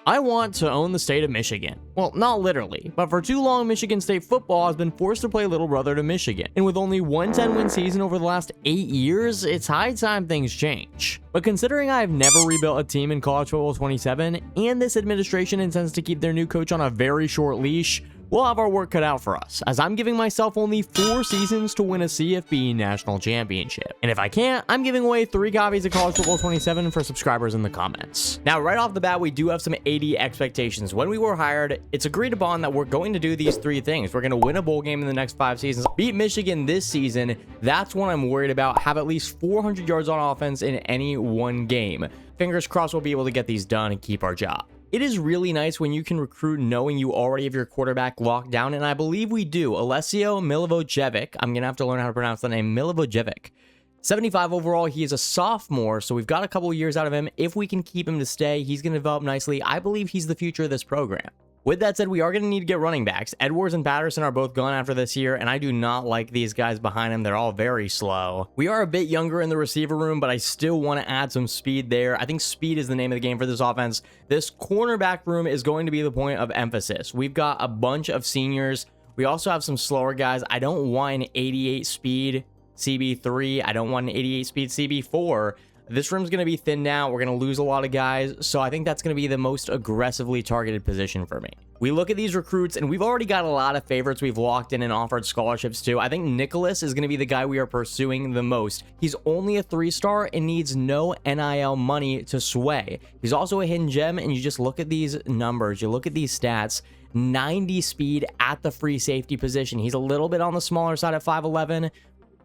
I want to own the state of Michigan. Well, not literally, but for too long, Michigan State football has been forced to play little brother to Michigan. And with only one 10-win season over the last 8 years, it's high time things change. But considering I've never rebuilt a team in College Football 27, and this administration intends to keep their new coach on a very short leash, we'll have our work cut out for us, as I'm giving myself only 4 seasons to win a CFB national championship. And if I can't, I'm giving away 3 copies of College Football 27 for subscribers in the comments. Now, right off the bat, we do have some AD expectations. When we were hired, it's agreed upon that we're going to do these 3 things. We're going to win a bowl game in the next 5 seasons, beat Michigan this season. That's what I'm worried about. Have at least 400 yards on offense in any one game. Fingers crossed we'll be able to get these done and keep our job. It is really nice when you can recruit knowing you already have your quarterback locked down, and I believe we do. Alessio Milivojevic, I'm going to have to learn how to pronounce the name, Milivojevic. 75 overall, he is a sophomore, so we've got a couple years out of him. If we can keep him to stay, he's going to develop nicely. I believe he's the future of this program. With that said, we are going to need to get running backs. Edwards and Patterson are both gone after this year, and I do not like these guys behind him. They're all very slow. We are a bit younger in the receiver room, but I still want to add some speed there. I think speed is the name of the game for this offense. This cornerback room is going to be the point of emphasis. We've got a bunch of seniors. We also have some slower guys. I don't want an 88 speed CB3. I don't want an 88 speed CB4. This room's going to be thinned out. We're going to lose a lot of guys, so I think that's going to be the most aggressively targeted position for me. We look at these recruits, and we've already got a lot of favorites we've locked in and offered scholarships to. I think Nicholas is going to be the guy we are pursuing the most. He's only a 3-star and needs no NIL money to sway. He's also a hidden gem, and you just look at these numbers. You look at these stats. 90 speed at the free safety position. He's a little bit on the smaller side at 5'11".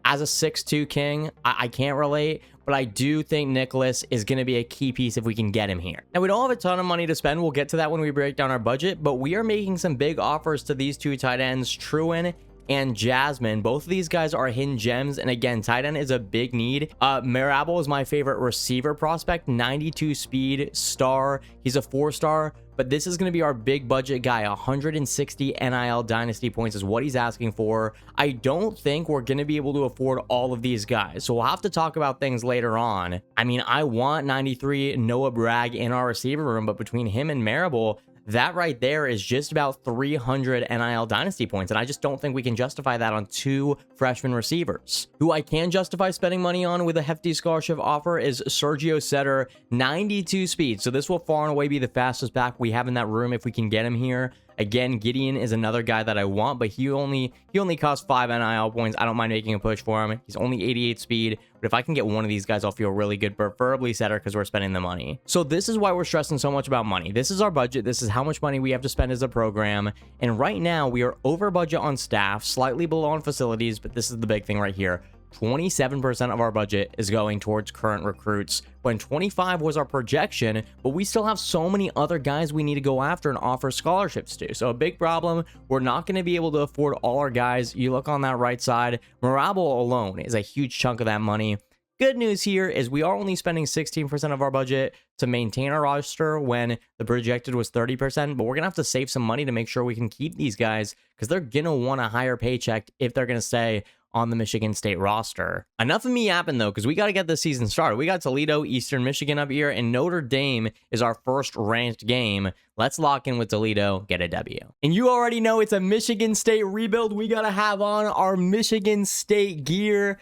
As a 6'2 king, I can't relate, but I do think Nicholas is going to be a key piece if we can get him here. Now, we don't have a ton of money to spend. We'll get to that when we break down our budget, but we are making some big offers to these 2 tight ends, Truin and Jasmine. Both of these guys are hidden gems, and again, tight end is a big need. Marable is my favorite receiver prospect, 92 speed, star. He's a 4-star, but this is going to be our big budget guy. 160 NIL Dynasty points is what he's asking for. I don't think we're going to be able to afford all of these guys, so we'll have to talk about things later on. I mean, I want 93 Noah Bragg in our receiver room, but between him and Marable, that right there is just about 300 NIL Dynasty points, and I just don't think we can justify that on 2 freshman receivers. Who I can justify spending money on with a hefty scholarship offer is Sergio Setter, 92 speed. So this will far and away be the fastest back we have in that room if we can get him here. Again, Gideon is another guy that I want, but he only costs 5 NIL points. I don't mind making a push for him. He's only 88 speed, but if I can get one of these guys, I'll feel really good, preferably Setter, because we're spending the money. So this is why we're stressing so much about money. This is our budget. This is how much money we have to spend as a program, and right now we are over budget on staff, slightly below on facilities, but this is the big thing right here. 27% of our budget is going towards current recruits, when 25 was our projection, but we still have so many other guys we need to go after and offer scholarships to. So a big problem, we're not going to be able to afford all our guys. You look on that right side, Marable alone is a huge chunk of that money. Good news here is we are only spending 16% of our budget to maintain our roster when the projected was 30%, but we're going to have to save some money to make sure we can keep these guys, because they're going to want a higher paycheck if they're going to stay on the Michigan State roster. Enough of me yapping though, because we got to get this season started. We got Toledo, Eastern Michigan up here, and Notre Dame is our first ranked game. Let's lock in with Toledo, get a W. And you already know it's a Michigan State rebuild. We got to have on our Michigan State gear.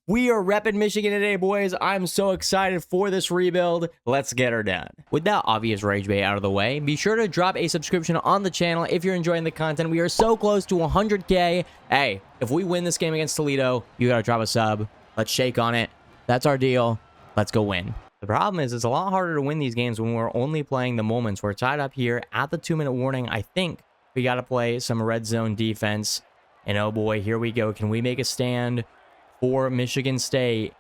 We are repping Michigan today, boys. I'm so excited for this rebuild. Let's get her done. With that obvious rage bait out of the way, be sure to drop a subscription on the channel if you're enjoying the content. We are so close to 100K. Hey, if we win this game against Toledo, you gotta drop a sub. Let's shake on it. That's our deal. Let's go win. The problem is it's a lot harder to win these games when we're only playing the moments. We're tied up here at the 2-minute warning. I think we gotta play some red zone defense. And oh boy, here we go. Can we make a stand for Michigan State?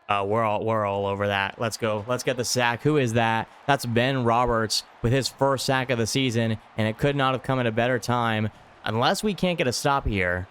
We're all over that. Let's go. Let's get the sack. Who is that? That's Ben Roberts with his first sack of the season, and it could not have come at a better time unless we can't get a stop here.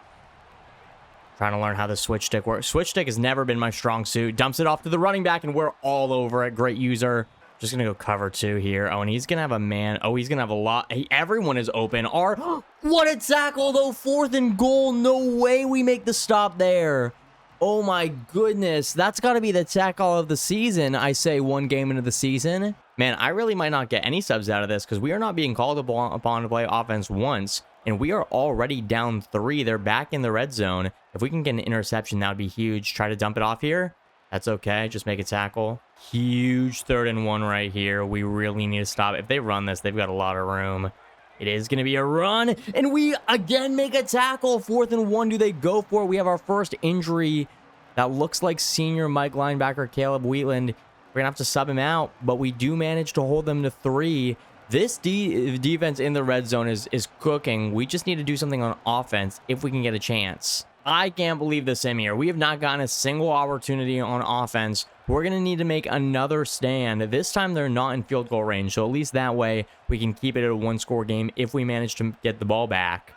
Trying to learn how the switch stick works. Switch stick has never been my strong suit. Dumps it off to the running back, and we're all over it. Great user. Just going to go cover 2 here. Oh, and he's going to have a man. Oh, he's going to have a lot. Hey, everyone is open. What a tackle, though. 4th and goal. No way we make the stop there. Oh, my goodness. That's got to be the tackle of the season, I say, 1 game into the season. Man, I really might not get any subs out of this because we are not being called upon to play offense once, and we are already down 3. They're back in the red zone. If we can get an interception, that would be huge. Try to dump it off here. That's okay. Just make a tackle. Huge 3rd and 1 right here. We really need to stop. If they run this, they've got a lot of room. It is going to be a run, and we again make a tackle. 4th and 1. Do they go for it? We have our first injury. That looks like senior Mike linebacker Caleb Wheatland. We're going to have to sub him out, but we do manage to hold them to 3. This defense in the red zone is cooking. We just need to do something on offense if we can get a chance. I can't believe this in here. We have not gotten a single opportunity on offense. We're going to need to make another stand. This time they're not in field goal range, so at least that way we can keep it at a 1-score game if we manage to get the ball back.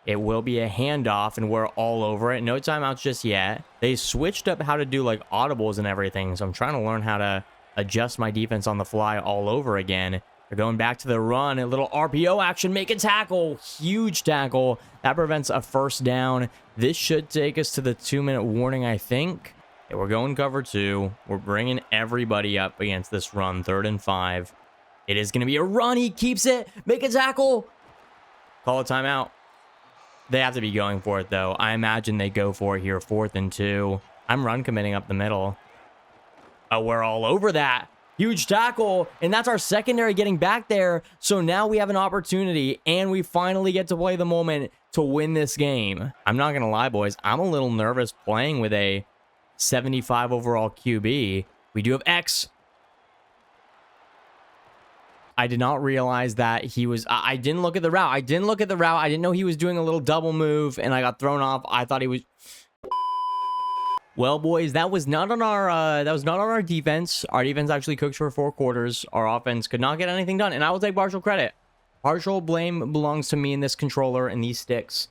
It will be a handoff, and we're all over it. No timeouts just yet. They switched up how to do, like, audibles and everything, so I'm trying to learn how to adjust my defense on the fly all over again. They're going back to the run. A little RPO action. Make a tackle. Huge tackle. That prevents a first down. This should take us to the 2-minute warning, I think. Yeah, we're going cover 2. We're bringing everybody up against this run. 3rd and 5. It is going to be a run. He keeps it. Make a tackle. Call a timeout. They have to be going for it, though. I imagine they go for it here. 4th and 2. I'm run committing up the middle. Oh, we're all over that. Huge tackle, and that's our secondary getting back there. So now we have an opportunity, and we finally get to play the moment to win this game. I'm not going to lie, boys. I'm a little nervous playing with a 75 overall QB. We do have X. I did not realize that he was... I didn't look at the route. I didn't know he was doing a little double move, and I got thrown off. I thought he was... Well, boys, that was not on our defense. Our defense actually cooked for 4 quarters. Our offense could not get anything done, and I will take partial credit. Partial blame belongs to me and this controller and these sticks.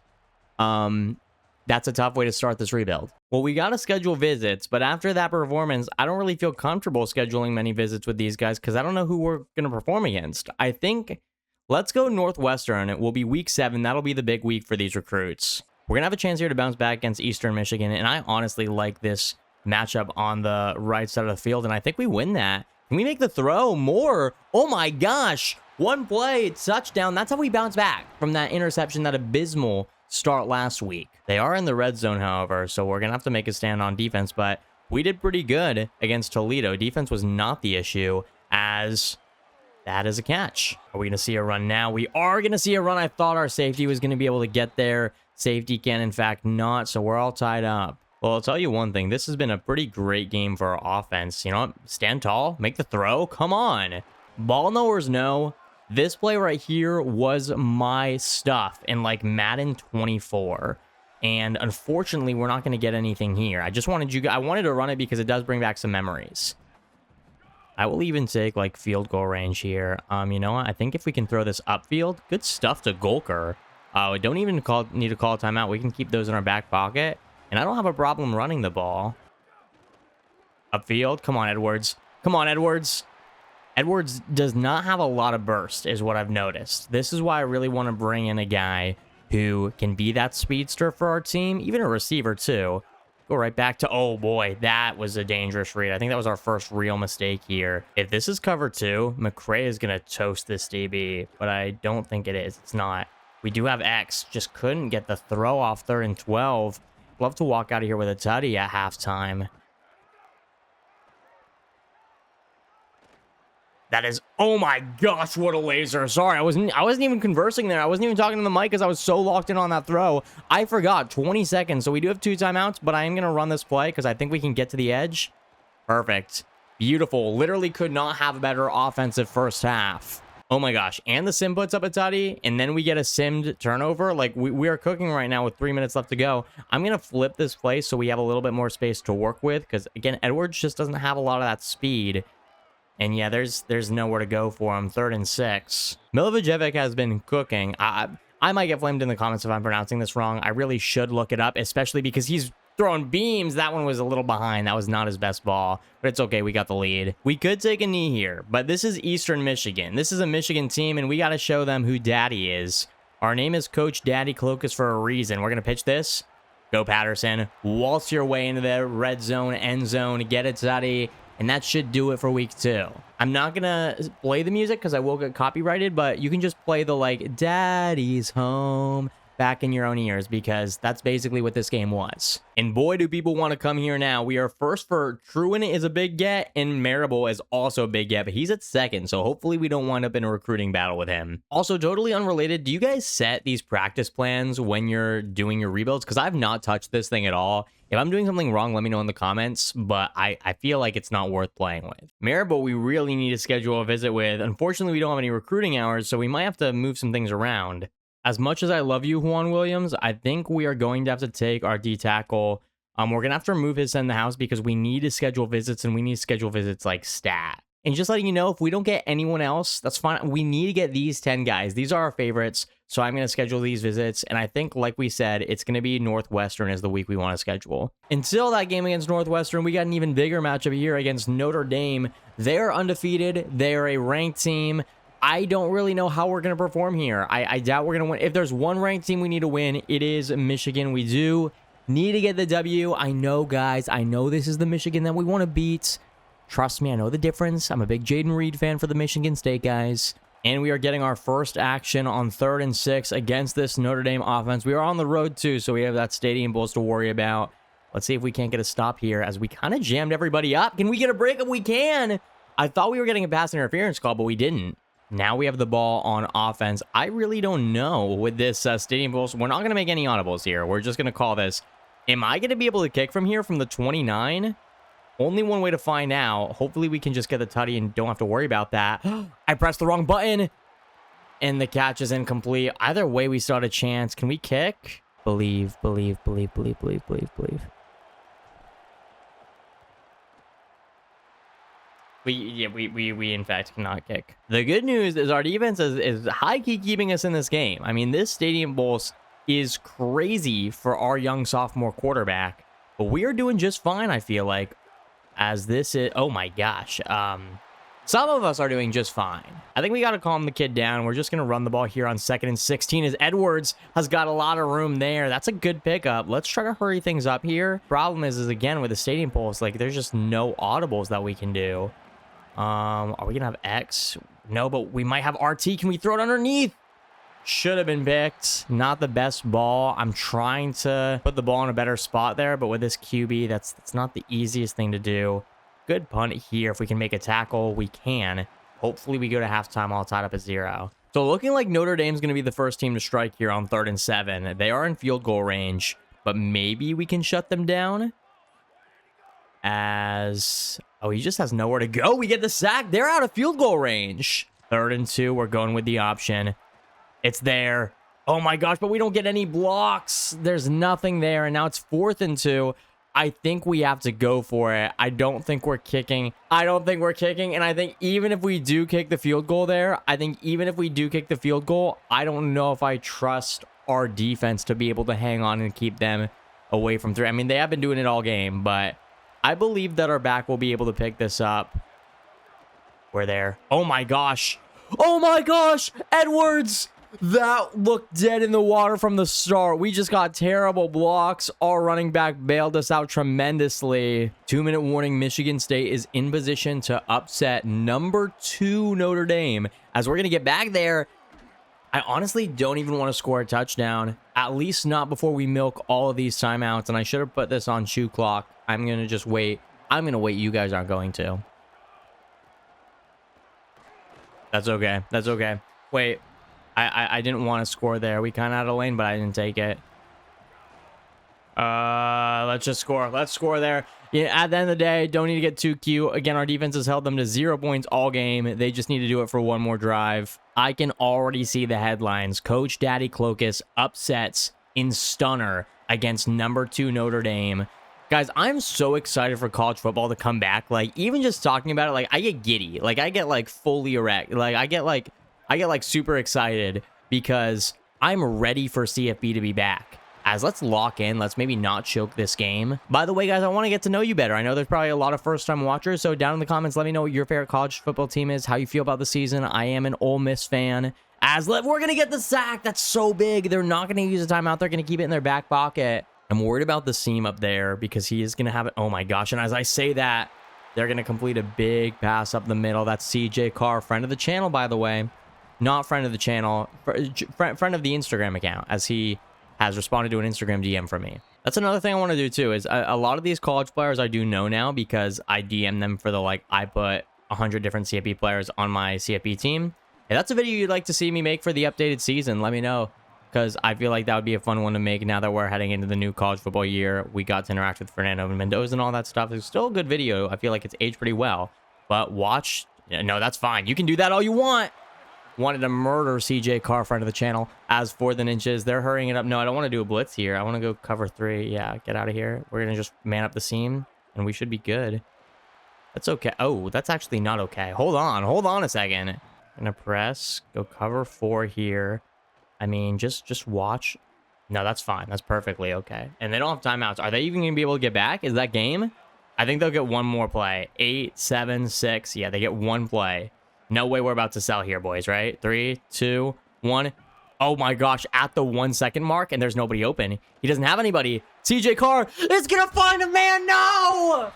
That's a tough way to start this rebuild. Well, we got to schedule visits, but after that performance, I don't really feel comfortable scheduling many visits with these guys because I don't know who we're going to perform against. I think let's go Northwestern. It will be week 7. That'll be the big week for these recruits. We're going to have a chance here to bounce back against Eastern Michigan, and I honestly like this matchup on the right side of the field, and I think we win that. Can we make the throw more? Oh my gosh. 1 play, touchdown. That's how we bounce back from that interception, that abysmal start last week. They are in the red zone, however, so we're going to have to make a stand on defense, but we did pretty good against Toledo. Defense was not the issue, as that is a catch. Are we going to see a run now? We are going to see a run. I thought our safety was going to be able to get there. Safety can, in fact, not, so we're all tied up. Well, I'll tell you one thing. This has been a pretty great game for our offense. You know what? Stand tall. Make the throw. Come on. Ball knowers know. This play right here was my stuff in, like, Madden 24. And unfortunately, we're not going to get anything here. I wanted to run it because it does bring back some memories. I will even take, like, field goal range here. You know what? I think if we can throw this upfield, good stuff to Golker. We don't even need to call a timeout. We can keep those in our back pocket. And I don't have a problem running the ball. Upfield. Come on, Edwards. Come on, Edwards. Edwards does not have a lot of burst, is what I've noticed. This is why I really want to bring in a guy who can be that speedster for our team. Even a receiver, too. Go right back to... Oh, boy. That was a dangerous read. I think that was our first real mistake here. If this is cover 2, McCray is going to toast this DB. But I don't think it is. It's not. We do have X. Just couldn't get the throw off 3rd and 12. Love to walk out of here with a tutty at halftime. That is... Oh my gosh, what a laser. Sorry, I wasn't even conversing there. I wasn't even talking to the mic because I was so locked in on that throw. I forgot. 20 seconds. So we do have 2 timeouts, but I am going to run this play because I think we can get to the edge. Perfect. Beautiful. Literally could not have a better offensive first half. Oh my gosh. And the sim puts up a tutty, and then we get a simmed turnover. Like, we are cooking right now with 3 minutes left to go. I'm going to flip this play so we have a little bit more space to work with, because, again, Edwards just doesn't have a lot of that speed. And, yeah, there's nowhere to go for him. 3rd and 6. Milivojevic has been cooking. I might get flamed in the comments if I'm pronouncing this wrong. I really should look it up, especially because he's throwing beams. That one was a little behind. That was not his best ball, but it's okay. We got the lead. We could take a knee here, but this is Eastern Michigan. This is a Michigan team, and we got to show them who Daddy is. Our name is Coach Daddy Clokus for a reason. We're going to pitch this. Go, Patterson. Waltz your way into the red zone, end zone. Get it, Zaddy. And that should do it for week 2. I'm not gonna play the music because I will get copyrighted, but you can just play the like Daddy's Home back in your own ears, because that's basically what this game was. And boy, do people want to come here now. We are first for Truin is a big get, and Marable is also a big get, but he's at second, so hopefully we don't wind up in a recruiting battle with him. Also, totally unrelated, do you guys set these practice plans when you're doing your rebuilds? Because I've not touched this thing at all. If I'm doing something wrong, let me know in the comments, but I feel like it's not worth playing with. Marable, we really need to schedule a visit with. Unfortunately, we don't have any recruiting hours, so we might have to move some things around. As much as I love you, Juan Williams, I think we are going to have to take our D tackle. We're going to have to remove his in the house because we need to schedule visits, and we need to schedule visits like stat. And just letting you know, if we don't get anyone else, that's fine. We need to get these 10 guys. These are our favorites. So I'm going to schedule these visits. And I think, like we said, it's going to be Northwestern as the week we want to schedule. Until that game against Northwestern, we got an even bigger matchup here against Notre Dame. They're undefeated. They're a ranked team. I don't really know how we're going to perform here. I doubt we're going to win. If there's one ranked team we need to win, it is Michigan. We do need to get the W. I know, guys. I know this is the Michigan that we want to beat. Trust me, I know the difference. I'm a big Jaden Reed fan for the Michigan State guys. And we are getting our first action on 3rd and 6 against this Notre Dame offense. We are on the road, too, so we have that Stadium Bulls to worry about. Let's see if we can't get a stop here as we kind of jammed everybody up. Can we get a breakup? We can. I thought we were getting a pass interference call, but we didn't. Now we have the ball on offense. I really don't know with this Stadium Bulls. We're not going to make any audibles here. We're just going to call this. Am I going to be able to kick from here from the 29? Only one way to find out. Hopefully we can just get the tutty and don't have to worry about that. I pressed the wrong button. And the catch is incomplete. Either way, we still had a chance. Can we kick? Believe. We in fact cannot kick. The good news is our defense is high-key keeping us in this game. I mean, this Stadium Bulls is crazy for our young sophomore quarterback. But we are doing just fine, I feel like. As this is... Oh, my gosh. Some of us are doing just fine. I think we got to calm the kid down. We're just going to run the ball here on 2nd and 16 as Edwards has got a lot of room there. That's a good pickup. Let's try to hurry things up here. Problem is again, with the Stadium Pulse, like, there's just no audibles that we can do. Are we going to have X? No, but we might have RT. Can we throw it underneath? Should have been picked. Not the best ball. I'm trying to put the ball in a better spot there, but with this QB, that's not the easiest thing to do. Good punt here. If we can make a tackle, we can. Hopefully we go to halftime all tied up at 0. So looking like Notre Dame's going to be the first team to strike here on 3rd and 7. They are in field goal range, but maybe we can shut them down. As... Oh, he just has nowhere to go. We get the sack. They're out of field goal range. 3rd and 2. We're going with the option. It's there. Oh my gosh, but we don't get any blocks. There's nothing there, and now it's 4th and 2. I think we have to go for it. I don't think we're kicking. And I think even if we do kick the field goal there, I don't know if I trust our defense to be able to hang on and keep them away from 3. I mean, they have been doing it all game, but I believe that our back will be able to pick this up. We're there. Oh my gosh. Edwards! That looked dead in the water from the start. We just got terrible blocks. Our running back bailed us out tremendously. 2-minute warning. Michigan State is in position to upset number 2 Notre Dame. As we're going to get back there, I honestly don't even want to score a touchdown. At least not before we milk all of these timeouts. And I should have put this on shoe clock. I'm going to just wait. I'm going to wait. You guys aren't going to. That's okay. Wait. I didn't want to score there. We kind of had a lane, but I didn't take it. Let's just score. Let's score there. Yeah, at the end of the day, don't need to get too cute. Again, our defense has held them to 0 points all game. They just need to do it for one more drive. I can already see the headlines. Coach Daddy Clokus upsets in stunner against number 2 Notre Dame. Guys, I'm so excited for college football to come back. Like, even just talking about it, like, I get giddy. Like, I get, like, fully erect. Like, I get super excited because I'm ready for CFB to be back. As let's lock in. Let's maybe not choke this game. By the way, guys, I want to get to know you better. I know there's probably a lot of first-time watchers, so down in the comments, let me know what your favorite college football team is, how you feel about the season. I am an Ole Miss fan. We're going to get the sack. That's so big. They're not going to use a timeout. They're going to keep it in their back pocket. I'm worried about the seam up there because he is going to have it. Oh, my gosh. And as I say that, They're going to complete a big pass up the middle. That's CJ Carr, friend of the channel, by the way. Not friend of the channel, friend of the Instagram account, as he has responded to an Instagram DM from me. That's another thing I want to do too, is a lot of these college players I do know now because I DM them for the, like, I put 100 different CFP players on my CFP team. If that's a video you'd like to see me make for the updated season, let me know, because I feel like that would be a fun one to make now that we're heading into the new college football year. We got to interact with Fernando Mendoza and all that stuff. It's still a good video. I feel like it's aged pretty well, but watch. No, that's fine. You can do that all you want. Wanted to murder CJ Carr, friend of the channel. As for the ninjas, they're hurrying it up. No, I don't want to do a blitz here. I want to go cover 3. Yeah, get out of here. We're going to just man up the seam, and we should be good. That's okay. Oh, that's actually not okay. Hold on a second. Gonna press, go cover 4 here. I mean, just watch. No, that's fine. That's perfectly okay. And they don't have timeouts. Are they even gonna be able to get back? Is that game? I think they'll get one more play. 8, 7, 6. Yeah, they get one play. No way we're about to sell here, boys, right? 3, 2, 1. Oh my gosh, at the 1 second mark, and there's nobody open. He doesn't have anybody. CJ Carr is gonna find a man. No!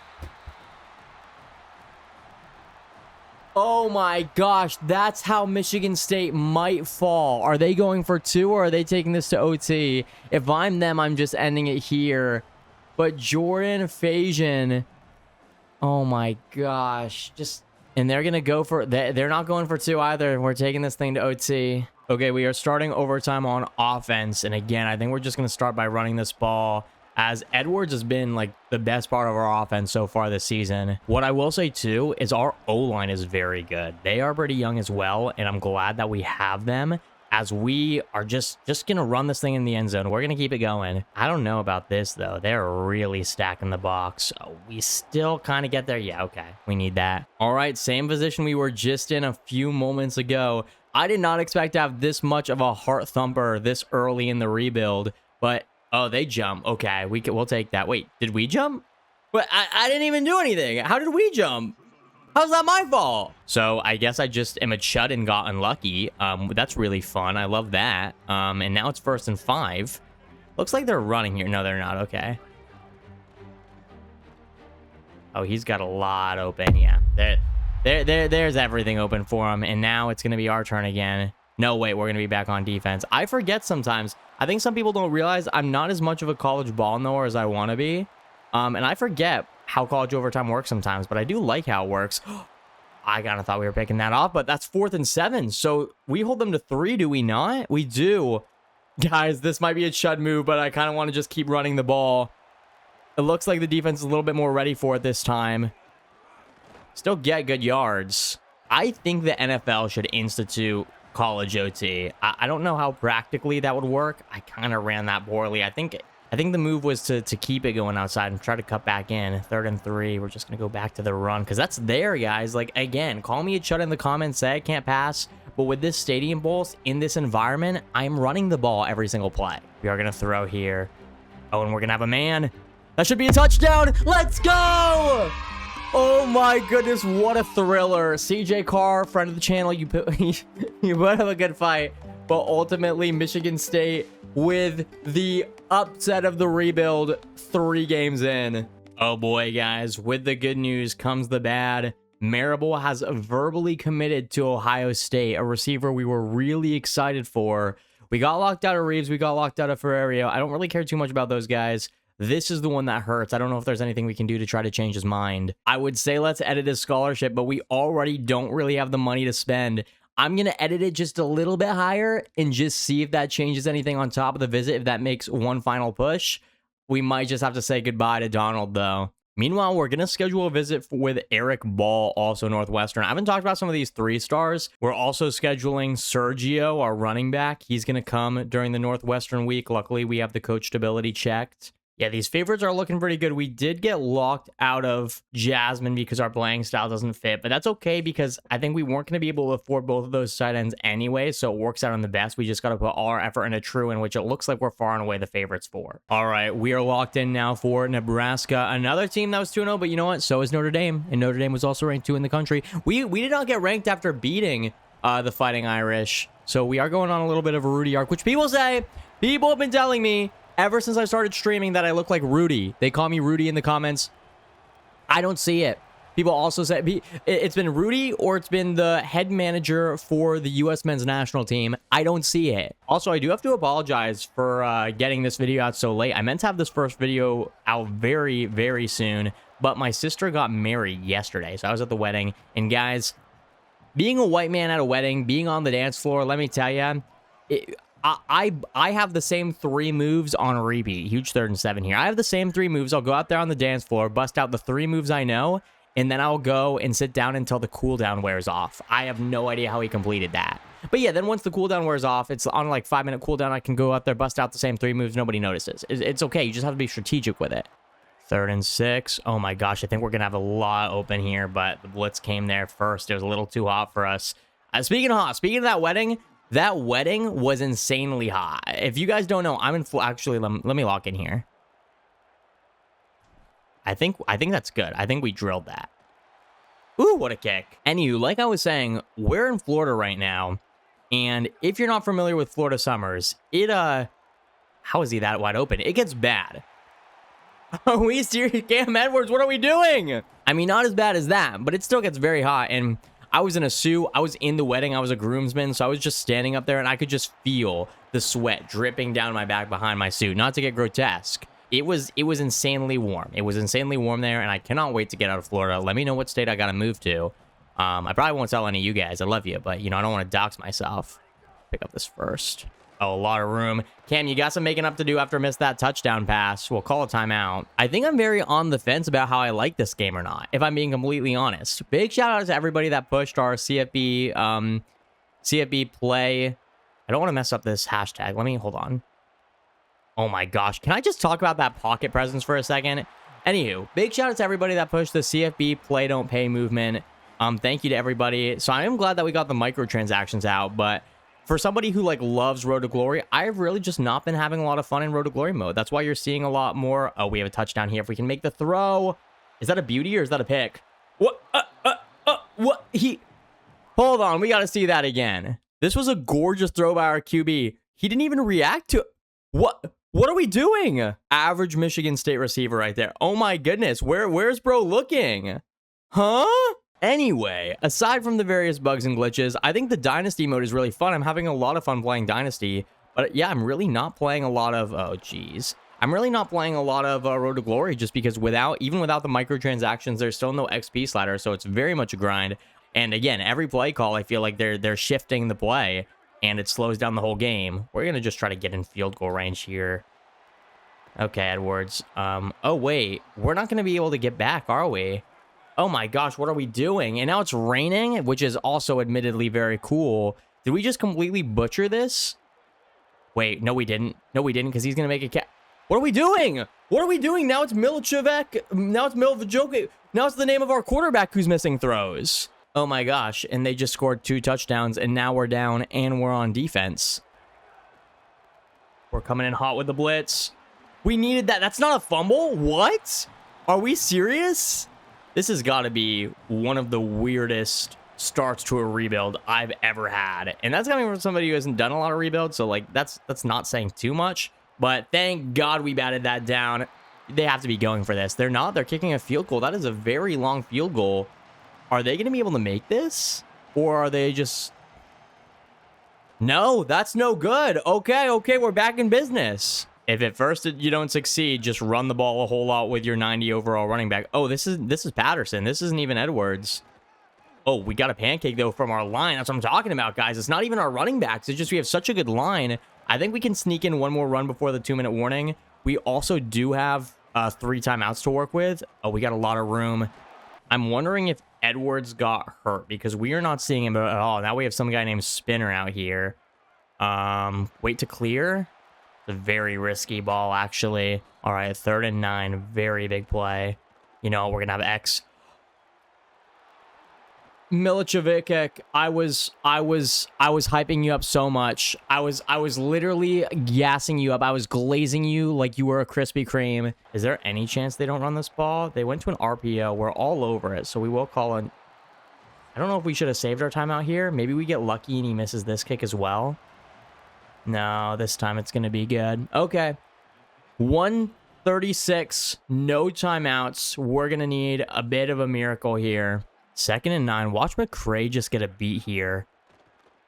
Oh my gosh, that's how Michigan State might fall. Are they going for 2 or are they taking this to OT? If I'm them, I'm just ending it here. But Jordan Fajan, oh my gosh, and they're going to go for, they're not going for 2 either. We're taking this thing to OT. Okay, we are starting overtime on offense. And again, I think we're just going to start by running this ball, as Edwards has been like the best part of our offense so far this season. What I will say too is our O-line is very good. They are pretty young as well, and I'm glad that we have them, as we are just gonna run this thing in the end zone. We're gonna keep it going. I don't know about this though. They're really stacking the box. We still kind of get there. Yeah, okay, we need that. All right, same position we were just in a few moments ago. I did not expect to have this much of a heart thumper this early in the rebuild, but oh, they jump. Okay, we'll take that. Wait, did we jump? But I didn't even do anything. How did we jump? How's that my fault? So I guess I just am a chud and got unlucky. That's really fun. I love that. And now it's 1st and 5. Looks like they're running here. No, they're not. Okay. Oh, he's got a lot open. Yeah, there's everything open for him. And now it's gonna be our turn again. No, wait, we're gonna be back on defense. I forget sometimes. I think some people don't realize I'm not as much of a college ball knower as I want to be. And I forget how college overtime works sometimes, but I do like how it works. I kind of thought we were picking that off, but that's 4th and 7. So we hold them to 3, do we not? We do. Guys, this might be a chud move, but I kind of want to just keep running the ball. It looks like the defense is a little bit more ready for it this time. Still get good yards. I think the NFL should institute college OT. I don't know how practically that would work. I kind of ran that poorly. I think the move was to keep it going outside and try to cut back in. 3rd and 3. We're just gonna go back to the run because that's there, guys. Like, again, call me a chud in the comments, say I can't pass, but with this Stadium Bowl in this environment, I'm running the ball every single play. We are gonna throw here. Oh, and we're gonna have a man. That should be a touchdown. Let's go. Oh my goodness, what a thriller. CJ Carr, friend of the channel, you put up a good fight. But ultimately, Michigan State with the upset of the rebuild 3 games in. Oh boy, guys, with the good news comes the bad. Marable has verbally committed to Ohio State, a receiver we were really excited for. We got locked out of Reeves, we got locked out of Ferrerio. I don't really care too much about those guys. This is the one that hurts. I don't know if there's anything we can do to try to change his mind. I would say let's edit his scholarship, but we already don't really have the money to spend. I'm going to edit it just a little bit higher and just see if that changes anything on top of the visit. If that makes one final push, we might just have to say goodbye to Donald, though. Meanwhile, we're going to schedule a visit with Eric Ball, also Northwestern. I haven't talked about some of these 3-stars. We're also scheduling Sergio, our running back. He's going to come during the Northwestern week. Luckily, we have the coachability checked. Yeah, these favorites are looking pretty good. We did get locked out of Jasmine because our playing style doesn't fit, but that's okay because I think we weren't going to be able to afford both of those tight ends anyway, so it works out on the best. We just got to put all our effort into True, in which it looks like we're far and away the favorites for. All right, we are locked in now for Nebraska, another team that was 2-0, but you know what? So is Notre Dame, and Notre Dame was also ranked 2 in the country. We did not get ranked after beating the Fighting Irish, so we are going on a little bit of a Rudy arc, which people have been telling me ever since I started streaming that I look like Rudy. They call me Rudy in the comments. I don't see it. People also say it's been Rudy or it's been the head manager for the U.S. men's national team. I don't see it. Also, I do have to apologize for getting this video out so late. I meant to have this first video out very, very soon, but my sister got married yesterday, so I was at the wedding. And guys, being a white man at a wedding, being on the dance floor, let me tell you, I have the same 3 moves on repeat. Huge 3rd and 7 here. I have the same 3 moves. I'll go out there on the dance floor, bust out the 3 moves I know, and then I'll go and sit down until the cooldown wears off. I have no idea how he completed that. But yeah, then once the cooldown wears off, it's on like 5-minute cooldown. I can go out there, bust out the same 3 moves. Nobody notices. It's okay. You just have to be strategic with it. 3rd and 6. Oh my gosh, I think we're going to have a lot open here, but the blitz came there first. It was a little too hot for us. Speaking of hot, speaking of that wedding was insanely hot. If you guys don't know, I'm in actually, let me lock in here. I think that's good. I think we drilled that. Ooh, what a kick. Anywho, like I was saying, we're in Florida right now, and if you're not familiar with Florida summers, how is he that wide open? It gets bad. Are we serious? Cam Edwards, what are we doing? I mean, not as bad as that, but it still gets very hot. And I was in a suit. I was in the wedding. I was a groomsman, so I was just standing up there, and I could just feel the sweat dripping down my back behind my suit. Not to get grotesque. It was insanely warm. It was insanely warm there, and I cannot wait to get out of Florida. Let me know what state I got to move to. I probably won't tell any of you guys. I love you, but, you know, I don't want to dox myself. Pick up this first. Oh, a lot of room. Cam, you got some making up to do after I missed that touchdown pass. We'll call a timeout. I think I'm very on the fence about how I like this game or not, if I'm being completely honest. Big shout out to everybody that pushed our CFB play. I don't want to mess up this hashtag. Let me, hold on. Oh my gosh. Can I just talk about that pocket presence for a second? Anywho, big shout out to everybody that pushed the CFB play don't pay movement. Thank you to everybody. So I am glad that we got the microtransactions out, but for somebody who like loves Road to Glory, I've really just not been having a lot of fun in Road to Glory mode. That's why you're seeing a lot more. Oh, we have a touchdown here. If we can make the throw. Is that a beauty or is that a pick? What? What? Hold on. We got to see that again. This was a gorgeous throw by our QB. He didn't even react to what? What are we doing? Average Michigan State receiver right there. Oh my goodness. Where's bro looking? Huh? Anyway, aside from the various bugs and glitches, I think the Dynasty mode is really fun. I'm having a lot of fun playing Dynasty. But yeah, I'm really not playing a lot of... Oh, geez. I'm really not playing a lot of Road to Glory just because even without the microtransactions, there's still no XP slider. So it's very much a grind. And again, every play call, I feel like they're shifting the play. And it slows down the whole game. We're going to just try to get in field goal range here. Okay, Edwards. Oh, wait. We're not going to be able to get back, are we? Oh my gosh, what are we doing? And now it's raining, which is also admittedly very cool. Did we just completely butcher this? Wait, no we didn't. No we didn't, because he's going to make a cat. What are we doing? What are we doing? Now it's Milicevic. Now it's Milicevic. Now it's the name of our quarterback who's missing throws. Oh my gosh, and they just scored 2 touchdowns, and now we're down, and we're on defense. We're coming in hot with the blitz. We needed that. That's not a fumble? What? Are we serious? This has got to be one of the weirdest starts to a rebuild I've ever had. And that's coming from somebody who hasn't done a lot of rebuilds, so like that's not saying too much. But thank God we batted that down. They have to be going for this. They're not. They're kicking a field goal. That is a very long field goal. Are they going to be able to make this? Or are they just... No, that's no good. Okay, we're back in business. If at first you don't succeed, just run the ball a whole lot with your 90 overall running back. Oh, this is Patterson. This isn't even Edwards. Oh, we got a pancake, though, from our line. That's what I'm talking about, guys. It's not even our running backs. It's just we have such a good line. I think we can sneak in one more run before the 2-minute warning. We also do have 3 timeouts to work with. Oh, we got a lot of room. I'm wondering if Edwards got hurt because we are not seeing him at all. Now we have some guy named Spinner out here. Wait to clear. It's a very risky ball, actually. All right, 3rd and 9. Very big play. You know, we're going to have X. Milicevic, I was hyping you up so much. I was literally gassing you up. I was glazing you like you were a Krispy Kreme. Is there any chance they don't run this ball? They went to an RPO. We're all over it, so we will call an... I don't know if we should have saved our timeout here. Maybe we get lucky and he misses this kick as well. No, this time it's going to be good. Okay. One 36, no timeouts. We're going to need a bit of a miracle here. 2nd and 9. Watch McCray just get a beat here.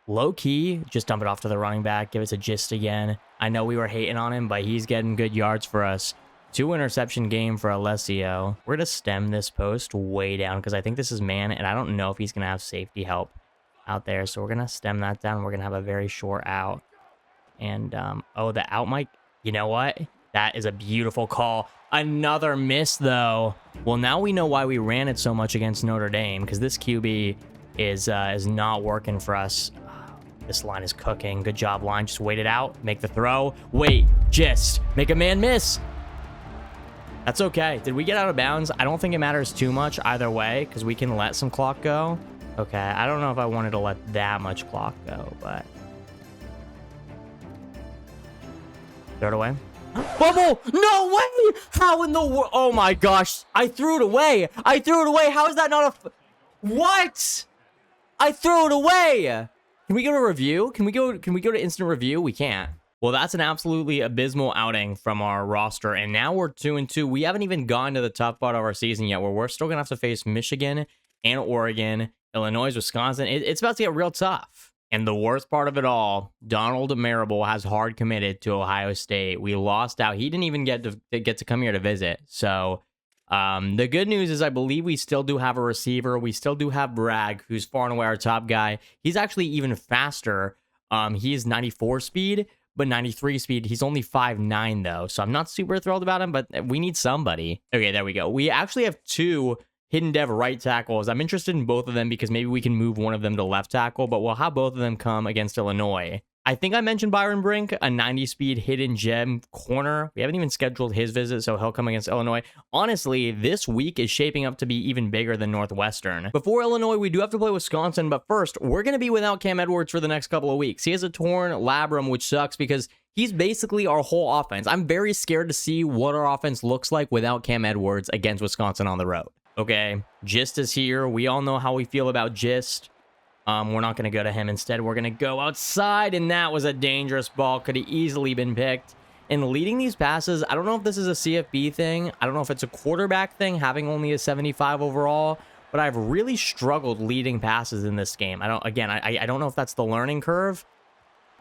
Low key, just dump it off to the running back. Give it to Gist again. I know we were hating on him, but he's getting good yards for us. 2 interception game for Alessio. We're going to stem this post way down because I think this is man, and I don't know if he's going to have safety help out there. So we're going to stem that down. We're going to have a very short out. And, oh, the out mic. You know what? That is a beautiful call. Another miss, though. Well, now we know why we ran it so much against Notre Dame, because this QB is not working for us. This line is cooking. Good job, line. Just wait it out. Make the throw. Wait. Just make a man miss. That's okay. Did we get out of bounds? I don't think it matters too much either way, because we can let some clock go. Okay, I don't know if I wanted to let that much clock go, but... Throw it away. Bubble! No way! How in the world? Oh my gosh. I threw it away. I threw it away. How is that not a... What? I threw it away. Can we go to review? Can we go to instant review? We can't. Well, that's an absolutely abysmal outing from our roster, and now we're 2-2. We haven't even gone to the tough part of our season yet, where we're still gonna have to face Michigan and Oregon, Illinois, Wisconsin. It's about to get real tough. And the worst part of it all, Donald Marable has hard committed to Ohio State. We lost out. He didn't even get to come here to visit. So the good news is I believe we still do have a receiver. We still do have Bragg, who's far and away our top guy. He's actually even faster. He is 94 speed, but 93 speed. He's only 5'9", though. So I'm not super thrilled about him, but we need somebody. Okay, there we go. We actually have 2 hidden dev right tackles. I'm interested in both of them because maybe we can move one of them to left tackle, but we'll have both of them come against Illinois. I think I mentioned Byron Brink, a 90 speed hidden gem corner. We haven't even scheduled his visit, so he'll come against Illinois. Honestly, this week is shaping up to be even bigger than Northwestern. Before Illinois, we do have to play Wisconsin, but first, we're going to be without Cam Edwards for the next couple of weeks. He has a torn labrum, which sucks because he's basically our whole offense. I'm very scared to see what our offense looks like without Cam Edwards against Wisconsin on the road. Okay, Gist is here. We all know how we feel about Gist. We're not going to go to him. Instead, we're going to go outside, and that was a dangerous ball. Could have easily been picked. And leading these passes, I don't know if this is a CFB thing. I don't know if it's a quarterback thing, having only a 75 overall, but I've really struggled leading passes in this game. I don't know if that's the learning curve.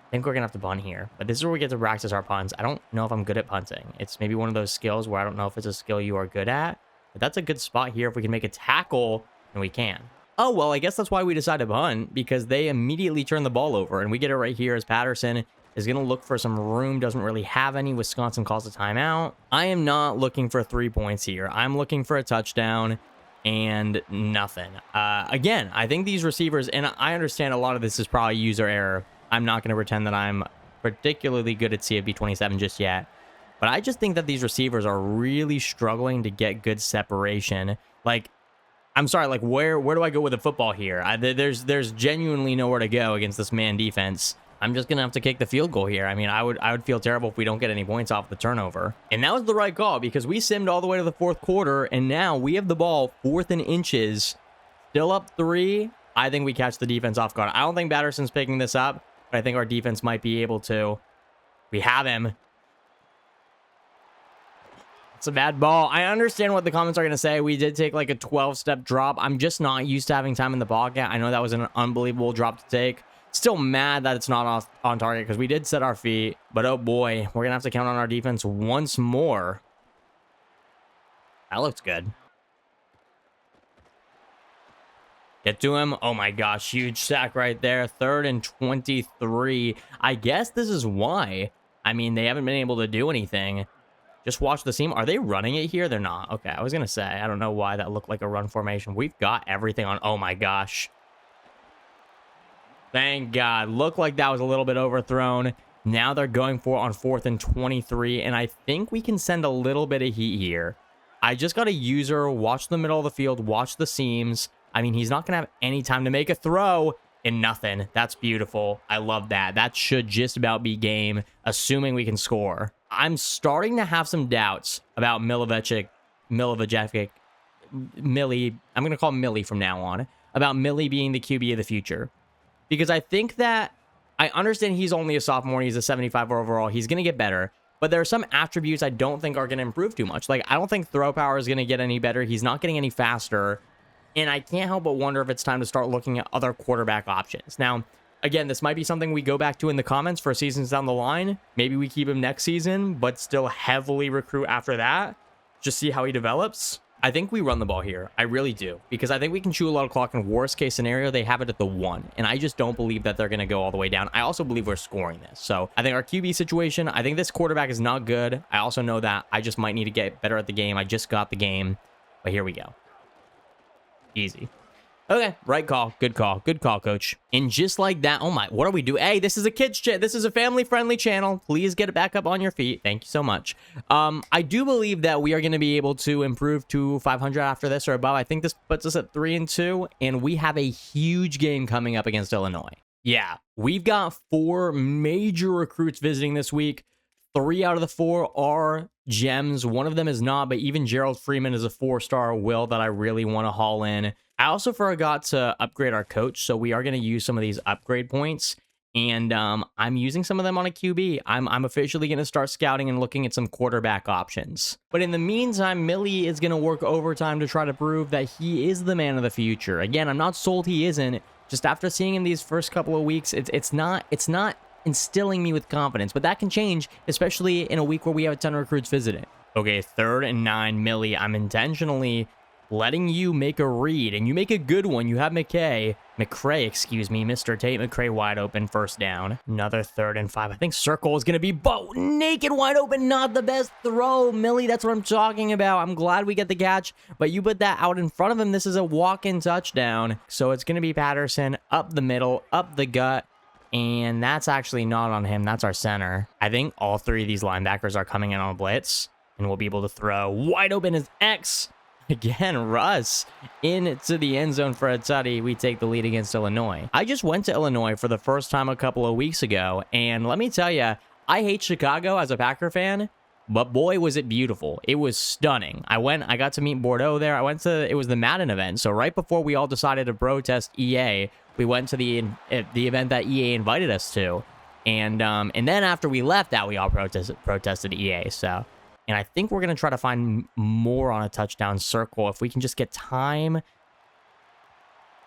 I think we're going to have to punt here, but this is where we get to practice our punts. I don't know if I'm good at punting. It's maybe one of those skills where I don't know if it's a skill you are good at. But that's a good spot here if we can make a tackle, and we can. Oh, well, I guess that's why we decided to punt, because they immediately turn the ball over, and we get it right here as Patterson is going to look for some room, doesn't really have any. Wisconsin calls a timeout. I am not looking for 3 points here. I'm looking for a touchdown and nothing. Again, I think these receivers, and I understand a lot of this is probably user error. I'm not going to pretend that I'm particularly good at CFB 27 just yet. But I just think that these receivers are really struggling to get good separation. Like, I'm sorry, like, where do I go with the football here? There's genuinely nowhere to go against this man defense. I'm just going to have to kick the field goal here. I mean, I would feel terrible if we don't get any points off the turnover. And that was the right call because we simmed all the way to the 4th quarter, and now we have the ball 4th and inches. Still up 3. I think we catch the defense off guard. I don't think Batterson's picking this up, but I think our defense might be able to. We have him. It's a bad ball. I understand what the comments are going to say. We did take like a 12-step drop. I'm just not used to having time in the pocket. I know that was an unbelievable drop to take. Still mad that it's not on target because we did set our feet. But oh boy, we're going to have to count on our defense once more. That looks good. Get to him. Oh my gosh, huge sack right there. 3rd and 23. I guess this is why. I mean, they haven't been able to do anything. Just watch the seam. Are they running it here? They're not. Okay, I was going to say, I don't know why that looked like a run formation. We've got everything on. Oh, my gosh. Thank God. Looked like that was a little bit overthrown. Now they're going for it on 4th and 23, and I think we can send a little bit of heat here. I just got a user. Watch the middle of the field. Watch the seams. I mean, he's not going to have any time to make a throw. And nothing. That's beautiful. I love that. That should just about be game, assuming we can score. I'm starting to have some doubts about Milivojevic, Millie. I'm going to call him Millie from now on, about Millie being the QB of the future. Because I think that I understand he's only a sophomore. He's a 75 overall. He's going to get better. But there are some attributes I don't think are going to improve too much. Like, I don't think throw power is going to get any better. He's not getting any faster. And I can't help but wonder if it's time to start looking at other quarterback options. Now, again, this might be something we go back to in the comments for seasons down the line. Maybe we keep him next season, but still heavily recruit after that. Just see how he develops. I think we run the ball here. I really do. Because I think we can chew a lot of clock, and worst case scenario, they have it at the 1. And I just don't believe that they're going to go all the way down. I also believe we're scoring this. So I think our QB situation, I think this quarterback is not good. I also know that I just might need to get better at the game. I just got the game. But here we go. Easy. Okay, right call. Good call. Good call, coach. And just like that, oh my, what are we doing? Hey, this is a kids chat. This is a family-friendly channel. Please get it back up on your feet. Thank you so much. I do believe that we are going to be able to improve to 500 after this or above. I think this puts us at 3-2, and we have a huge game coming up against Illinois. Yeah, we've got 4 major recruits visiting this week. 3 out of the 4 are gems. One of them is not, but even Gerald Freeman is a 4-star will that I really want to haul in. I also forgot to upgrade our coach, so we are going to use some of these upgrade points, and I'm using some of them on a QB. I'm officially going to start scouting and looking at some quarterback options. But in the meantime, Millie is going to work overtime to try to prove that he is the man of the future. Again, I'm not sold he isn't. Just after seeing him these first couple of weeks, it's not instilling me with confidence, but that can change, especially in a week where we have a ton of recruits visiting. Okay, 3rd and 9, Millie. I'm intentionally letting you make a read, and you make a good one. You have McCray, excuse me, Mr. Tate McCray wide open, first down. Another 3rd and 5. I think circle is going to be naked wide open, not the best throw. Millie, that's what I'm talking about. I'm glad we get the catch, but you put that out in front of him. This is a walk-in touchdown, so it's going to be Patterson up the middle, up the gut, and that's actually not on him. That's our center. I think all 3 of these linebackers are coming in on a blitz, and we'll be able to throw. Wide open is X. Again, Russ into the end zone for a tutty. We take the lead against Illinois. I just went to Illinois for the first time a couple of weeks ago, and let me tell you, I hate Chicago as a Packer fan, but boy, was it beautiful. It was stunning. I got to meet Bordeaux there. It was the Madden event, so right before we all decided to protest EA, we went to the event that EA invited us to, and then after we left that, we all protested EA, so... And I think we're going to try to find more on a touchdown circle if we can just get time.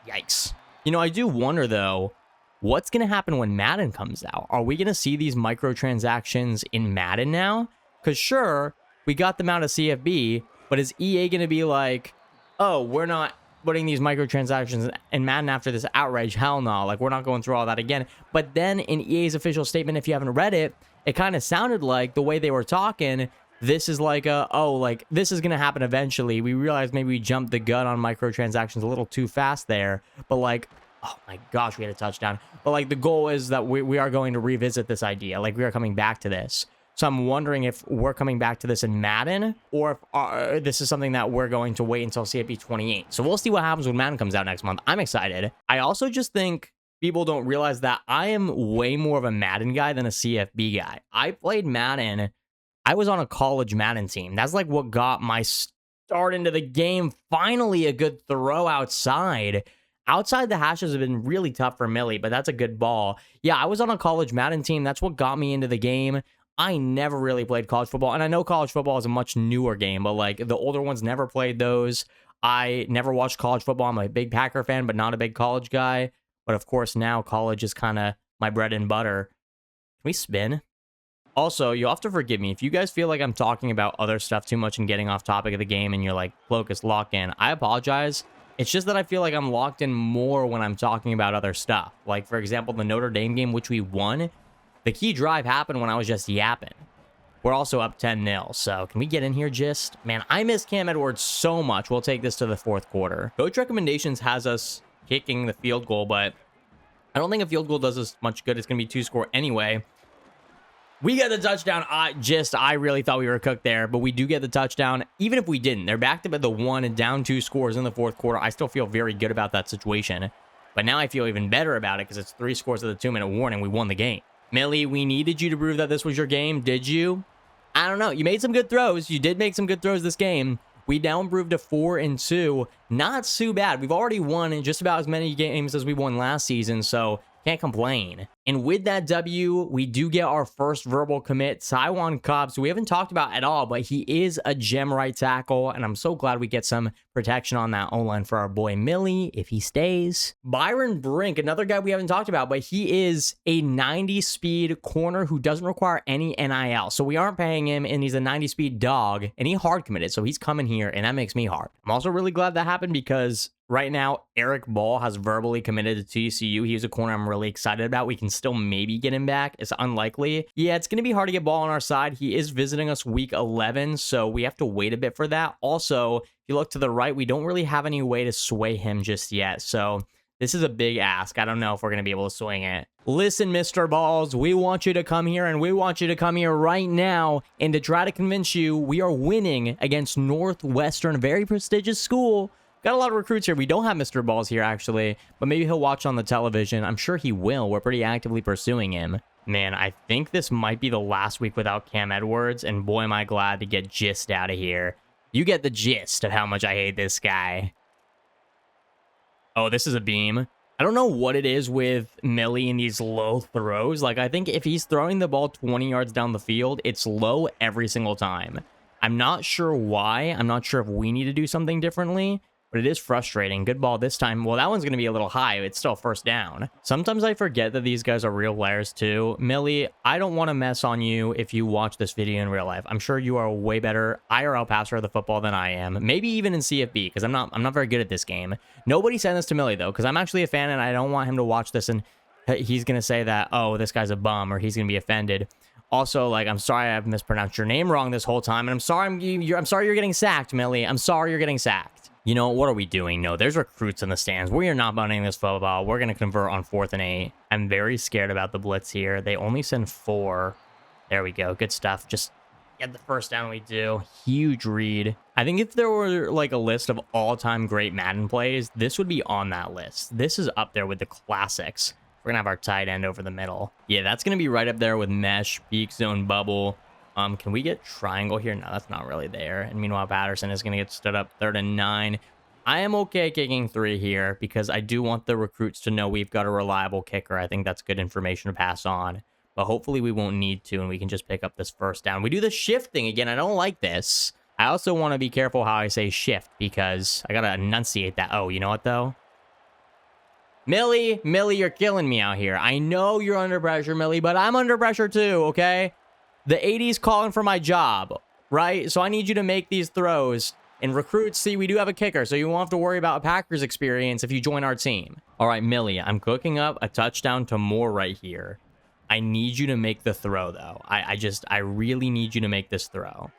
Yikes. You know, I do wonder, though, what's going to happen when Madden comes out? Are we going to see these microtransactions in Madden now? Because sure, we got them out of CFB, but is EA going to be like, oh, we're not putting these microtransactions in Madden after this outrage? Hell no. Like, we're not going through all that again. But then in EA's official statement, if you haven't read it, it kind of sounded like the way they were talking... This is like this is going to happen eventually. We realized maybe we jumped the gun on microtransactions a little too fast there. But like, oh my gosh, we had a touchdown. But like the goal is that we are going to revisit this idea. Like we are coming back to this. So I'm wondering if we're coming back to this in Madden or if this is something that we're going to wait until CFP 28. So we'll see what happens when Madden comes out next month. I'm excited. I also just think people don't realize that I am way more of a Madden guy than a CFB guy. I played Madden. I was on a college Madden team. That's like what got my start into the game. Finally, a good throw outside. Outside the hashes have been really tough for Millie, but that's a good ball. Yeah, I was on a college Madden team. That's what got me into the game. I never really played college football, and I know college football is a much newer game, but like the older ones never played those. I never watched college football. I'm a big Packer fan, but not a big college guy. But of course, now college is kind of my bread and butter. Can we spin? Also, you'll have to forgive me if you guys feel like I'm talking about other stuff too much and getting off topic of the game and you're like, focus, lock in. I apologize. It's just that I feel like I'm locked in more when I'm talking about other stuff. Like, for example, the Notre Dame game, which we won. The key drive happened when I was just yapping. We're also up 10-0, so can we get in here just? Man, I miss Cam Edwards so much. We'll take this to the 4th quarter. Coach Recommendations has us kicking the field goal, but I don't think a field goal does us much good. It's going to be 2-score anyway. We get the touchdown. I really thought we were cooked there, but we do get the touchdown. Even if we didn't, they're backed up at the 1 and down 2 scores in the 4th quarter. I still feel very good about that situation, but now I feel even better about it because it's 3 scores at the 2-minute warning. We won the game. Millie, we needed you to prove that this was your game. Did you? I don't know. You made some good throws. You did make some good throws this game. We now improved to 4-2. Not too bad. We've already won in just about as many games as we won last season, so Can't complain. And with that W, we do get our first verbal commit, Taiwan Cobb. So we haven't talked about at all, but he is a gem right tackle, and I'm so glad we get some protection on that O-line for our boy Millie, if he stays. Byron Brink, another guy we haven't talked about, but he is a 90-speed corner who doesn't require any NIL. So we aren't paying him, and he's a 90-speed dog, and he hard committed, so he's coming here, and that makes me hard. I'm also really glad that happened because right now, Eric Ball has verbally committed to TCU. He's a corner I'm really excited about. We can still maybe get him back. It's unlikely. Yeah, it's going to be hard to get Ball on our side. He is visiting us week 11, so we have to wait a bit for that. Also, if you look to the right, we don't really have any way to sway him just yet, so this is a big ask. I don't know if we're going to be able to swing it. Listen, Mr. Balls, we want you to come here, and we want you to come here right now, and to try to convince you we are winning against Northwestern, a very prestigious school. Got a lot of recruits here. We don't have Mr. Balls here, actually, but maybe he'll watch on the television. I'm sure he will. We're pretty actively pursuing him. Man, I think this might be the last week without Cam Edwards, and boy, am I glad to get Gist out of here. You get the gist of how much I hate this guy. Oh, this is a beam. I don't know what it is with Millie in these low throws. Like, I think if he's throwing the ball 20 yards down the field, it's low every single time. I'm not sure why. I'm not sure if we need to do something differently, but it is frustrating. Good ball this time. Well, that one's going to be a little high. It's still first down. Sometimes I forget that these guys are real players too. Millie, I don't want to mess on you if you watch this video in real life. I'm sure you are a way better IRL passer of the football than I am. Maybe even in CFB, because I'm not very good at this game. Nobody send this to Millie, though, because I'm actually a fan, and I don't want him to watch this and he's going to say that, oh, this guy's a bum, or he's going to be offended. Also, like, I'm sorry I've mispronounced your name wrong this whole time, and I'm sorry you're getting sacked, Millie. I'm sorry you're getting sacked. You know, what are we doing? No, there's recruits in the stands. We are not bunting this football. We're going to convert on 4th and 8. I'm very scared about the blitz here. They only send 4. There we go. Good stuff. Just get the first down we do. Huge read. I think if there were like a list of all-time great Madden plays, this would be on that list. This is up there with the classics. We're going to have our tight end over the middle. Yeah, that's going to be right up there with mesh, peak zone, bubble. Can we get triangle here? No, that's not really there. And meanwhile, Patterson is going to get stood up 3rd and 9. I am okay kicking 3 here because I do want the recruits to know we've got a reliable kicker. I think that's good information to pass on. But hopefully we won't need to, and we can just pick up this first down. We do the shift thing again. I don't like this. I also want to be careful how I say shift because I got to enunciate that. Oh, you know what, though? Millie, you're killing me out here. I know you're under pressure, Millie, but I'm under pressure too, okay? The 80's calling for my job, right? So I need you to make these throws. And recruits, see, we do have a kicker, so you won't have to worry about a Packers experience if you join our team. All right, Millie, I'm cooking up a touchdown to Moore right here. I need you to make the throw, though. I really need you to make this throw.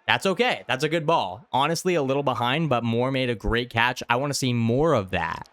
That's okay. That's a good ball. Honestly, a little behind, but Moore made a great catch. I want to see more of that.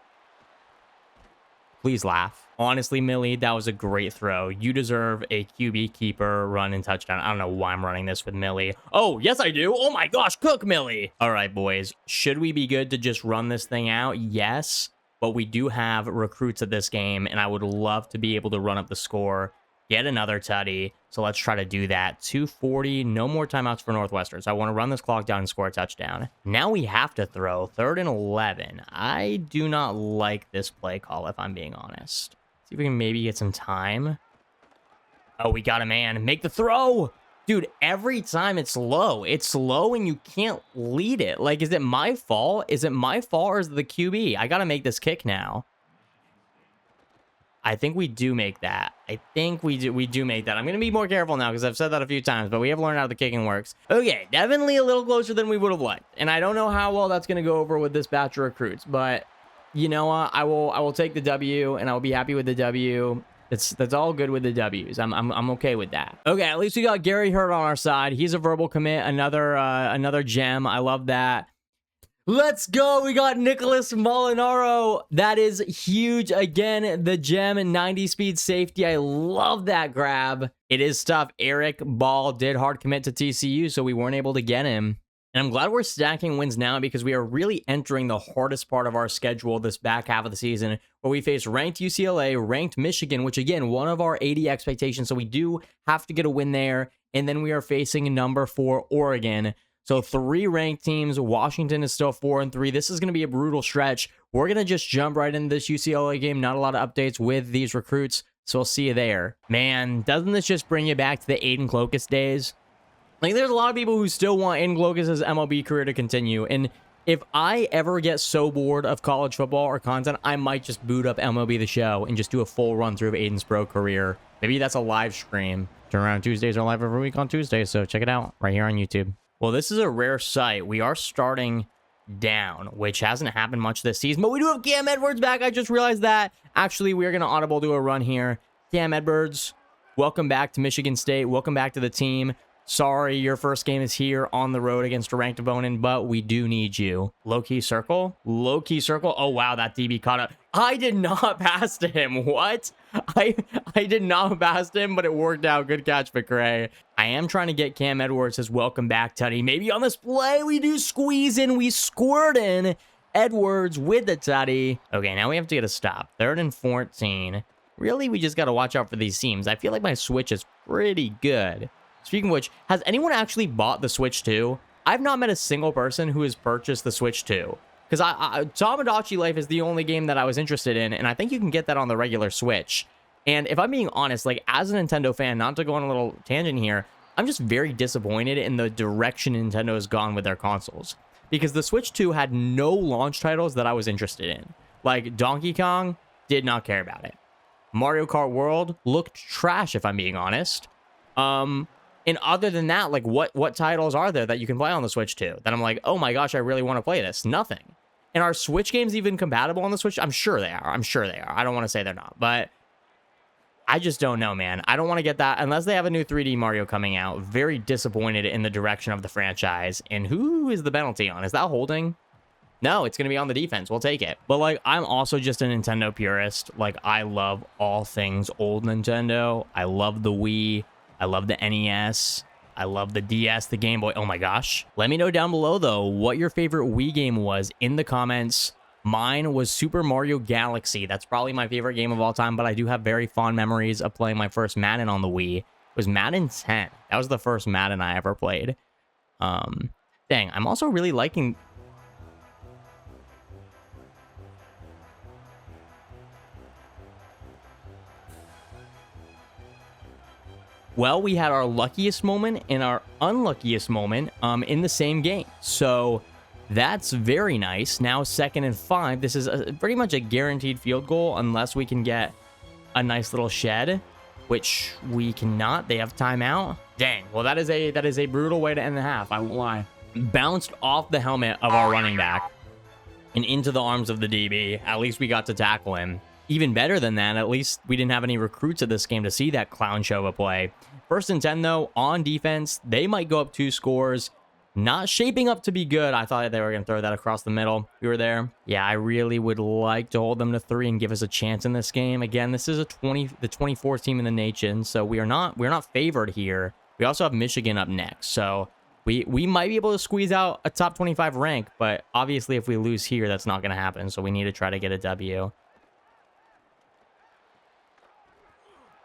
Please laugh. Honestly, Millie, that was a great throw. You deserve a QB keeper run and touchdown. I don't know why I'm running this with Millie. Oh, yes, I do. Oh, my gosh. Cook, Millie. All right, boys. Should we be good to just run this thing out? Yes, but we do have recruits at this game, and I would love to be able to run up the score, get another tutty. So let's try to do that. 2:40. No more timeouts for Northwestern. So I want to run this clock down and score a touchdown. Now we have to throw 3rd and 11. I do not like this play call, if I'm being honest. See if we can maybe get some time. Oh, we got a man. Make the throw. Dude, every time it's low. It's low and you can't lead it. Like, is it my fault? Is it my fault or is it the QB? I got to make this kick now. I think we do make that. I think we do make that. I'm going to be more careful now because I've said that a few times, but we have learned how the kicking works. Okay, definitely a little closer than we would have liked. And I don't know how well that's going to go over with this batch of recruits, but you know what? I will take the W, and I'll be happy with the W. That's all good with the W's. I'm okay with that. Okay, at least we got Gary Hurt on our side. He's a verbal commit, another gem. I love that. Let's go. We got Nicholas Molinaro. That is huge. Again, the gem and 90-speed safety. I love that grab. It is tough. Eric Ball did hard commit to TCU, so we weren't able to get him. And I'm glad we're stacking wins now because we are really entering the hardest part of our schedule this back half of the season where we face ranked UCLA, ranked Michigan, which again, one of our 80 expectations. So we do have to get a win there. And then we are facing number 4 Oregon. So 3 ranked teams. Washington is still 4-3. This is going to be a brutal stretch. We're going to just jump right into this UCLA game. Not a lot of updates with these recruits, so we'll see you there. Man, doesn't this just bring you back to the Aiden Clokus days? Like, there's a lot of people who still want Aiden Clokus' MLB career to continue, and if I ever get so bored of college football or content, I might just boot up MLB The Show and just do a full run-through of Aiden's pro career. Maybe that's a live stream. Turn around Tuesdays are live every week on Tuesdays, so check it out right here on YouTube. Well, this is a rare sight. We are starting down, which hasn't happened much this season, but we do have Cam Edwards back. I just realized that. Actually, we are going to audible do a run here. Cam Edwards, welcome back to Michigan State. Welcome back to the team. Sorry, your first game is here on the road against a ranked opponent, but we do need you. Low-key circle? Low-key circle? Oh, wow, that DB caught up. I did not pass to him. What? I did not pass to him, but it worked out. Good catch, McRae. I am trying to get Cam Edwards his welcome back tutty. Maybe on this play, we do squeeze in. We squirt in Edwards with the tutty. Okay, now we have to get a stop. 3rd and 14. Really, we just got to watch out for these seams. I feel like my switch is pretty good. Speaking of which, has anyone actually bought the Switch 2? I've not met a single person who has purchased the Switch 2. Because Tamagotchi Life is the only game that I was interested in, and I think you can get that on the regular Switch. And if I'm being honest, like, as a Nintendo fan, not to go on a little tangent here, I'm just very disappointed in the direction Nintendo has gone with their consoles. Because the Switch 2 had no launch titles that I was interested in. Like, Donkey Kong, did not care about it. Mario Kart World looked trash, if I'm being honest. And other than that, like, what titles are there that you can play on the Switch 2? That I'm like, oh my gosh, I really want to play this. Nothing. And are Switch games even compatible on the Switch? I'm sure they are. I'm sure they are. I don't want to say they're not, but I just don't know, man. I don't want to get that unless they have a new 3D Mario coming out. Very disappointed in the direction of the franchise. And who is the penalty on? Is that holding? No, it's going to be on the defense. We'll take it. But, like, I'm also just a Nintendo purist. Like, I love all things old Nintendo. I love the Wii. I love the NES. I love the DS, the Game Boy. Oh my gosh. Let me know down below, though, what your favorite Wii game was in the comments. Mine was Super Mario Galaxy. That's probably my favorite game of all time, but I do have very fond memories of playing my first Madden on the Wii. It was Madden 10. That was the first Madden I ever played. Dang, I'm also really liking... Well, we had our luckiest moment and our unluckiest moment in the same game. So that's very nice. Now 2nd and 5. This is pretty much a guaranteed field goal unless we can get a nice little shed, which we cannot. They have timeout. Dang. Well, that is a brutal way to end the half. I won't lie. Bounced off the helmet of our running back and into the arms of the DB. At least we got to tackle him. Even better than that, at least we didn't have any recruits at this game to see that clown show of a play. 1st and 10, though, on defense. They might go up 2 scores. Not shaping up to be good. I thought they were going to throw that across the middle. We were there. Yeah, I really would like to hold them to 3 and give us a chance in this game. Again, this is the 24th team in the nation, so we're not favored here. We also have Michigan up next, so we might be able to squeeze out a top 25 rank, but obviously if we lose here, that's not going to happen, so we need to try to get a W.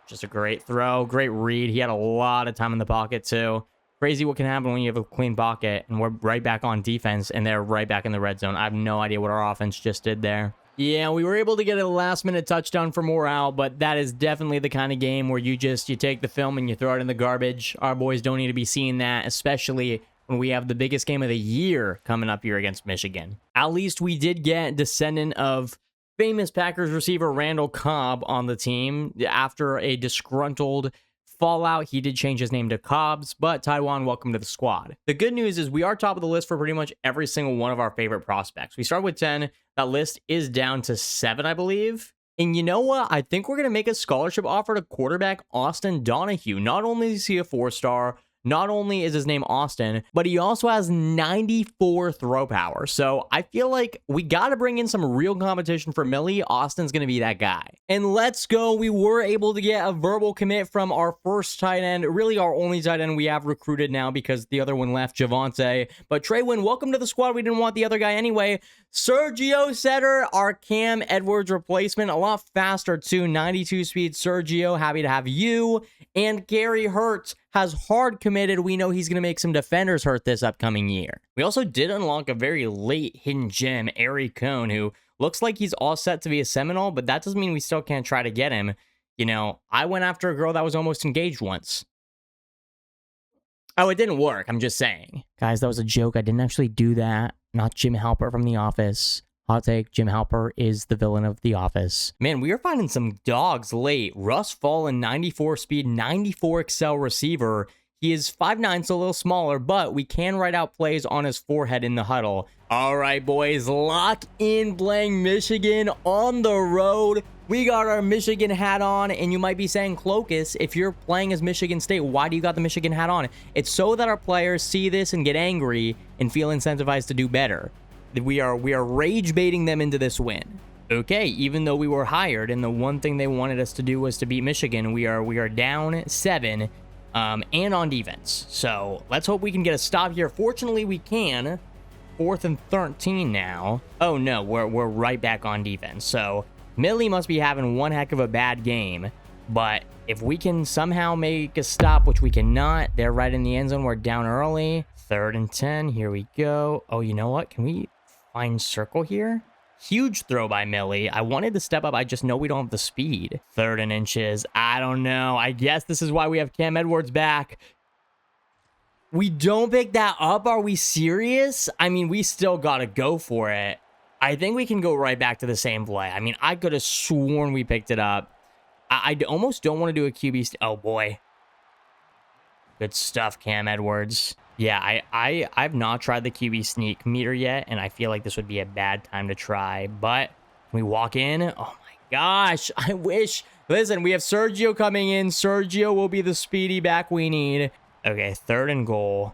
Just a great throw, great read. He had a lot of time in the pocket, too. Crazy what can happen when you have a clean pocket, and we're right back on defense, and they're right back in the red zone. I have no idea what our offense just did there. Yeah, we were able to get a last-minute touchdown for morale, but that is definitely the kind of game where you take the film and you throw it in the garbage. Our boys don't need to be seeing that, especially when we have the biggest game of the year coming up here against Michigan. At least we did get descendant of famous Packers receiver Randall Cobb on the team. After a disgruntled fallout, he did change his name to Cobbs, but Taiwan, welcome to the squad. The good news is we are top of the list for pretty much every single one of our favorite prospects. We start with 10. That list is down to 7, I believe. And you know what? I think we're going to make a scholarship offer to quarterback Austin Donahue. Not only is he a 4-star, not only is his name Austin, but he also has 94 throw power. So I feel like we got to bring in some real competition for Millie. Austin's going to be that guy. And let's go. We were able to get a verbal commit from our first tight end, really our only tight end we have recruited now because the other one left, Javante. But Traywin, welcome to the squad. We didn't want the other guy anyway. Sergio Setter, our Cam Edwards replacement, a lot faster too, 92 speed. Sergio, happy to have you. And Gary Hurt, has hard committed. We know he's going to make some defenders hurt this upcoming year. We also did unlock a very late hidden gem, Ari Cone, who looks like he's all set to be a Seminole, but that doesn't mean we still can't try to get him. You know, I went after a girl that was almost engaged once. Oh, it didn't work. I'm just saying. Guys, that was a joke. I didn't actually do that. Not Jim Halpert from The Office. Hot take, Jim Halpert is the villain of The Office. Man, we are finding some dogs late. Russ Fallen, 94 speed, 94 excel receiver. He is 5'9", so a little smaller, but we can write out plays on his forehead in the huddle. All right, boys, lock in playing Michigan on the road. We got our Michigan hat on, and you might be saying, Clokus, if you're playing as Michigan State, why do you got the Michigan hat on? It's so that our players see this and get angry and feel incentivized to do better. We are rage baiting them into this win. Okay, even though we were hired, and the one thing they wanted us to do was to beat Michigan, we are down 7, and on defense. So let's hope we can get a stop here. Fortunately, we can. 4th and 13 now. Oh no, we're right back on defense. So Millie must be having one heck of a bad game, but if we can somehow make a stop, which we cannot, they're right in the end zone. We're down early. 3rd and 10. Here we go. Oh, you know what? Can we find circle here? Huge throw by Millie. I wanted to step up. I just know we don't have the speed. 3rd and inches. I don't know. I guess this is why we have Cam Edwards back. We don't pick that up. Are we serious? I mean, we still got to go for it. I think we can go right back to the same play. I mean, I could have sworn we picked it up. I almost don't want to do a QB. Oh, boy. Good stuff, Cam Edwards. Yeah, I've not tried the QB sneak meter yet, and I feel like this would be a bad time to try. But can we walk in? Oh, my gosh. I wish. Listen, we have Sergio coming in. Sergio will be the speedy back we need. Okay, 3rd and goal.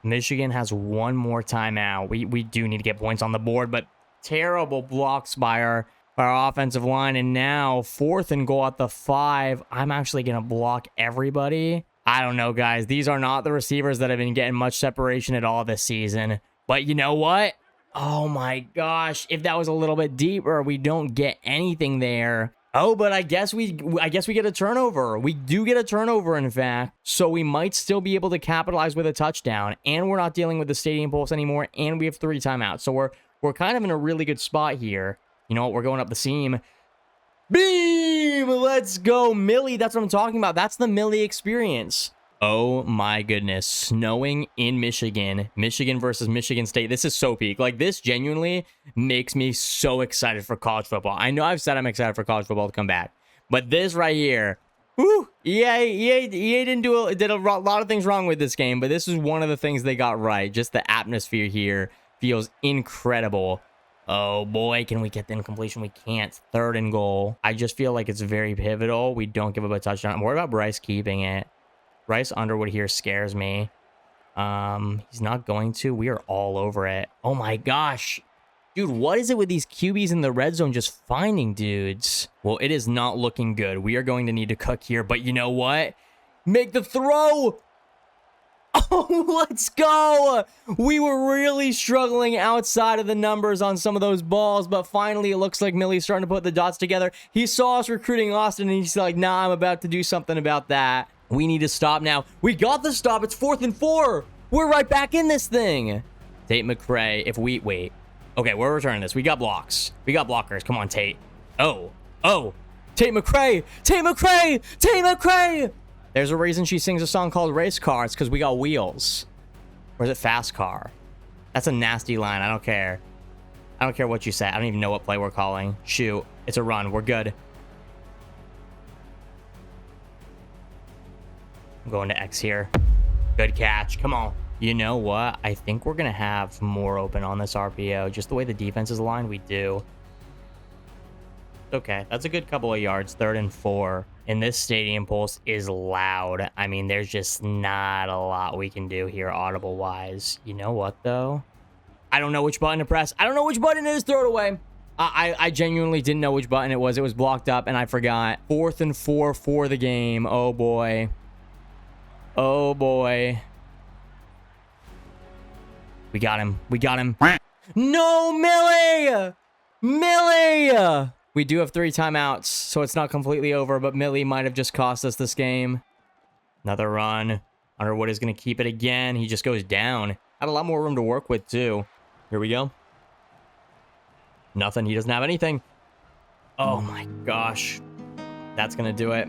Michigan has one more timeout. We do need to get points on the board, but terrible blocks by our offensive line. And now 4th and goal at the 5. I'm actually going to block everybody. I don't know, guys. These are not the receivers that have been getting much separation at all this season. But you know what? Oh my gosh. If that was a little bit deeper, we don't get anything there. Oh, but I guess we get a turnover. We do get a turnover, in fact. So we might still be able to capitalize with a touchdown. And we're not dealing with the stadium pulse anymore. And we have 3 timeouts. So we're kind of in a really good spot here. You know what? We're going up the seam. Beam! Let's go, Millie. That's what I'm talking about. That's the Millie experience. Oh my goodness. Snowing in Michigan. Michigan versus Michigan State. This is so peak. Like, this genuinely makes me so excited for college football. I know I've said I'm excited for college football to come back, but this right here, whoo, EA did a lot of things wrong with this game, but this is one of the things they got right. Just the atmosphere here feels incredible. Oh boy, can we get the incompletion? We can't. 3rd and goal. I just feel like it's very pivotal. We don't give up a touchdown. I'm worried about Bryce keeping it. Bryce Underwood here scares me. He's not going to. We are all over it. Oh my gosh. Dude, what is it with these QBs in the red zone just finding dudes? Well, it is not looking good. We are going to need to cook here, but you know what? Make the throw! Oh, let's go! We were really struggling outside of the numbers on some of those balls, but finally it looks like Millie's starting to put the dots together. He saw us recruiting Austin, and he's like, nah, I'm about to do something about that. We need to stop now. We got the stop. It's 4th and 4. We're right back in this thing. Tate McRae, if we... Wait. Okay, we're returning this. We got blocks. We got blockers. Come on, Tate. Oh. Tate McRae! Tate McRae! Tate McRae! There's a reason she sings a song called Race Car. It's because we got wheels. Or is it Fast Car? That's a nasty line. I don't care. I don't care what you say. I don't even know what play we're calling. Shoot. It's a run. We're good. I'm going to X here. Good catch. Come on. You know what? I think we're going to have more open on this RPO. Just the way the defense is aligned, we do. Okay. That's a good couple of yards. 3rd and 4. And this stadium pulse is loud. I mean, there's just not a lot we can do here audible-wise. You know what, though? I don't know which button to press. I don't know which button it is. Throw it away. I genuinely didn't know which button it was. It was blocked up, and I forgot. 4th and 4 for the game. Oh, boy. Oh, boy. We got him. We got him. No, Millie! Millie! We do have 3 timeouts, so it's not completely over, but Millie might have just cost us this game. Another run. Underwood is going to keep it again. He just goes down. Had a lot more room to work with, too. Here we go. Nothing. He doesn't have anything. Oh, my gosh. That's going to do it.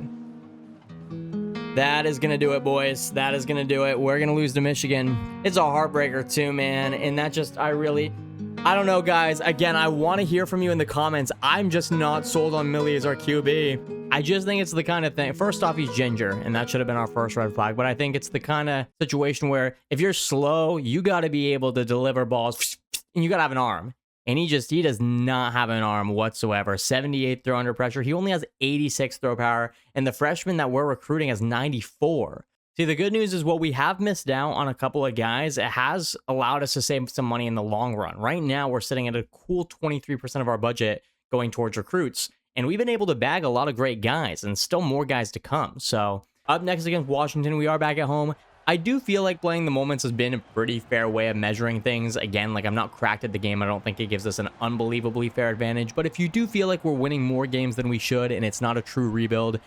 That is going to do it, boys. That is going to do it. We're going to lose to Michigan. It's a heartbreaker, too, man. And that just, I don't know, guys. Again, I want to hear from you in the comments. I'm just not sold on Millie as our QB. I just think it's the kind of thing. First off, he's ginger, and that should have been our first red flag. But I think it's the kind of situation where if you're slow, you got to be able to deliver balls, and you got to have an arm. And he does not have an arm whatsoever. 78 throw under pressure. He only has 86 throw power. And the freshman that we're recruiting has 94. See, the good news is while we have missed out on a couple of guys, it has allowed us to save some money in the long run. Right now, we're sitting at a cool 23% of our budget going towards recruits. And we've been able to bag a lot of great guys and still more guys to come. So up next against Washington, we are back at home. I do feel like playing the moments has been a pretty fair way of measuring things. Again, like I'm not cracked at the game. I don't think it gives us an unbelievably fair advantage. But if you do feel like we're winning more games than we should and it's not a true rebuild,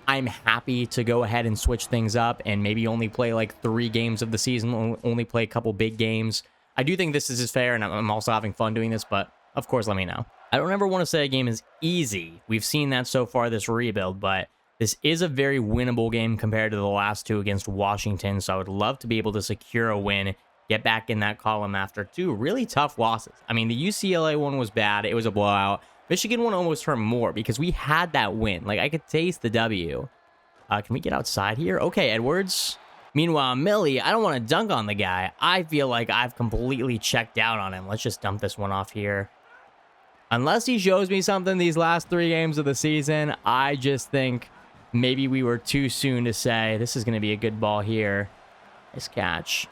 I'm happy to go ahead and switch things up and maybe only play like 3 games of the season, only play a couple big games. I do think this is fair, and I'm also having fun doing this, but of course, let me know. I don't ever want to say a game is easy. We've seen that so far this rebuild, but this is a very winnable game compared to the last 2 against Washington, so I would love to be able to secure a win, get back in that column after 2 really tough losses. I mean, the UCLA one was bad. It was a blowout. Michigan one almost hurt more because we had that win. Like, I could taste the W. Can we get outside here? Okay, Edwards. Meanwhile, Millie, I don't want to dunk on the guy. I feel like I've completely checked out on him. Let's just dump this one off here. Unless he shows me something these last 3 games of the season, I just think maybe we were too soon to say this is going to be a good ball here. Nice catch.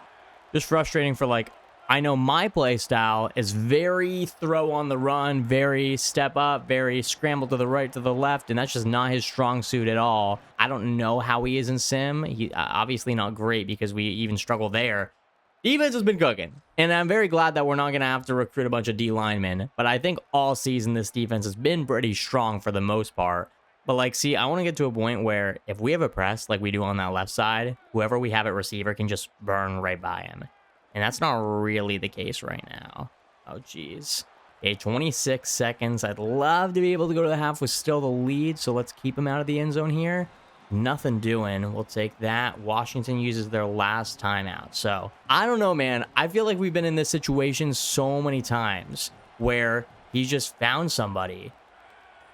Just frustrating for, like, I know my play style is very throw on the run, very step up, very scramble to the right, to the left, and that's just not his strong suit at all. I don't know how he is in sim. He obviously not great because we even struggle there. Defense has been cooking, and I'm very glad that we're not going to have to recruit a bunch of D linemen, but I think all season this defense has been pretty strong for the most part. But, like, see, I want to get to a point where if we have a press like we do on that left side, whoever we have at receiver can just burn right by him. And that's not really the case right now. Oh, geez. Okay, 26 seconds. I'd love to be able to go to the half with still the lead, so let's keep him out of the end zone here. Nothing doing. We'll take that. Washington uses their last timeout. So, I don't know, man. I feel like we've been in this situation so many times where he's just found somebody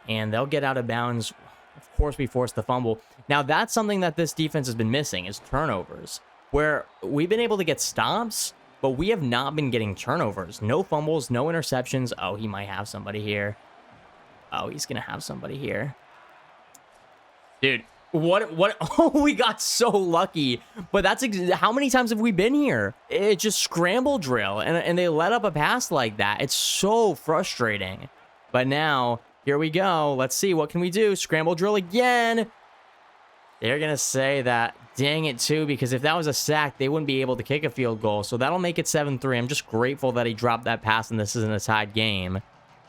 and they'll get out of bounds. Of course, we force the fumble. Now, that's something that this defense has been missing is turnovers, where we've been able to get stops, but we have not been getting turnovers. No fumbles, no interceptions. Oh, he might have somebody here. Oh, he's going to have somebody here. Dude, what? Oh, we got so lucky. But that's how many times have we been here? It's just scramble drill, and they let up a pass like that. It's so frustrating. But now, here we go. Let's see. What can we do? Scramble drill again. They're going to say that, dang it, too, because if that was a sack, they wouldn't be able to kick a field goal. So that'll make it 7-3. I'm just grateful that he dropped that pass and this isn't a tied game.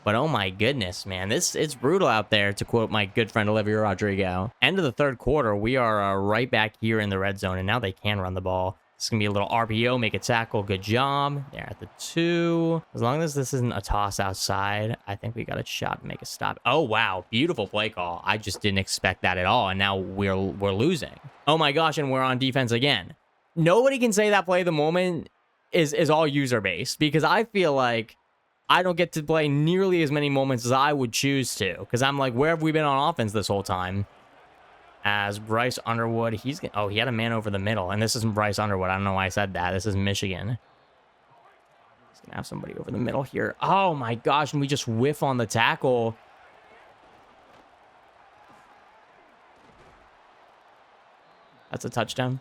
But oh my goodness, man, it's brutal out there, to quote my good friend Olivia Rodrigo. End of the third quarter, we are right back here in the red zone, and now they can run the ball. It's going to be a little RPO, make a tackle. Good job. There at the 2. As long as this isn't a toss outside, I think we got a shot to make a stop. Oh, wow. Beautiful play call. I just didn't expect that at all, and now we're losing. Oh, my gosh, and we're on defense again. Nobody can say that play of the moment is all user-based, because I feel like I don't get to play nearly as many moments as I would choose to, because I'm like, where have we been on offense this whole time? As Bryce Underwood, he had a man over the middle, and this isn't Bryce Underwood. I don't know why I said that. This is Michigan. He's gonna have somebody over the middle here. Oh my gosh, and we just whiff on the tackle. That's a touchdown.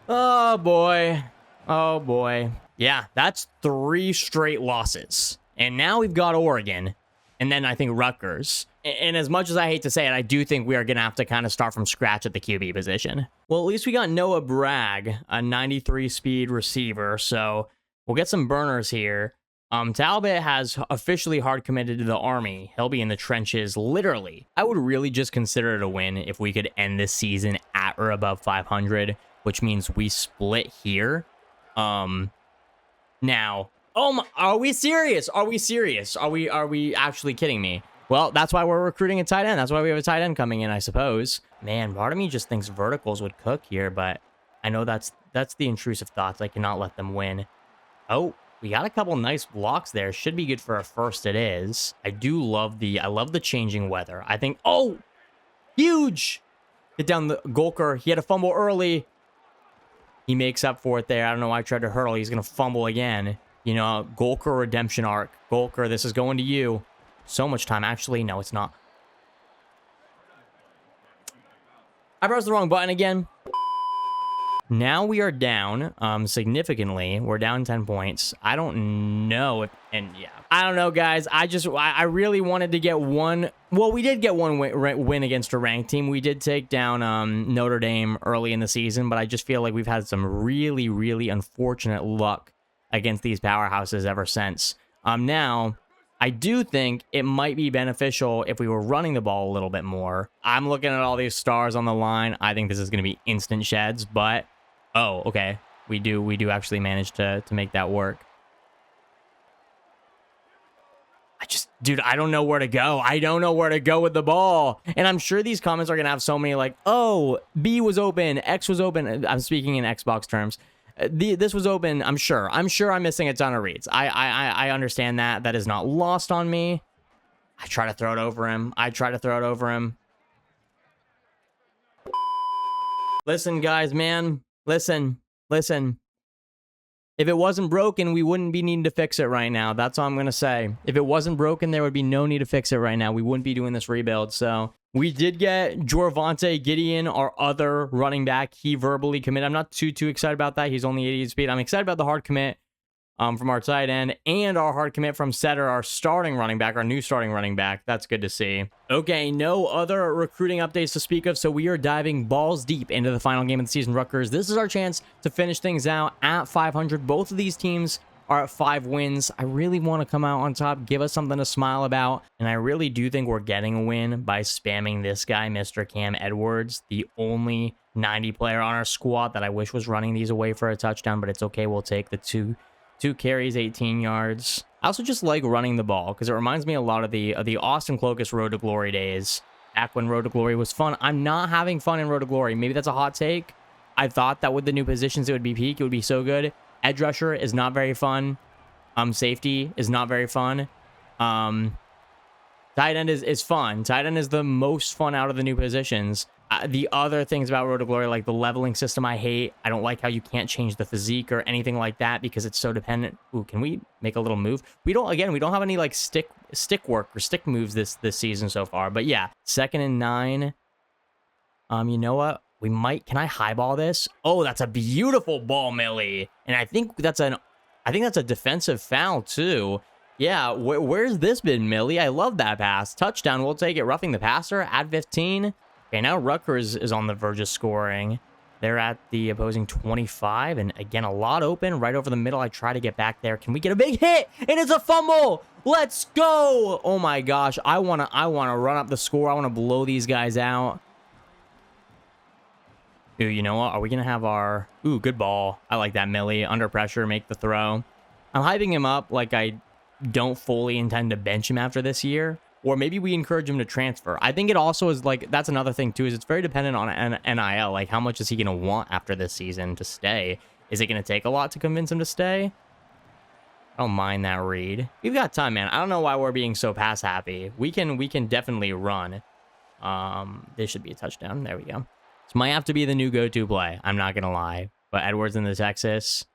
Oh boy. Oh boy. Yeah, that's 3 straight losses. And now we've got Oregon, and then I think Rutgers. And as much as I hate to say it, I do think we are going to have to kind of start from scratch at the QB position. Well, at least we got Noah Bragg, a 93 speed receiver. So we'll get some burners here. Talbot has officially hard committed to the army. He'll be in the trenches, literally. I would really just consider it a win if we could end this season at or above 500, which means we split here. Now, are we serious? Are we serious? Are we actually kidding me? Well, that's why we're recruiting a tight end. That's why we have a tight end coming in, I suppose. Man, part of me just thinks verticals would cook here, but I know that's the intrusive thoughts. I cannot let them win. Oh, we got a couple nice blocks there. Should be good for a first. It is. I love the changing weather. I think, oh, huge. Get down the Golker. He had a fumble early. He makes up for it there. I don't know why I tried to hurdle. He's going to fumble again. You know, Golker redemption arc. Golker, this is going to you. So much time. Actually, no, it's not. I pressed the wrong button again. Now we are down significantly. We're down 10 points. I don't know if, and yeah, I don't know, guys. I really wanted to get one. Well, we did get one win against a ranked team. We did take down Notre Dame early in the season, but I just feel like we've had some really, really unfortunate luck against these powerhouses ever since. Now, I do think it might be beneficial if we were running the ball a little bit more. I'm looking at all these stars on the line. I think this is going to be instant sheds, but oh, okay. We do actually manage to make that work. Dude, I don't know where to go. I don't know where to go with the ball. And I'm sure these comments are going to have so many like, oh, B was open, X was open. I'm speaking in Xbox terms. This was open. I'm sure I'm missing a ton of reads. I understand that. That is not lost on me. I try to throw it over him. Listen, guys, man. Listen. If it wasn't broken, we wouldn't be needing to fix it right now. That's all I'm going to say. If it wasn't broken, there would be no need to fix it right now. We wouldn't be doing this rebuild. So we did get Jorvonte Gideon, our other running back. He verbally committed. I'm not too excited about that. He's only 88 speed. I'm excited about the hard commit from our tight end and our hard commit from Setter, our starting running back, our new starting running back. That's good to see. Okay, no other recruiting updates to speak of, so we are diving balls deep into the final game of the season, Rutgers. This is our chance to finish things out at 500. Both of these teams are at 5 wins. I really want to come out on top, give us something to smile about, and I really do think we're getting a win by spamming this guy, Mr. Cam Edwards, the only 90 player on our squad that I wish was running these away for a touchdown, but it's okay. We'll take the two carries, 18 yards. I also just like running the ball because it reminds me a lot of the Austin Clokas Road to Glory days, back when Road to Glory was fun. I'm not having fun in Road to Glory. Maybe that's a hot take. I thought that with the new positions, it would be peak. It would be so good. Edge rusher is not very fun. Safety is not very fun. Tight end is fun. Tight end is the most fun out of the new positions. The other things about Road to Glory, like the leveling system, I hate. I don't like how you can't change the physique or anything like that because it's so dependent. Ooh, can we make a little move? We don't have any like stick work or stick moves this season so far. But yeah, 2nd and 9. You know what? We might. Can I highball this? Oh, that's a beautiful ball, Millie. And I think that's a defensive foul too. Yeah, where's this been, Millie? I love that pass. Touchdown. We'll take it. Roughing the passer at 15. Okay, now Rutgers is on the verge of scoring. They're at the opposing 25, and again, a lot open right over the middle. I try to get back there. Can we get a big hit? And it's a fumble. Let's go. Oh my gosh, I wanna run up the score. I wanna blow these guys out. Ooh, you know what? Are we gonna have our good ball? I like that, Millie. Under pressure, make the throw. I'm hyping him up like I don't fully intend to bench him after this year. Or maybe we encourage him to transfer. I think it also is like, that's another thing too, is it's very dependent on NIL. Like, how much is he going to want after this season to stay? Is it going to take a lot to convince him to stay? I don't mind that read. We've got time, man. I don't know why we're being so pass happy. We can definitely run. This should be a touchdown. There we go. This might have to be the new go-to play. I'm not going to lie. But Edwards in the Texas.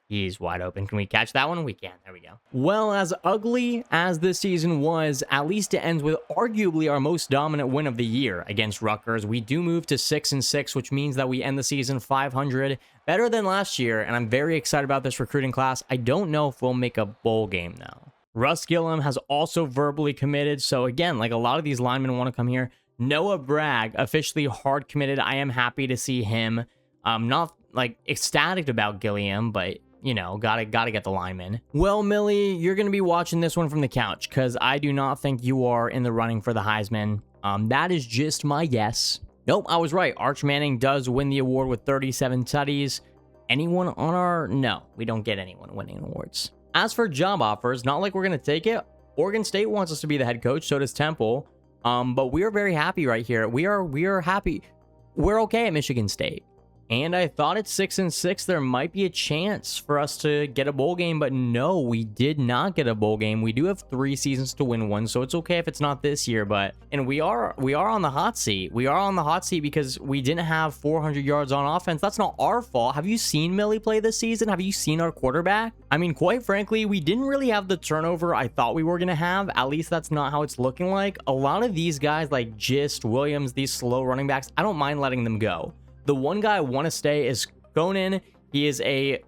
He's wide open. Can we catch that one? We can. There we go. Well, as ugly as this season was, at least it ends with arguably our most dominant win of the year against Rutgers. We do move to 6-6, which means that we end the season 500, better than last year, and I'm very excited about this recruiting class. I don't know if we'll make a bowl game, though. Russ Gillum has also verbally committed, so again, like a lot of these linemen want to come here. Noah Bragg, officially hard committed. I am happy to see him. Not like ecstatic about Gilliam, but you know, gotta get the lineman. Well, Millie, you're gonna be watching this one from the couch because I do not think you are in the running for the Heisman. That is just my guess. Nope, I was right. Arch Manning does win the award with 37 tutties. Anyone on our... No, we don't get anyone winning awards. As for job offers, not like we're going to take it. Oregon State wants us to be the head coach, so does Temple. But we are very happy right here. We are happy. We're okay at Michigan State. And I thought at 6-6, there might be a chance for us to get a bowl game, but no, we did not get a bowl game. We do have 3 seasons to win one, so it's okay if it's not this year, and we are on the hot seat. We are on the hot seat because we didn't have 400 yards on offense. That's not our fault. Have you seen Millie play this season? Have you seen our quarterback? I mean, quite frankly, we didn't really have the turnover I thought we were going to have. At least that's not how it's looking like. A lot of these guys like Gist, Williams, these slow running backs, I don't mind letting them go. The one guy I want to stay is Conan. He is a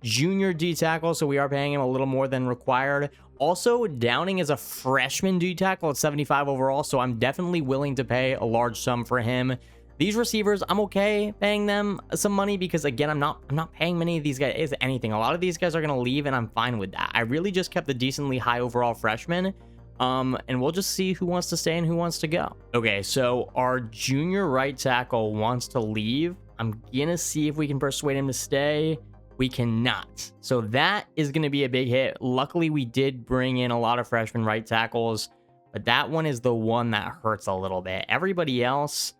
junior D tackle, so we are paying him a little more than required. Also, Downing is a freshman D tackle at 75 overall, so I'm definitely willing to pay a large sum for him. These receivers, I'm okay paying them some money because, again, I'm not paying many of these guys anything. A lot of these guys are going to leave, and I'm fine with that. I really just kept the decently high overall freshmen. And we'll just see who wants to stay and who wants to go. Okay, so our junior right tackle wants to leave. I'm gonna see if we can persuade him to stay. We cannot. So that is gonna be a big hit. Luckily, we did bring in a lot of freshman right tackles, but that one is the one that hurts a little bit. Everybody else,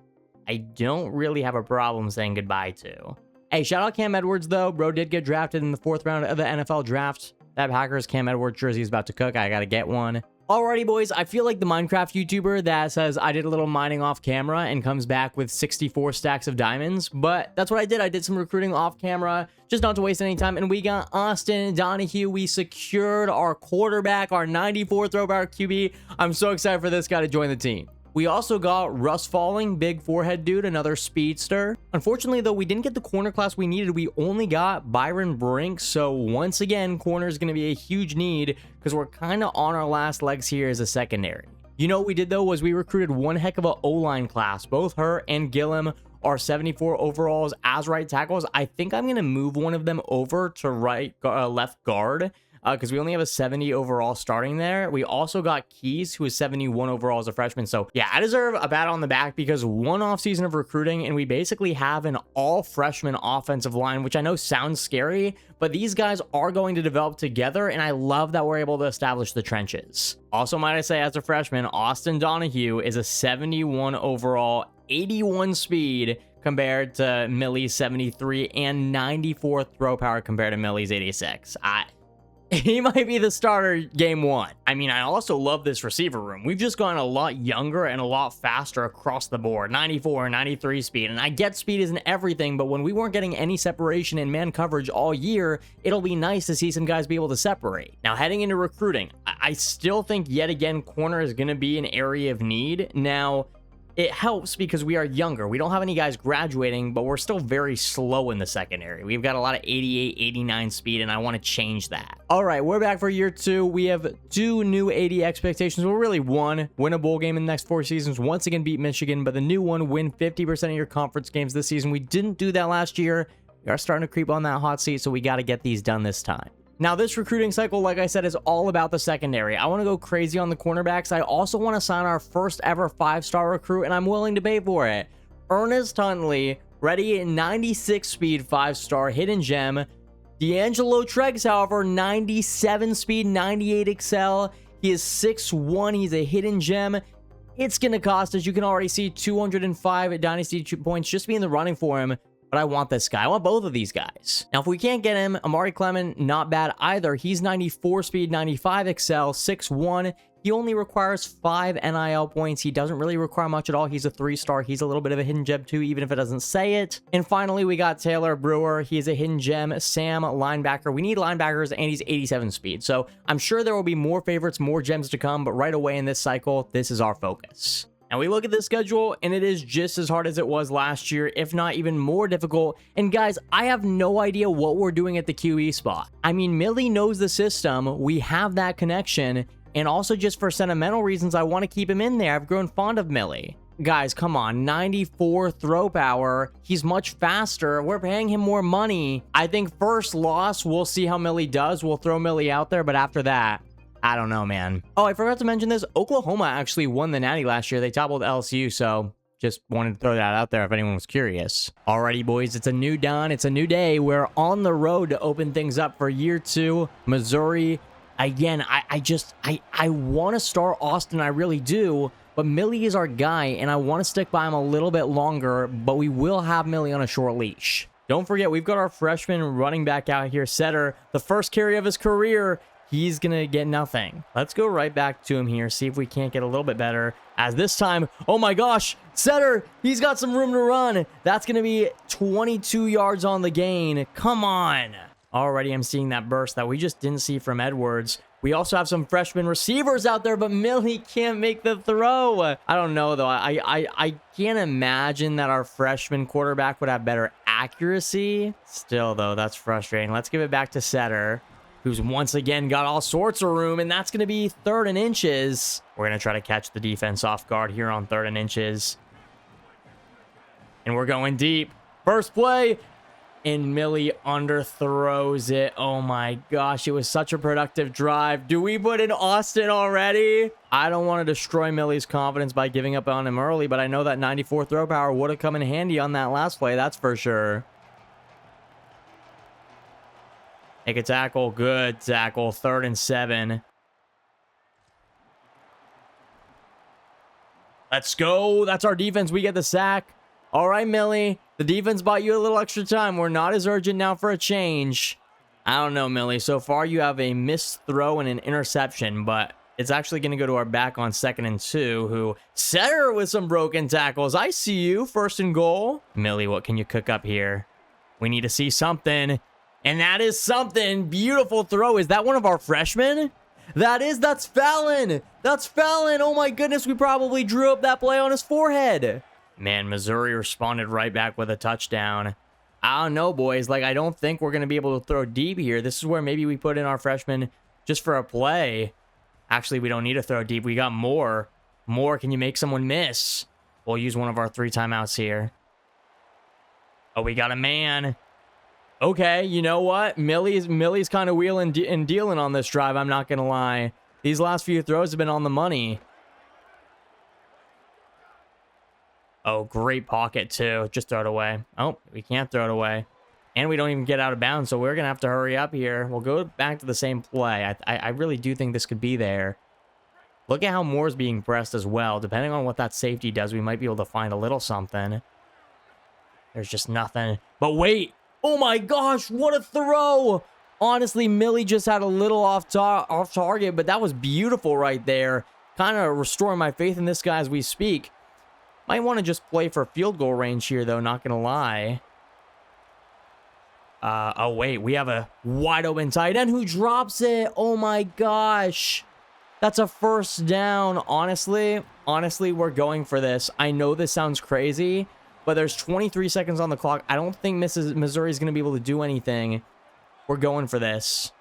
I don't really have a problem saying goodbye to. Hey, shout out Cam Edwards, though. Bro did get drafted in the 4th round of the NFL draft. That Packers Cam Edwards jersey is about to cook. I gotta get one. Alrighty, boys, I feel like the Minecraft YouTuber that says I did a little mining off camera and comes back with 64 stacks of diamonds, but that's what I did. I did some recruiting off camera, just not to waste any time, and we got Austin Donahue. We secured our quarterback, our 94 throwback QB. I'm so excited for this guy to join the team. We also got Russ Falling, big forehead dude, another speedster. Unfortunately, though, we didn't get the corner class we needed. We only got Byron Brink. So once again, corner is going to be a huge need because we're kind of on our last legs here as a secondary. You know what we did, though, was we recruited one heck of a O-line class. Both her and Gillum are 74 overalls as right tackles. I think I'm going to move one of them over to left guard. Because we only have a 70 overall starting there. We also got Keys, who is 71 overall as a freshman. So, yeah, I deserve a pat on the back because one offseason of recruiting, and we basically have an all-freshman offensive line, which I know sounds scary, but these guys are going to develop together, and I love that we're able to establish the trenches. Also, might I say, as a freshman, Austin Donahue is a 71 overall, 81 speed compared to Millie's 73, and 94 throw power compared to Millie's 86. He might be the starter game 1. I mean, I also love this receiver room. We've just gotten a lot younger and a lot faster across the board. 94, 93 speed. And I get speed isn't everything, but when we weren't getting any separation in man coverage all year, it'll be nice to see some guys be able to separate. Now, heading into recruiting, I still think yet again, corner is going to be an area of need. Now, it helps because we are younger. We don't have any guys graduating, but we're still very slow in the secondary. We've got a lot of 88, 89 speed, and I want to change that. All right, we're back for year 2. We have 2 new 80 expectations. Well, really 1. Win a bowl game in the next 4 seasons. Once again, beat Michigan, but the new one, win 50% of your conference games this season. We didn't do that last year. We are starting to creep on that hot seat, so we got to get these done this time. Now, this recruiting cycle, like I said, is all about the secondary. I want to go crazy on the cornerbacks. I also want to sign our first ever 5-star recruit, and I'm willing to pay for it. Ernest Huntley, ready at 96 speed, 5-star, hidden gem. D'Angelo Treggs, however, 97 speed, 98 excel. He is 6'1". He's a hidden gem. It's going to cost, as you can already see, 205 at Dynasty points just to be in the running for him. But I want this guy. I want both of these guys. Now, if we can't get him, Amari Clement, not bad either. He's 94 speed, 95 excel, 6'1". He only requires 5 NIL points. He doesn't really require much at all. He's a 3-star. He's a little bit of a hidden gem too, even if it doesn't say it. And finally, we got Taylor Brewer. He's a hidden gem. Sam, linebacker. We need linebackers, and he's 87 speed. So I'm sure there will be more favorites, more gems to come, but right away in this cycle, this is our focus. And we look at the schedule, and it is just as hard as it was last year, if not even more difficult. And guys, I have no idea what we're doing at the QE spot. I mean, Millie knows the system. We have that connection. And also just for sentimental reasons, I want to keep him in there. I've grown fond of Millie. guys, come on. 94 throw power. He's much faster. We're paying him more money. I think first loss, we'll see how Millie does. We'll throw Millie out there, but after that, I don't know, man. Oh, I forgot to mention this. Oklahoma actually won the Natty last year. They toppled LSU, so just wanted to throw that out there if anyone was curious. Alrighty, boys, it's a new dawn. It's a new day. We're on the road to open things up for year 2. Missouri. Again, I want to start Austin. I really do. But Millie is our guy, and I want to stick by him a little bit longer, but we will have Millie on a short leash. Don't forget, we've got our freshman running back out here, Setter. The first carry of his career. He's going to get nothing. Let's go right back to him here, see if we can't get a little bit better. As this time, oh my gosh, Setter, he's got some room to run. That's going to be 22 yards on the gain. Come on. Already I'm seeing that burst that we just didn't see from Edwards. We also have some freshman receivers out there, but Millie can't make the throw. I don't know, though. I can't imagine that our freshman quarterback would have better accuracy. Still, though, that's frustrating. Let's give it back to Setter, who's once again got all sorts of room, and that's going to be 3rd and inches. We're going to try to catch the defense off guard here on 3rd and inches. And we're going deep. First play. And Millie underthrows it. Oh my gosh, it was such a productive drive. Do we put in Austin already? I don't want to destroy Millie's confidence by giving up on him early, but I know that 94 throw power would have come in handy on that last play, that's for sure. Make a tackle. Good tackle. 3rd and 7. Let's go. That's our defense. We get the sack. All right, Millie. The defense bought you a little extra time. We're not as urgent now for a change. I don't know, Millie. So far, you have a missed throw and an interception, but it's actually going to go to our back on 2nd and 2, who Setter with some broken tackles. I see you. 1st and goal. Millie, what can you cook up here? We need to see something. And that is something. Beautiful throw. Is that one of our freshmen? That's Fallon. That's Fallon. Oh my goodness. We probably drew up that play on his forehead. Man, Missouri responded right back with a touchdown. I don't know, boys. Like, I don't think we're going to be able to throw deep here. This is where maybe we put in our freshman just for a play. Actually, we don't need to throw deep. We got more. More. Can you make someone miss? We'll use one of our 3 timeouts here. Oh, we got a man. Okay, you know what? Millie's kind of wheeling and dealing on this drive, I'm not going to lie. These last few throws have been on the money. Oh, great pocket, too. Just throw it away. Oh, we can't throw it away. And we don't even get out of bounds, so we're going to have to hurry up here. We'll go back to the same play. I really do think this could be there. Look at how Moore's being pressed as well. Depending on what that safety does, we might be able to find a little something. There's just nothing. But wait! Oh my gosh, what a throw! Honestly, Millie just had a little off target, but that was beautiful right there. Kind of restoring my faith in this guy as we speak. Might want to just play for field goal range here, though, not going to lie. Oh, wait. We have a wide open tight end who drops it. Oh, my gosh. That's a 1st down. Honestly, we're going for this. I know this sounds crazy, but there's 23 seconds on the clock. I don't think Missouri is going to be able to do anything. We're going for this.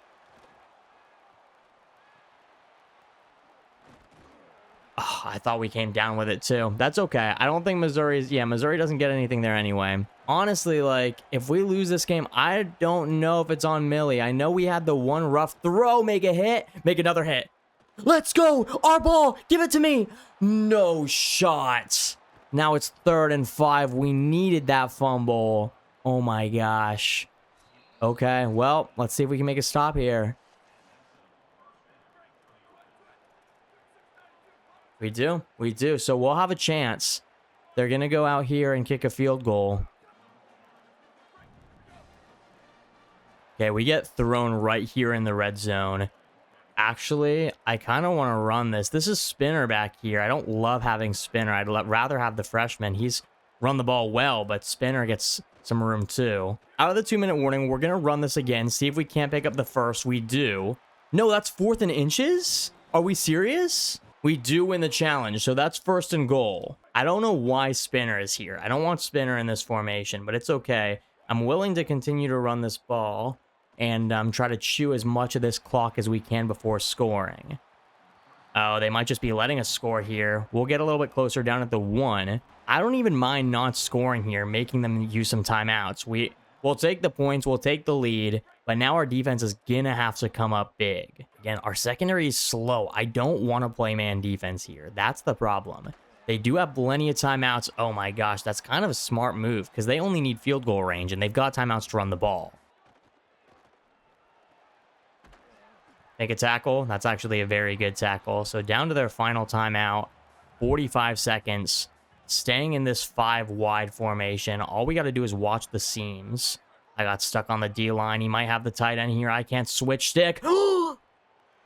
Oh, I thought we came down with it too. That's okay. I don't think Missouri doesn't get anything there anyway. Honestly, like, if we lose this game, I don't know if it's on Millie. I know we had the one rough throw, make a hit, make another hit. Let's go! Our ball! Give it to me! No shot. Now it's 3rd and 5. We needed that fumble. Oh my gosh. Okay, well, let's see if we can make a stop here. We do. So we'll have a chance. They're going to go out here and kick a field goal. Okay, we get thrown right here in the red zone. Actually, I kind of want to run this. This is Spinner back here. I don't love having Spinner. I'd rather have the freshman. He's run the ball well, but Spinner gets some room too. Out of the 2-minute warning, we're going to run this again. See if we can't pick up the first. We do. No, that's 4th and inches? Are we serious? We do win the challenge, so that's 1st and goal. I don't know why Spinner is here. I don't want Spinner in this formation, but it's okay. I'm willing to continue to run this ball and try to chew as much of this clock as we can before scoring. Oh, they might just be letting us score here. We'll get a little bit closer down at the 1. I don't even mind not scoring here, making them use some timeouts. We'll take the points, we'll take the lead, but now our defense is gonna have to come up big. Again, our secondary is slow. I don't want to play man defense here. That's the problem. They do have plenty of timeouts. Oh my gosh, that's kind of a smart move because they only need field goal range and they've got timeouts to run the ball. Make a tackle. That's actually a very good tackle. So down to their final timeout, 45 seconds. Staying in this 5 wide formation. All we got to do is watch the seams. I got stuck on the D line. He might have the tight end here. I can't switch stick. Oh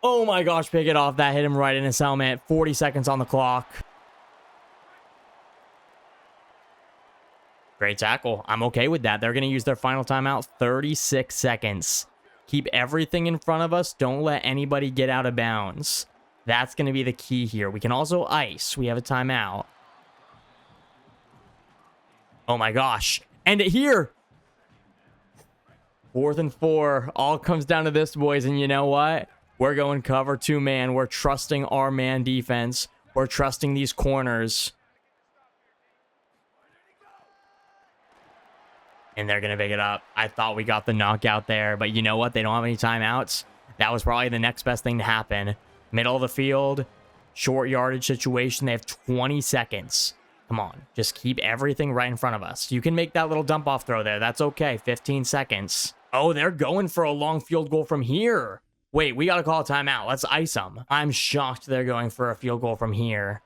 my gosh, pick it off. That hit him right in his helmet. 40 seconds on the clock. Great tackle. I'm okay with that. They're going to use their final timeout. 36 seconds. Keep everything in front of us. Don't let anybody get out of bounds. That's going to be the key here. We can also ice. We have a timeout. Oh my gosh. End it here. 4th and 4. All comes down to this, boys. And you know what? We're going cover 2 man. We're trusting our man defense. We're trusting these corners. And they're going to pick it up. I thought we got the knockout there, but you know what? They don't have any timeouts. That was probably the next best thing to happen. Middle of the field, short yardage situation. They have 20 seconds. Come on, just keep everything right in front of us. You can make that little dump off throw there. That's okay. 15 seconds. Oh, they're going for a long field goal from here. Wait, we got to call a timeout. Let's ice them. I'm shocked they're going for a field goal from here.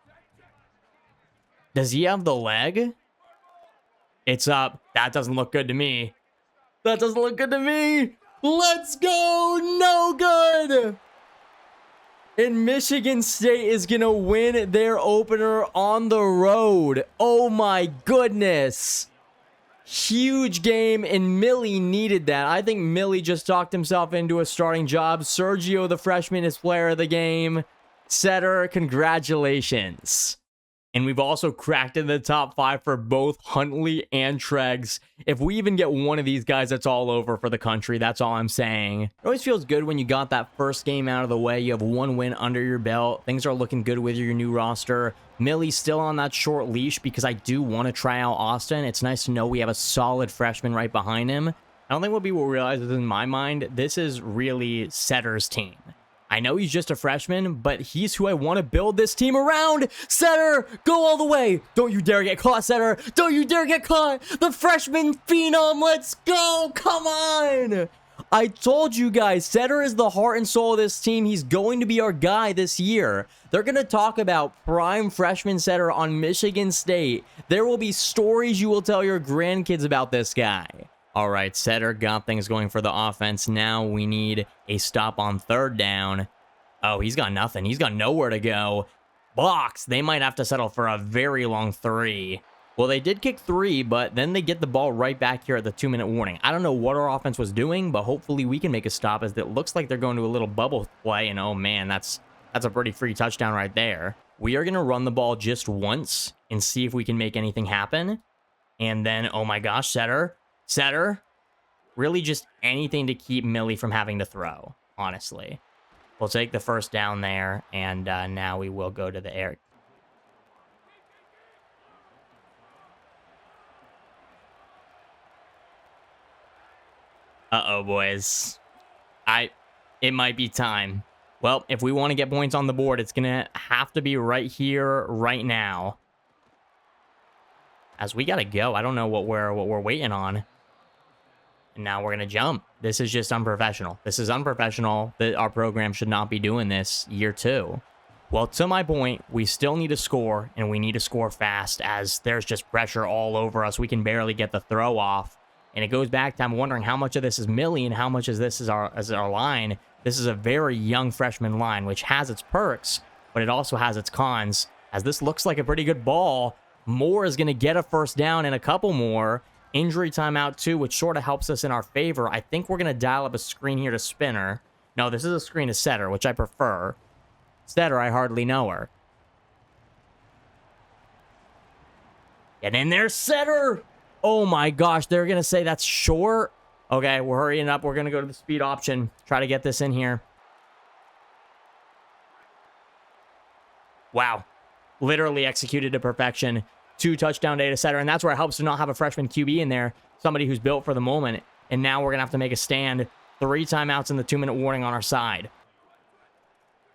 Does he have the leg? It's up. That doesn't look good to me. That doesn't look good to me. Let's go. No good. And Michigan State is going to win their opener on the road. Oh my goodness. Huge game, and Millie needed that. I think Millie just talked himself into a starting job. Sergio, the freshman, is player of the game. Setter, congratulations. And we've also cracked in the top 5 for both Huntley and Treggs. If we even get one of these guys, that's all over for the country. That's all I'm saying. It always feels good when you got that first game out of the way. You have 1 win under your belt. Things are looking good with your new roster. Millie's still on that short leash because I do want to try out Austin. It's nice to know we have a solid freshman right behind him. I don't think what people realize is, in my mind, this is really Setter's team. I know he's just a freshman, but he's who I want to build this team around. Setter, go all the way. Don't you dare get caught, Setter. Don't you dare get caught. The freshman phenom, let's go. Come on. I told you guys, Setter is the heart and soul of this team. He's going to be our guy this year. They're going to talk about prime freshman Setter on Michigan State. There will be stories you will tell your grandkids about this guy. All right, Setter got things going for the offense. Now we need a stop on 3rd down. Oh, he's got nothing. He's got nowhere to go. Box. They might have to settle for a very long 3. Well, they did kick 3, but then they get the ball right back here at the 2-minute warning. I don't know what our offense was doing, but hopefully we can make a stop, as it looks like they're going to a little bubble play. And oh man, that's a pretty free touchdown right there. We are going to run the ball just once and see if we can make anything happen. And then, oh my gosh, Setter, really just anything to keep Millie from having to throw, honestly. We'll take the first down there, and now we will go to the air. Uh-oh, boys. It might be time. Well, if we want to get points on the board, it's going to have to be right here, right now. As we got to go. I don't know what we're waiting on. And now we're going to jump. This is just unprofessional. This is unprofessional. Our program should not be doing this year 2. Well, to my point, we still need to score, and we need to score fast, as there's just pressure all over us. We can barely get the throw off. And it goes back to, I'm wondering how much of this is Millie and how much of this is our line. This is a very young freshman line, which has its perks, but it also has its cons, as this looks like a pretty good ball. Moore is going to get a first down and a couple more. Injury timeout too, which sort of helps us in our favor. I think we're going to dial up a screen here to Spinner. No, this is a screen to Setter, which I prefer. Setter, I hardly know her. Get in there, Setter! Oh my gosh, they're going to say that's short. Okay, we're hurrying up. We're going to go to the speed option. Try to get this in here. Wow. Literally executed to perfection. 2 touchdown data setter, and that's where it helps to not have a freshman QB in there, somebody who's built for the moment. And now we're going to have to make a stand. 3 timeouts in the 2-minute warning on our side.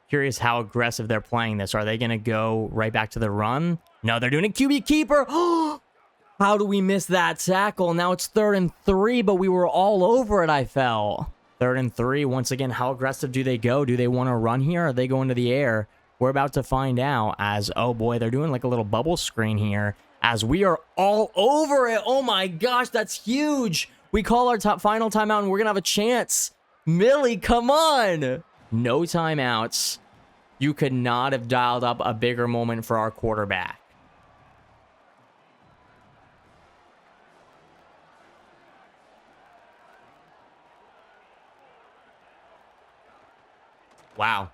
Curious how aggressive they're playing this. Are they going to go right back to the run? No, they're doing a QB keeper. How do we miss that tackle? Now it's 3rd and 3, but we were all over it, I felt. 3rd and 3. Once again, how aggressive do they go? Do they want to run here? Or are they going to the air? We're about to find out as, oh boy, they're doing like a little bubble screen here as we are all over it. Oh my gosh, that's huge. We call our final timeout and we're going to have a chance. Millie, come on. No timeouts. You could not have dialed up a bigger moment for our quarterback. Wow.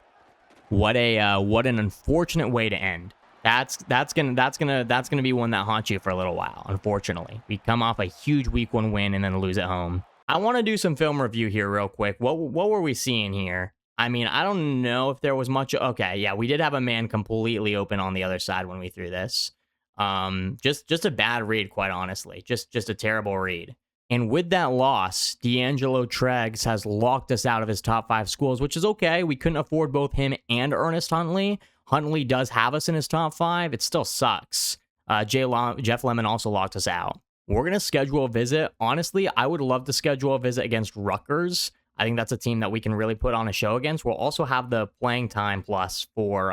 What an unfortunate way to end. That's gonna be one that haunts you for a little while, unfortunately. We come off a huge week 1 win and then lose at home. I want to do some film review here real quick. What were we seeing here? I mean, I don't know if there was much. Okay, yeah, we did have a man completely open on the other side when we threw this. Just a bad read, quite honestly. Just a terrible read. And with that loss, D'Angelo Treggs has locked us out of his top 5 schools, which is okay. We couldn't afford both him and Ernest Huntley. Huntley does have us in his top 5. It still sucks. Jeff Lemon also locked us out. We're going to schedule a visit. Honestly, I would love to schedule a visit against Rutgers. I think that's a team that we can really put on a show against. We'll also have the playing time plus for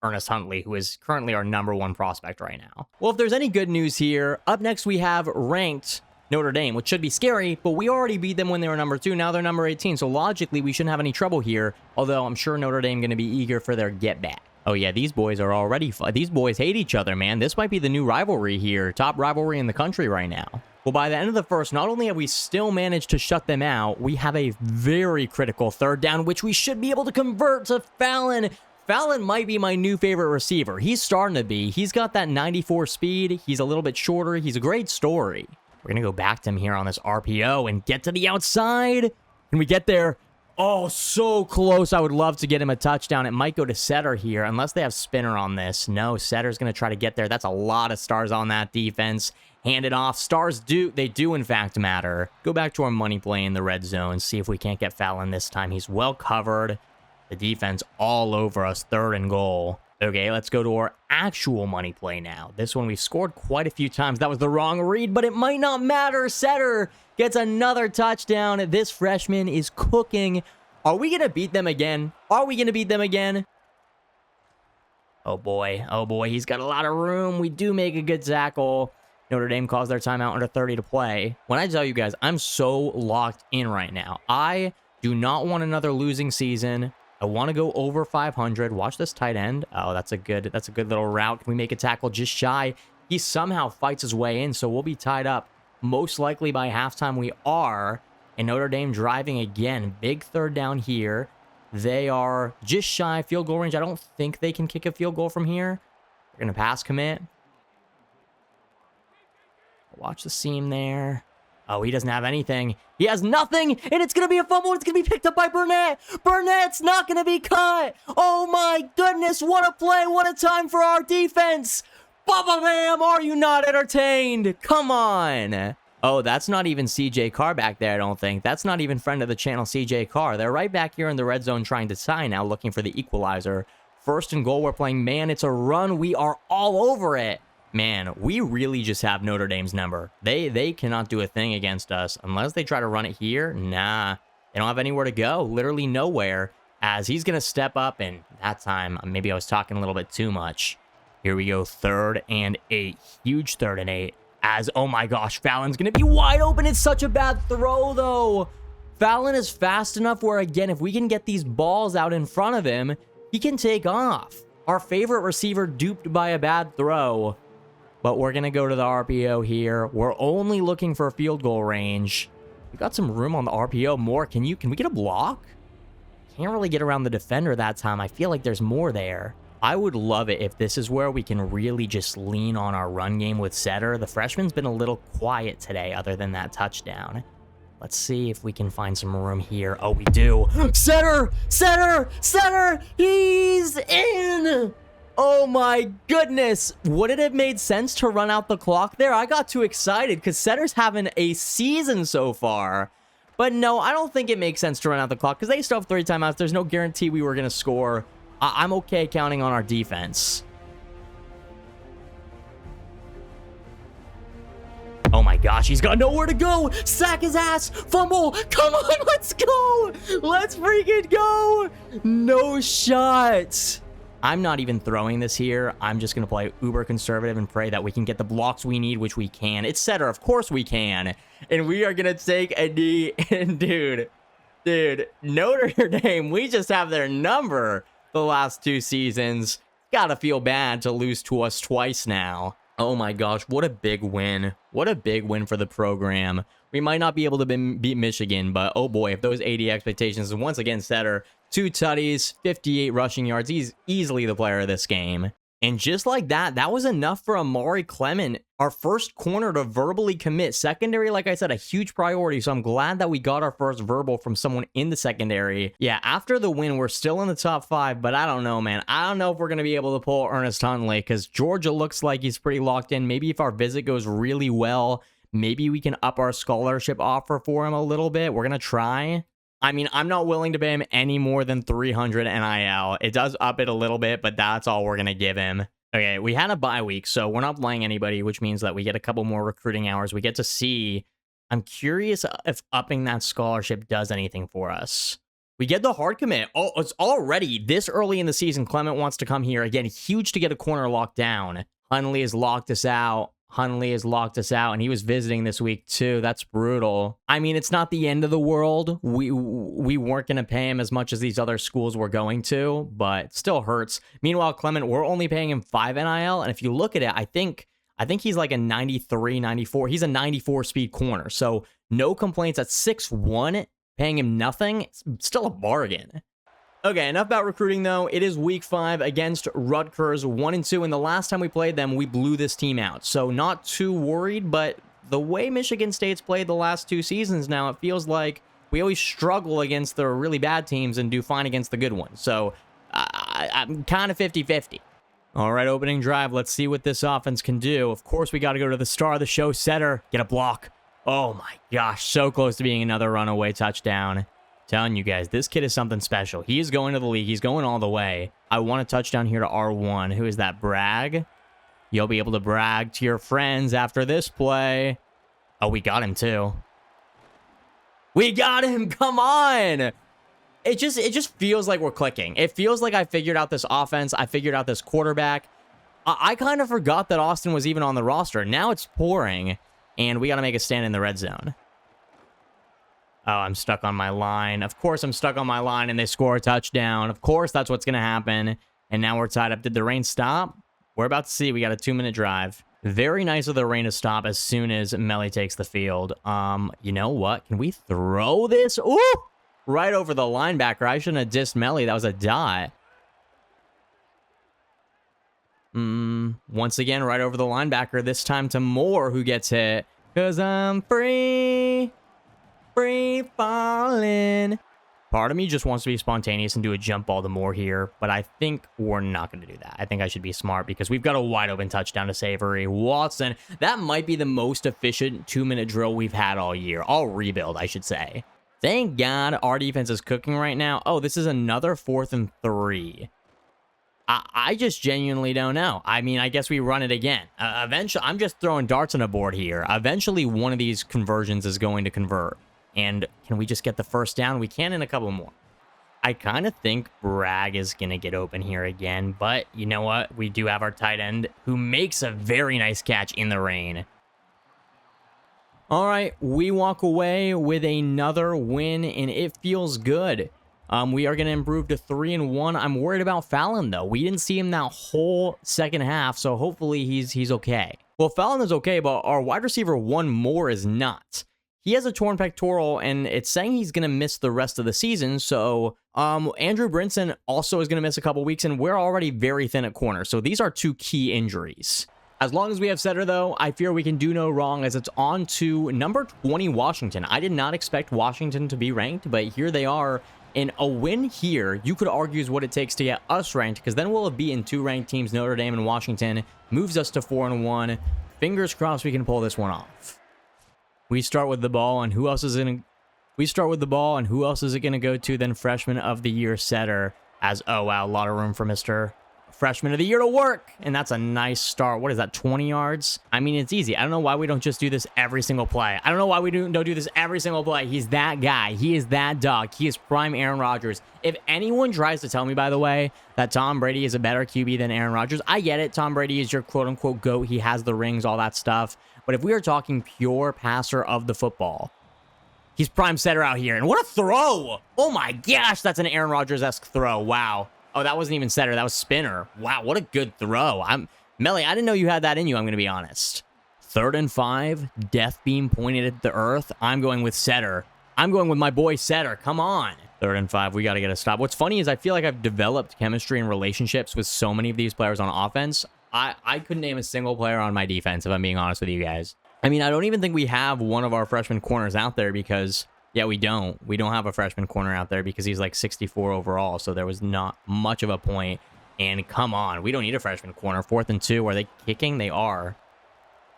Ernest Huntley, who is currently our #1 prospect right now. Well, if there's any good news here, up next we have ranked Notre Dame, which should be scary, but we already beat them when they were #2. Now they're number 18, so logically we shouldn't have any trouble here, although I'm sure Notre Dame going to be eager for their get back. Oh yeah, these boys are already these boys hate each other, man. This might be the new rivalry here, top rivalry in the country right now. Well, by the end of the first, not only have we still managed to shut them out, we have a very critical 3rd down, which we should be able to convert to Fallon. Fallon might be my new favorite receiver. He's starting to be. He's got that 94 speed. He's a little bit shorter. He's a great story. We're going to go back to him here on this RPO and get to the outside. Can we get there? Oh, so close. I would love to get him a touchdown. It might go to Setter here, unless they have spinner on this. No, Setter's going to try to get there. That's a lot of stars on that defense. Hand it off. Stars do, in fact, matter. Go back to our money play in the red zone. See if we can't get Fallon this time. He's well covered. The defense all over us. 3rd and goal. Okay, let's go to our actual money play now. This one we've scored quite a few times. That was the wrong read, but it might not matter. Setter gets another touchdown. This freshman is cooking. Are we going to beat them again? Are we going to beat them again? Oh boy, he's got a lot of room. We do make a good tackle. Notre Dame calls their timeout under 30 to play. When I tell you guys, I'm so locked in right now. I do not want another losing season. I want to go over 500. Watch this tight end. Oh, that's a good little route. Can we make a tackle just shy? He somehow fights his way in, so we'll be tied up. Most likely by halftime we are. And Notre Dame driving again. Big 3rd down here. They are just shy field goal range. I don't think they can kick a field goal from here. They're going to pass commit. Watch the seam there. Oh, he doesn't have anything. He has nothing, and it's going to be a fumble. It's going to be picked up by Burnett. Burnett's not going to be cut. Oh, my goodness. What a play. What a time for our defense. Baba Bam, are you not entertained? Come on. Oh, that's not even CJ Carr back there, I don't think. That's not even friend of the channel, CJ Carr. They're right back here in the red zone trying to tie now, looking for the equalizer. 1st and goal, we're playing man. It's a run. We are all over it. Man, we really just have Notre Dame's number. They cannot do a thing against us unless they try to run it here. Nah, they don't have anywhere to go. Literally nowhere. As he's going to step up, and that time, maybe I was talking a little bit too much. Here we go, 3rd and 8. Huge 3rd and 8. As, oh my gosh, Fallon's going to be wide open. It's such a bad throw, though. Fallon is fast enough where, again, if we can get these balls out in front of him, he can take off. Our favorite receiver duped by a bad throw. But we're going to go to the RPO here. We're only looking for field goal range. We got some room on the RPO. More. Can we get a block? Can't really get around the defender that time. I feel like there's more there. I would love it if this is where we can really just lean on our run game with Setter. The freshman's been a little quiet today other than that touchdown. Let's see if we can find some room here. Oh, we do. Setter! Setter! Setter! He's in! Oh my goodness. Would it have made sense to run out the clock there? I got too excited because Setter's having a season so far. But no, I don't think it makes sense to run out the clock because they still have 3 timeouts. There's no guarantee we were going to score. I'm okay counting on our defense. Oh my gosh, he's got nowhere to go. Sack his ass. Fumble. Come on, let's go. Let's freaking go. No shot. I'm not even throwing this here. I'm just going to play uber conservative and pray that we can get the blocks we need, which we can. It's Setter. Of course we can. And we are going to take a knee. And dude, Notre Dame, we just have their number the last 2 seasons. Gotta feel bad to lose to us twice now. Oh my gosh, what a big win. What a big win for the program. We might not be able to beat Michigan, but oh boy, if those 80 expectations, and once again, Setter, 2 tutties, 58 rushing yards. He's easily the player of this game. And just like that, that was enough for Amari Clement, our first corner to verbally commit. Secondary, like I said, a huge priority, so I'm glad that we got our first verbal from someone in the secondary. Yeah, after the win, we're still in the top 5, but I don't know, man. I don't know if we're going to be able to pull Ernest Huntley, because Georgia looks like he's pretty locked in. Maybe if our visit goes really well, maybe we can up our scholarship offer for him a little bit. We're going to try. I mean, I'm not willing to pay him any more than 300 NIL. It does up it a little bit, but that's all we're going to give him. Okay, we had a bye week, so we're not playing anybody, which means that we get a couple more recruiting hours. We get to see. I'm curious if upping that scholarship does anything for us. We get the hard commit. Oh, it's already this early in the season. Clement wants to come here. Again, huge to get a corner locked down. Huntley has locked us out. And he was visiting this week too. That's brutal. I mean, it's not the end of the world. We weren't going to pay him as much as these other schools were going to, but it still hurts. Meanwhile, Clement, we're only paying him 5 NIL, and if you look at it, I think he's like a 93, 94. He's a 94 speed corner, so no complaints at 6'1", paying him nothing. It's still a bargain. Okay, enough about recruiting, though. It is week 5 against Rutgers, 1-2, and the last time we played them, we blew this team out. So not too worried, but the way Michigan State's played the last 2 seasons now, it feels like we always struggle against the really bad teams and do fine against the good ones. So I'm kind of 50-50. All right, opening drive. Let's see what this offense can do. Of course, we got to go to the star of the show, Setter. Get a block. Oh my gosh, so close to being another runaway touchdown. Telling you guys, this kid is something special. He is going to the league. He's going all the way. I want a touchdown here to R1. Who is that? Bragg? You'll be able to brag to your friends after this play. Oh, we got him too. We got him. Come on. It just feels like we're clicking. It feels like I figured out this offense. I figured out this quarterback. I kind of forgot that Austin was even on the roster. Now it's pouring, and we got to make a stand in the red zone. Oh, I'm stuck on my line. Of course I'm stuck on my line, and they score a touchdown. Of course that's what's going to happen. And now we're tied up. Did the rain stop? We're about to see. We got a 2-minute drive. Very nice of the rain to stop as soon as Melly takes the field. You know what? Can we throw this? Ooh! Right over the linebacker. I shouldn't have dissed Melly. That was a dot. Once again, right over the linebacker. This time to Moore, who gets hit. Because I'm free. Free falling. Part of me just wants to be spontaneous and do a jump ball to Moore here, but I think we're not going to do that. I think I should be smart because we've got a wide open touchdown to Savory. Watson, that might be the most efficient 2-minute drill we've had all year. All rebuild, I should say. Thank God our defense is cooking right now. Oh, this is another 4th and 3. I just genuinely don't know. I mean, I guess we run it again. Eventually, I'm just throwing darts on a board here. Eventually, one of these conversions is going to convert. And can we just get the first down? We can in a couple more. I kind of think Bragg is going to get open here again. But you know what? We do have our tight end who makes a very nice catch in the rain. All right, we walk away with another win, and it feels good. We are going to improve to 3-1. I'm worried about Fallon, though. We didn't see him that whole second half, so hopefully he's okay. Well, Fallon is okay, but our wide receiver 1 Moore is not. He has a torn pectoral, and it's saying he's going to miss the rest of the season, so Andrew Brinson also is going to miss a couple weeks, and we're already very thin at corner, so these are 2 key injuries. As long as we have Setter, though, I fear we can do no wrong as it's on to number 20 Washington. I did not expect Washington to be ranked, but here they are And a win here, you could argue, is what it takes to get us ranked, because then we'll have beaten 2 ranked teams, Notre Dame and Washington, moves us to 4-1. Fingers crossed we can pull this one off. We start with the ball, and who else is it going to go to? Then freshman of the year setter, as, oh wow, a lot of room for Mr. Freshman of the year to work. And that's a nice start. What is that, 20 yards? I mean, it's easy. I don't know why we don't just do this every single play. I don't know why we don't do this every single play. He's that guy. He is that dog. He is prime Aaron Rodgers. If anyone tries to tell me, by the way, that Tom Brady is a better QB than Aaron Rodgers, I get it. Tom Brady is your quote-unquote GOAT. He has the rings, all that stuff. But if we are talking pure passer of the football, he's prime setter out here. And what a throw! Oh my gosh, that's an Aaron Rodgers-esque throw. Wow. Oh, that wasn't even setter. That was spinner. Wow, what a good throw. Melly, I didn't know you had that in you, I'm going to be honest. 3rd and 5. Death beam pointed at the earth. I'm going with setter. I'm going with my boy setter. Come on. 3rd and 5. We got to get a stop. What's funny is I feel like I've developed chemistry and relationships with so many of these players on offense. I couldn't name a single player on my defense, if I'm being honest with you guys. I mean, I don't even think we have one of our freshman corners out there because... yeah, we don't. We don't have a freshman corner out there because he's like 64 overall, so there was not much of a point. And come on, we don't need a freshman corner. 4th and 2. Are they kicking? They are.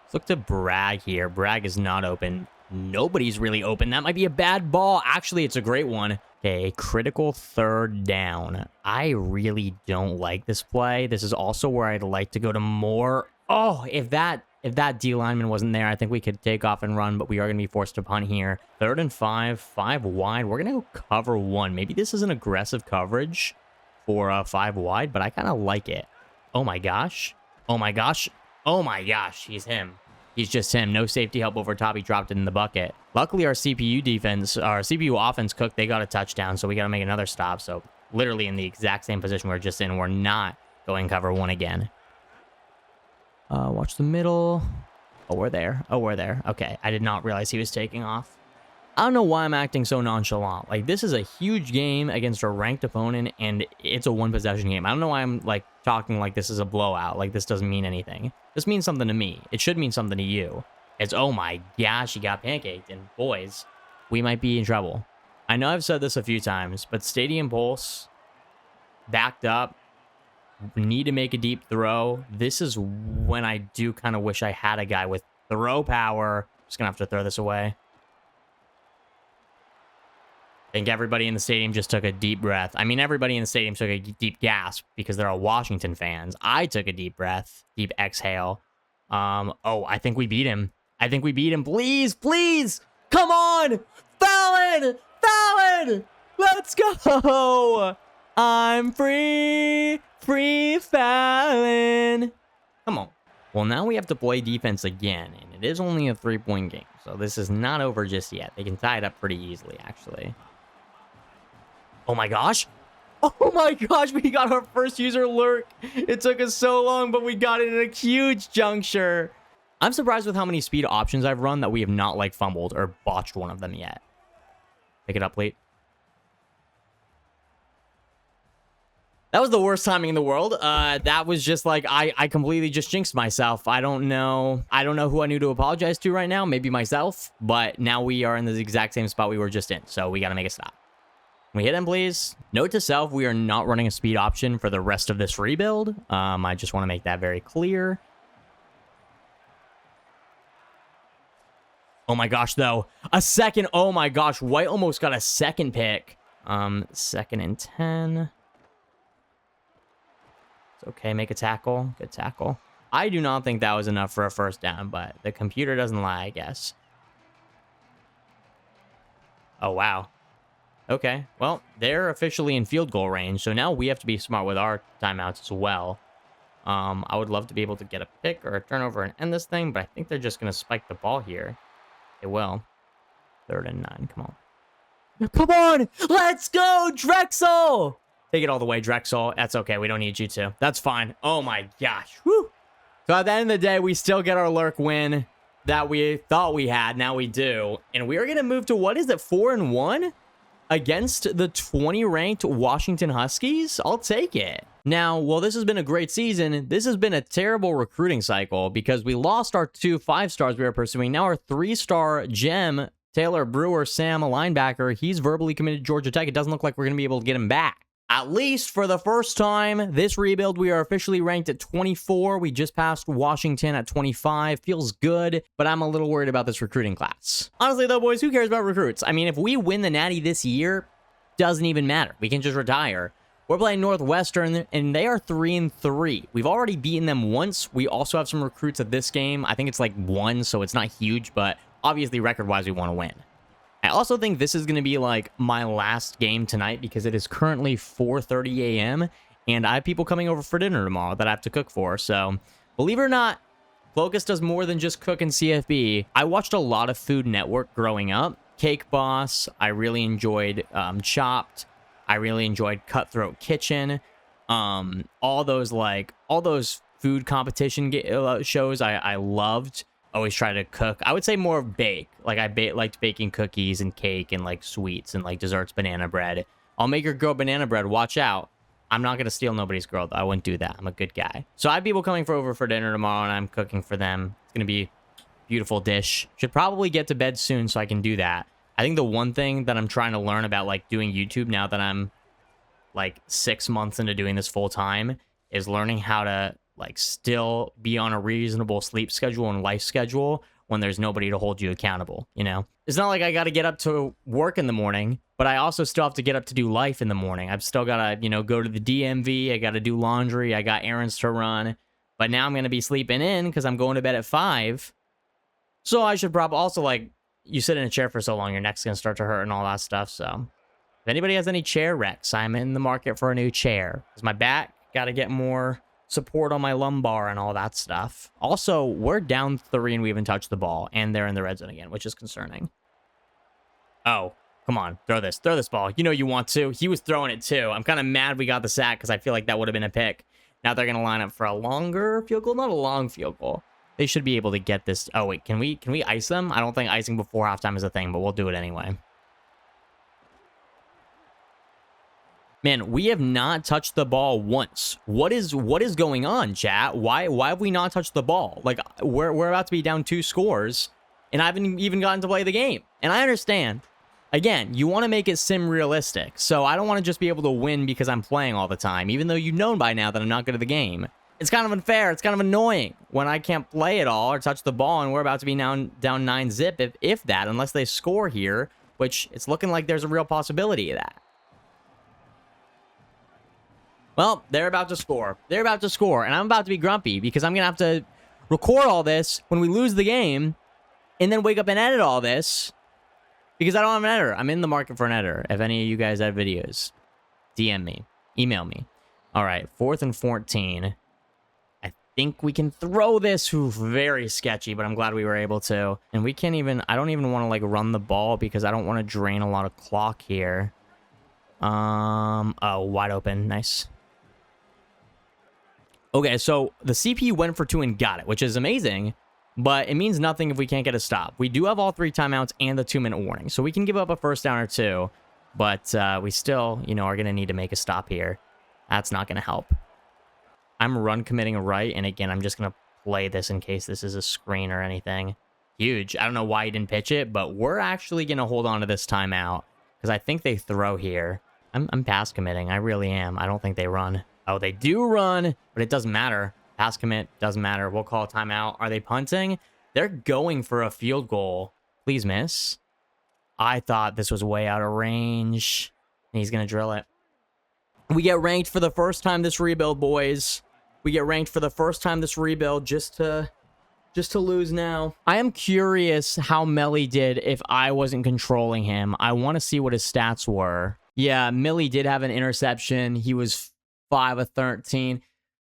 Let's look to Bragg here. Bragg is not open. Nobody's really open. That might be a bad ball. Actually, it's a great one. Okay, a critical 3rd down. I really don't like this play. This is also where I'd like to go to more. Oh, if that D lineman wasn't there, I think we could take off and run, but we are going to be forced to punt here. 3rd and 5, 5 wide. We're going to go cover 1. Maybe this is an aggressive coverage for 5 wide, but I kind of like it. Oh my gosh. Oh my gosh. Oh my gosh. He's him. He's just him. No safety help over top. He dropped it in the bucket. Luckily, our CPU offense cooked. They got a touchdown, so we got to make another stop. So literally in the exact same position we're just in. We're not going cover 1 again. Watch the middle. Oh, we're there. Oh, we're there. Okay. I did not realize he was taking off. I don't know why I'm acting so nonchalant. Like, this is a huge game against a ranked opponent, and it's a 1-possession game. I don't know why I'm, like, talking like this is a blowout. Like, this doesn't mean anything. This means something to me. It should mean something to you. It's, oh my gosh, he got pancaked. And boys, we might be in trouble. I know I've said this a few times, but Stadium Pulse, backed up, need to make a deep throw. This is when I do kind of wish I had a guy with throw power. Just gonna have to throw this away. I think everybody in the stadium just took a deep breath. I mean, everybody in the stadium took a deep gasp because they're all Washington fans. I took a deep breath, deep exhale. Oh, I think we beat him. I think we beat him. Please, please, come on, Fallon, Fallon, let's go. I'm free. Free Fallon. Come on. Well, now we have to play defense again, and it is only a 3-point game, so this is not over just yet. They can tie it up pretty easily, actually. Oh my gosh. Oh my gosh, we got our first user lurk. It took us so long, but we got it at a huge juncture. I'm surprised with how many speed options I've run that we have not, like, fumbled or botched one of them yet. Pick it up late. That was the worst timing in the world. That was just like, I completely just jinxed myself. I don't know who I need to apologize to right now. Maybe myself. But now we are in the exact same spot we were just in. So we got to make a stop. Can we hit him, please? Note to self, we are not running a speed option for the rest of this rebuild. I just want to make that very clear. Oh my gosh, though. A second. Oh my gosh. White almost got a second pick. 2nd and 10. Okay, make a tackle. Good tackle. I do not think that was enough for a first down, but the computer doesn't lie, I guess. Oh, wow. Okay, well, they're officially in field goal range, so now we have to be smart with our timeouts as well. I would love to be able to get a pick or a turnover and end this thing, but I think they're just going to spike the ball here. They will. 3rd and 9, come on. Come on! Let's go, Drexel! Take it all the way, Drexel. That's okay. We don't need you to. That's fine. Oh, my gosh. Woo. So at the end of the day, we still get our lurk win that we thought we had. Now we do. And we are going to move to, what is it, 4-1? Against the 20-ranked Washington Huskies? I'll take it. Now, while this has been a great season, this has been a terrible recruiting cycle because we lost our 2 5-stars we were pursuing. Now our 3-star gem Taylor Brewer, Sam, a linebacker, he's verbally committed to Georgia Tech. It doesn't look like we're going to be able to get him back. At least for the first time this rebuild, we are officially ranked at 24. We just passed Washington at 25. Feels good, but I'm a little worried about this recruiting class. Honestly, though, boys, who cares about recruits? I mean, if we win the Natty this year, doesn't even matter. We can just retire. We're playing Northwestern, and they are 3-3. We've already beaten them once. We also have some recruits at this game. I think it's like 1, so it's not huge, but obviously, record-wise, we want to win. I also think this is going to be like my last game tonight because it is currently 4:30 a.m. and I have people coming over for dinner tomorrow that I have to cook for. So, believe it or not, Focus does more than just cook and CFB. I watched a lot of Food Network growing up. Cake Boss. I really enjoyed Chopped. I really enjoyed Cutthroat Kitchen. All those food competition shows I loved. Always try to cook. I would say more of bake. Like I liked baking cookies and cake and like sweets and like desserts, banana bread. I'll make your girl banana bread. Watch out. I'm not going to steal nobody's girl, though. I wouldn't do that. I'm a good guy. So I have people coming over for dinner tomorrow, and I'm cooking for them. It's going to be a beautiful dish. Should probably get to bed soon so I can do that. I think the one thing that I'm trying to learn about like doing YouTube now that I'm like 6 months into doing this full time is learning how to like still be on a reasonable sleep schedule and life schedule when there's nobody to hold you accountable, you know? It's not like I got to get up to work in the morning, but I also still have to get up to do life in the morning. I've still got to, go to the DMV. I got to do laundry. I got errands to run. But now I'm going to be sleeping in because I'm going to bed at 5. So I should probably also, like, you sit in a chair for so long, your neck's going to start to hurt and all that stuff. So if anybody has any chair wrecks, I'm in the market for a new chair. Because my back, got to get more support on my lumbar and all that stuff. Also, we're down 3 and we haven't touched the ball, and they're in the red zone again, which is concerning. Oh, come on, throw this ball. You know you want to. He was throwing it too. I'm kind of mad we got the sack because I feel like that would have been a pick. Now they're gonna line up for a longer field goal, not a long field goal. They should be able to get this. Oh wait, can we ice them? I don't think icing before halftime is a thing, but we'll do it anyway. Man, we have not touched the ball once. What is going on, chat? Why have we not touched the ball? Like, we're about to be down 2 scores, and I haven't even gotten to play the game. And I understand. Again, you want to make it sim realistic, so I don't want to just be able to win because I'm playing all the time, even though you've known by now that I'm not good at the game. It's kind of unfair. It's kind of annoying when I can't play at all or touch the ball, and we're about to be down 9-zip, if that, unless they score here, which it's looking like there's a real possibility of that. Well, they're about to score. They're about to score, and I'm about to be grumpy because I'm going to have to record all this when we lose the game and then wake up and edit all this because I don't have an editor. I'm in the market for an editor. If any of you guys have videos, DM me. Email me. All right, 4th and 14. I think we can throw this. Ooh, very sketchy, but I'm glad we were able to. And we can't even, I don't even want to like run the ball because I don't want to drain a lot of clock here. Oh, wide open. Nice. Okay, so the CP went for 2 and got it, which is amazing, but it means nothing if we can't get a stop. We do have all 3 timeouts and the 2-minute warning, so we can give up a first down or 2, but we still, are going to need to make a stop here. That's not going to help. I'm run committing right, and again, I'm just going to play this in case this is a screen or anything. Huge. I don't know why he didn't pitch it, but we're actually going to hold on to this timeout, because I think they throw here. I'm pass committing. I really am. I don't think they run. Oh, they do run, but it doesn't matter. Pass commit, doesn't matter. We'll call a timeout. Are they punting? They're going for a field goal. Please miss. I thought this was way out of range. He's going to drill it. We get ranked for the first time this rebuild, boys. We get ranked for the first time this rebuild just to lose now. I am curious how Melly did if I wasn't controlling him. I want to see what his stats were. Yeah, Millie did have an interception. He was 5 of 13.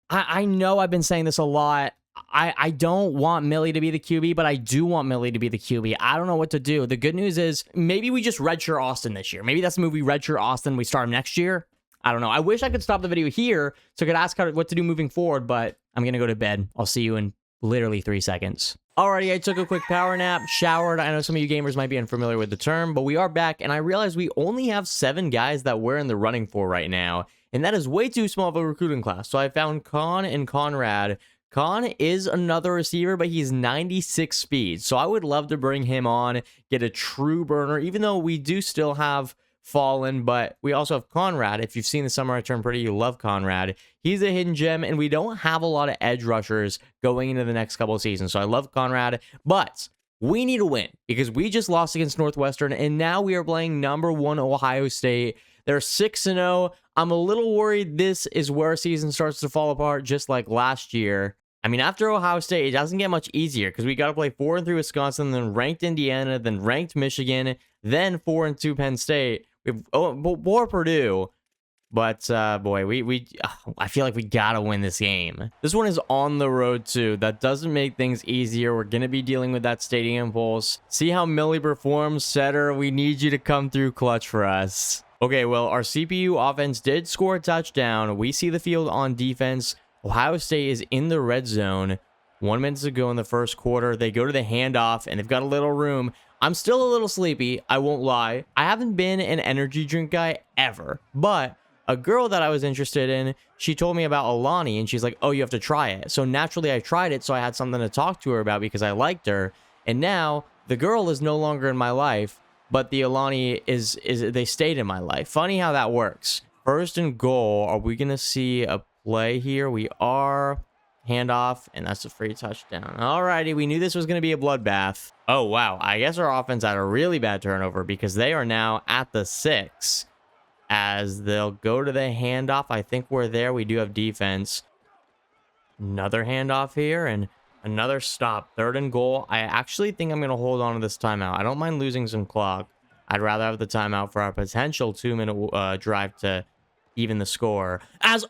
I know I've been saying this a lot. I don't want Millie to be the QB, but I do want Millie to be the QB. I don't know what to do. The good news is maybe we just redshirt Austin this year. Maybe that's the move. We redshirt Austin. We start him next year. I don't know. I wish I could stop the video here so I could ask what to do moving forward, but I'm going to go to bed. I'll see you in literally 3 seconds. Alrighty, I took a quick power nap, showered. I know some of you gamers might be unfamiliar with the term, but we are back, and I realized we only have 7 guys that we're in the running for right now, and that is way too small of a recruiting class. So I found Con and Conrad Khan is another receiver, but he's 96 speed. So I would love to bring him on, get a true burner, even though we do still have Fallen, but we also have Conrad. If you've seen the Summer I Turned Pretty, you love Conrad. He's a hidden gem, and we don't have a lot of edge rushers going into the next couple of seasons. So I love Conrad, but we need a win because we just lost against Northwestern, and now we are playing number 1 Ohio State. They're 6-0. I'm a little worried this is where our season starts to fall apart, just like last year. I mean, after Ohio State, it doesn't get much easier because we got to play 4-3 Wisconsin, then ranked Indiana, then ranked Michigan, then 4-2 Penn State. We've more Purdue. But boy, I feel like we gotta win this game. This one is on the road too. That doesn't make things easier. We're gonna be dealing with that stadium pulse. See how Millie performs. Setter, we need you to come through clutch for us. Okay, well, our CPU offense did score a touchdown. We see the field on defense. Ohio State is in the red zone. 1 minute to go in the first quarter. They go to the handoff, and they've got a little room. I'm still a little sleepy, I won't lie. I haven't been an energy drink guy ever, but a girl that I was interested in, she told me about Alani, and she's like, oh, you have to try it. So naturally, I tried it, so I had something to talk to her about because I liked her. And now, the girl is no longer in my life, but the Alani they stayed in my life. Funny how that works. First and goal, are we going to see a play here? We are. Handoff, and that's a free touchdown. Alrighty, we knew this was going to be a bloodbath. Oh, wow. I guess our offense had a really bad turnover because they are now at the 6 as they'll go to the handoff. I think we're there. We do have defense. Another handoff here and another stop. 3rd and goal. I actually think I'm going to hold on to this timeout. I don't mind losing some clock. I'd rather have the timeout for our potential 2-minute drive to even the score.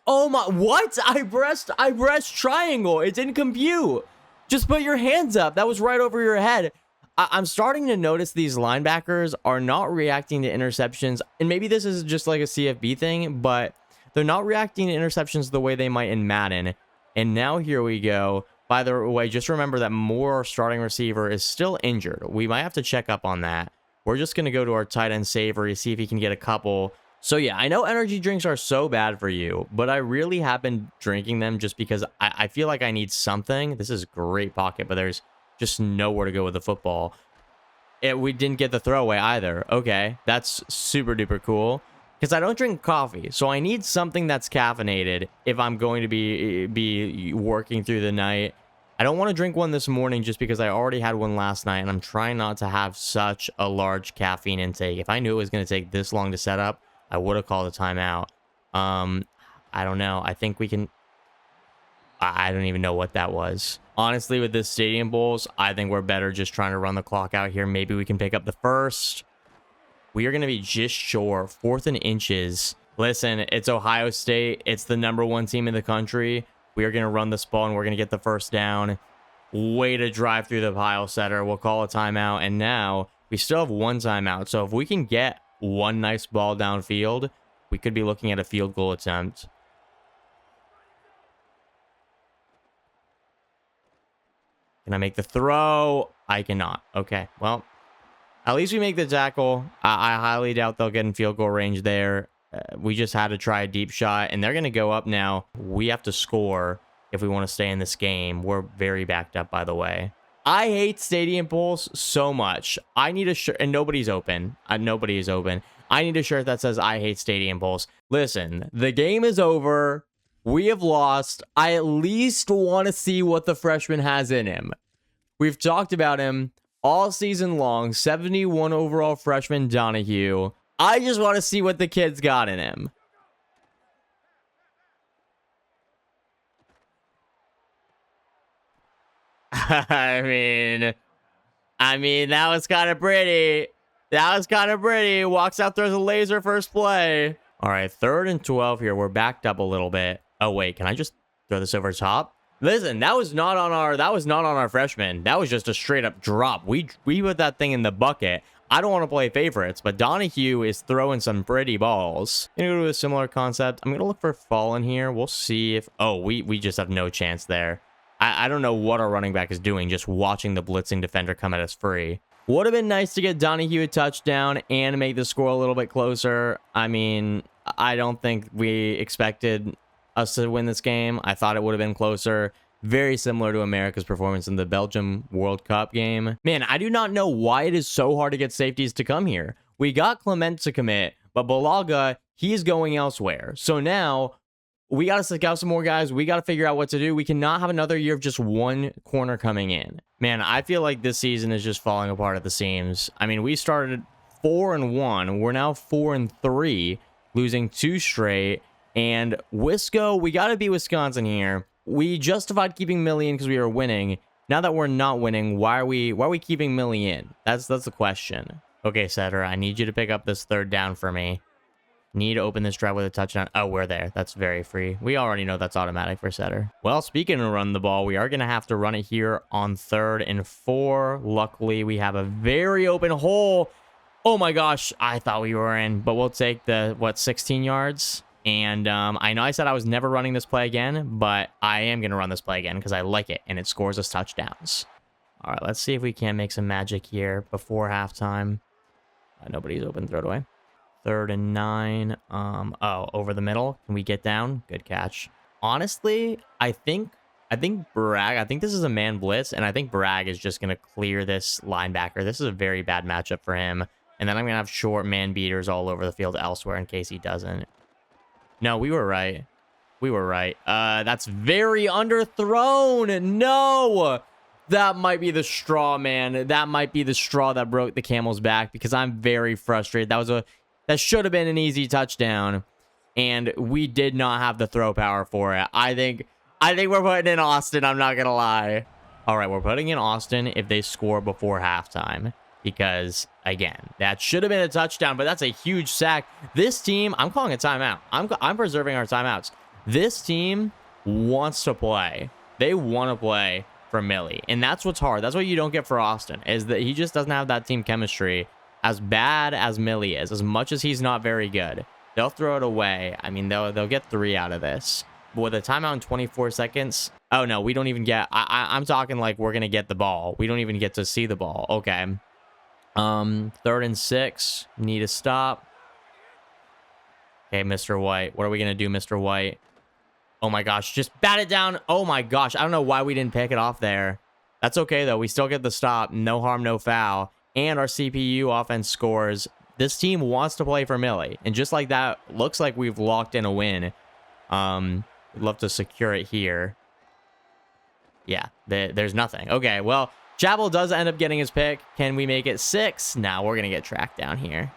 Oh my, what? I pressed triangle. It didn't compute. Just put your hands up. That was right over your head. I'm starting to notice these linebackers are not reacting to interceptions. And maybe this is just like a CFB thing, but they're not reacting to interceptions the way they might in Madden. And now here we go. By the way, just remember that Moore, starting receiver, is still injured. We might have to check up on that. We're just going to go to our tight end Savory, see if he can get a couple. So yeah, I know energy drinks are so bad for you, but I really have been drinking them just because I feel like I need something. This is great pocket, but there's just nowhere to go with the football. We didn't get the throwaway either. Okay, that's super duper cool. Because I don't drink coffee, so I need something that's caffeinated if I'm going to be working through the night. I don't want to drink one this morning just because I already had one last night, and I'm trying not to have such a large caffeine intake. If I knew it was going to take this long to set up, I would have called a timeout. I don't know. I think we can... I don't even know what that was. Honestly, with this Stadium Bowls, I think we're better just trying to run the clock out here. Maybe we can pick up the first. We are going to be just short. 4th and inches. Listen, it's Ohio State. It's the #1 team in the country. We are going to run this ball, and we're going to get the first down. Way to drive through the pile, Setter. We'll call a timeout, and now we still have 1 timeout. So if we can get 1 nice ball downfield, we could be looking at a field goal attempt. Can I make the throw? I cannot. Okay, well, at least we make the tackle. I highly doubt they'll get in field goal range there. We just had to try a deep shot, and they're going to go up now. We have to score if we want to stay in this game. We're very backed up, by the way. I hate Stadium Pulse so much. I need a shirt, and nobody's open. Nobody is open. I need a shirt that says I hate Stadium Pulse. Listen, the game is over. We have lost. I at least want to see what the freshman has in him. We've talked about him all season long. 71 overall freshman Donahue. I just want to see what the kid's got in him. I mean, that was kind of pretty. That was kind of pretty. Walks out, throws a laser first play. All right, 3rd and 12 here. We're backed up a little bit. Oh wait, can I just throw this over top? Listen, that was not on our freshman. That was just a straight up drop. We put that thing in the bucket. I don't want to play favorites, but Donahue is throwing some pretty balls. I'm gonna go to a similar concept. I'm gonna look for Fallen here. We'll see if... Oh, we just have no chance there. I don't know what our running back is doing, just watching the blitzing defender come at us free. Would have been nice to get Donahue a touchdown and make the score a little bit closer. I mean, I don't think we expected us to win this game. I thought it would have been closer. Very similar to America's performance in the Belgium World Cup game. Man, I do not know why it is so hard to get safeties to come here. We got Clement to commit, but Balaga, he's going elsewhere. So now we got to stick out some more guys. We got to figure out what to do. We cannot have another year of just one corner coming in. Man, I feel like this season is just falling apart at the seams. I mean, we started 4-1. We're now 4-3, losing 2 straight. And Wisco, we got to beat Wisconsin here. We justified keeping Millie in because we were winning. Now that we're not winning, why are we keeping Millie in? That's the question. Okay, Setter, I need you to pick up this 3rd down for me. Need to open this drive with a touchdown. Oh, we're there. That's very free. We already know that's automatic for Setter. Well, speaking of run the ball, we are going to have to run it here on 3rd and 4. Luckily, we have a very open hole. Oh my gosh, I thought we were in, but we'll take the, 16 yards? And I know I said I was never running this play again, but I am going to run this play again because I like it, and it scores us touchdowns. All right, let's see if we can make some magic here before halftime. Nobody's open. Throw it away. 3rd and 9. Oh, over the middle. Can we get down? Good catch. Honestly, I think Bragg, I think this is a man blitz, and I think Bragg is just going to clear this linebacker. This is a very bad matchup for him. And then I'm going to have short man beaters all over the field elsewhere in case he doesn't. No, we were right. We were right. That's very underthrown. No! That might be the straw, man. That might be the straw that broke the camel's back because I'm very frustrated. That should have been an easy touchdown, and we did not have the throw power for it. I think we're putting in Austin. I'm not gonna lie. All right, we're putting in Austin if they score before halftime because again, that should have been a touchdown, but that's a huge sack. This team, I'm calling a timeout. I'm preserving our timeouts. This team wants to play. They want to play for Millie, and that's what's hard. That's what you don't get for Austin is that he just doesn't have that team chemistry. As bad as Millie is, as much as he's not very good, they'll throw it away. I mean, they'll get 3 out of this. But with a timeout in 24 seconds, oh no, we don't even get. I'm talking like we're gonna get the ball. We don't even get to see the ball. Okay. 3rd and 6. Need a stop. Okay, Mr. White. What are we gonna do, Mr. White? Oh my gosh, just bat it down. Oh my gosh, I don't know why we didn't pick it off there. That's okay though. We still get the stop. No harm, no foul. And our CPU offense scores. This team wants to play for Millie. And just like that, looks like we've locked in a win. We'd love to secure it here. Yeah, there's nothing. Okay, well, Chapel does end up getting his pick. Can we make it 6? Now we're going to get tracked down here.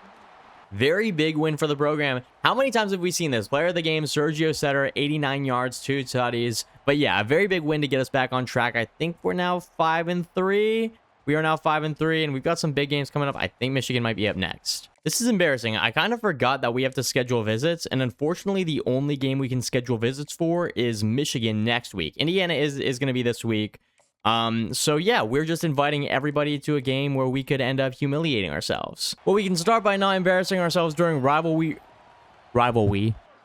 Very big win for the program. How many times have we seen this? Player of the game, Sergio Setter, 89 yards, 2 tutties. But yeah, a very big win to get us back on track. I think we're now 5-3. We are now 5-3, and we've got some big games coming up. I think Michigan might be up next. This is embarrassing. I kind of forgot that we have to schedule visits, and unfortunately, the only game we can schedule visits for is Michigan next week. Indiana is going to be this week. So yeah, we're just inviting everybody to a game where we could end up humiliating ourselves. Well, we can start by not embarrassing ourselves during rivalry.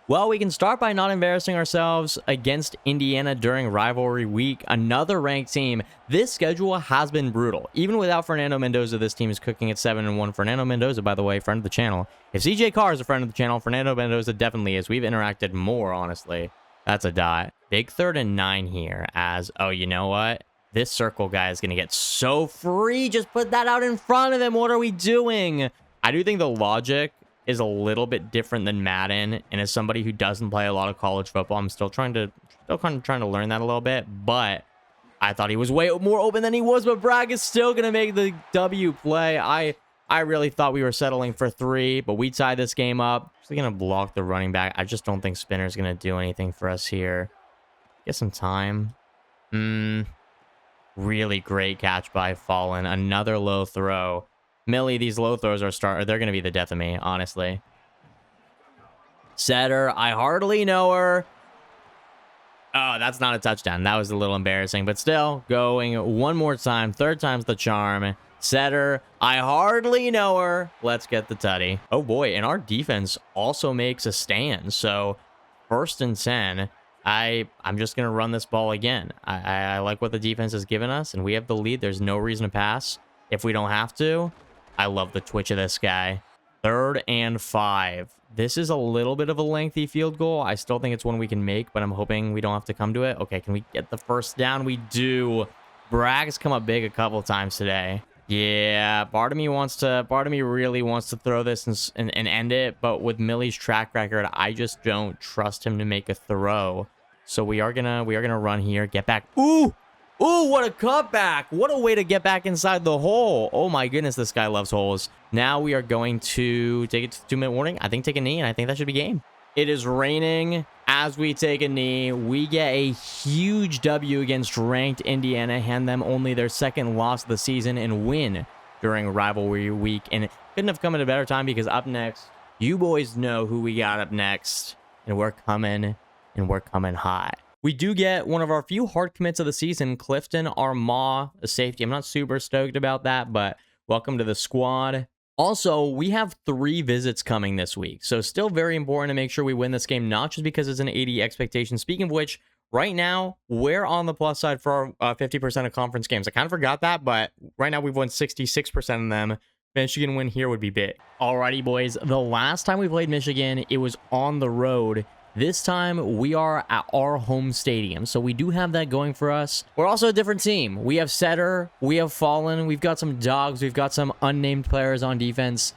Well, we can start by not embarrassing ourselves against Indiana during rivalry week, another ranked team. This schedule has been brutal. Even without Fernando Mendoza, this team is cooking at 7-1. Fernando Mendoza, by the way, friend of the channel. If CJ Carr is a friend of the channel, Fernando Mendoza definitely is. We've interacted more, honestly. That's a dot. Big 3rd and 9 here as, oh, you know what? This circle guy is going to get so free. Just put that out in front of him. What are we doing? I do think the logic is a little bit different than Madden, and as somebody who doesn't play a lot of college football, I'm still kind of trying to learn that a little bit. But I thought he was way more open than he was. But Bragg is still gonna make the W play. I really thought we were settling for 3, but we tied this game up. Just gonna block the running back. I just don't think Spinner's gonna do anything for us here. Get some time. Really great catch by Fallen. Another low throw. Millie, these low throws they're going to be the death of me, honestly. Setter, I hardly know her. Oh, that's not a touchdown. That was a little embarrassing, but still, going one more time. 3rd time's the charm. Setter, I hardly know her. Let's get the tutty. Oh boy, and our defense also makes a stand. So, 1st and 10. I'm just going to run this ball again. I like what the defense has given us, and we have the lead. There's no reason to pass if we don't have to. I love the twitch of this guy. 3rd and 5. This is a little bit of a lengthy field goal. I still think it's one we can make, but I'm hoping we don't have to come to it. Okay, can we get the first down? We do. Bragg's come up big a couple times today. Yeah, part of me really wants to throw this and end it, but with Millie's track record, I just don't trust him to make a throw. So we are gonna run here, get back. Ooh! Ooh, what a cutback. What a way to get back inside the hole. Oh my goodness, this guy loves holes. Now we are going to take it to the 2-minute warning. I think take a knee, and I think that should be game. It is raining as we take a knee. We get a huge W against ranked Indiana, hand them only their 2nd loss of the season, and win during rivalry week. And it couldn't have come at a better time because up next, you boys know who we got up next. And we're coming hot. We do get one of our few hard commits of the season, Clifton Armagh, a safety. I'm not super stoked about that, but welcome to the squad. Also, we have 3 visits coming this week, so still very important to make sure we win this game, not just because it's an 80 expectation. Speaking of which, right now, we're on the plus side for our 50% of conference games. I kind of forgot that, but right now we've won 66% of them. Michigan win here would be big. Alrighty, boys. The last time we played Michigan, it was on the road. This time, we are at our home stadium, so we do have that going for us. We're also a different team. We have Setter, we have Fallen, we've got some dogs, we've got some unnamed players on defense.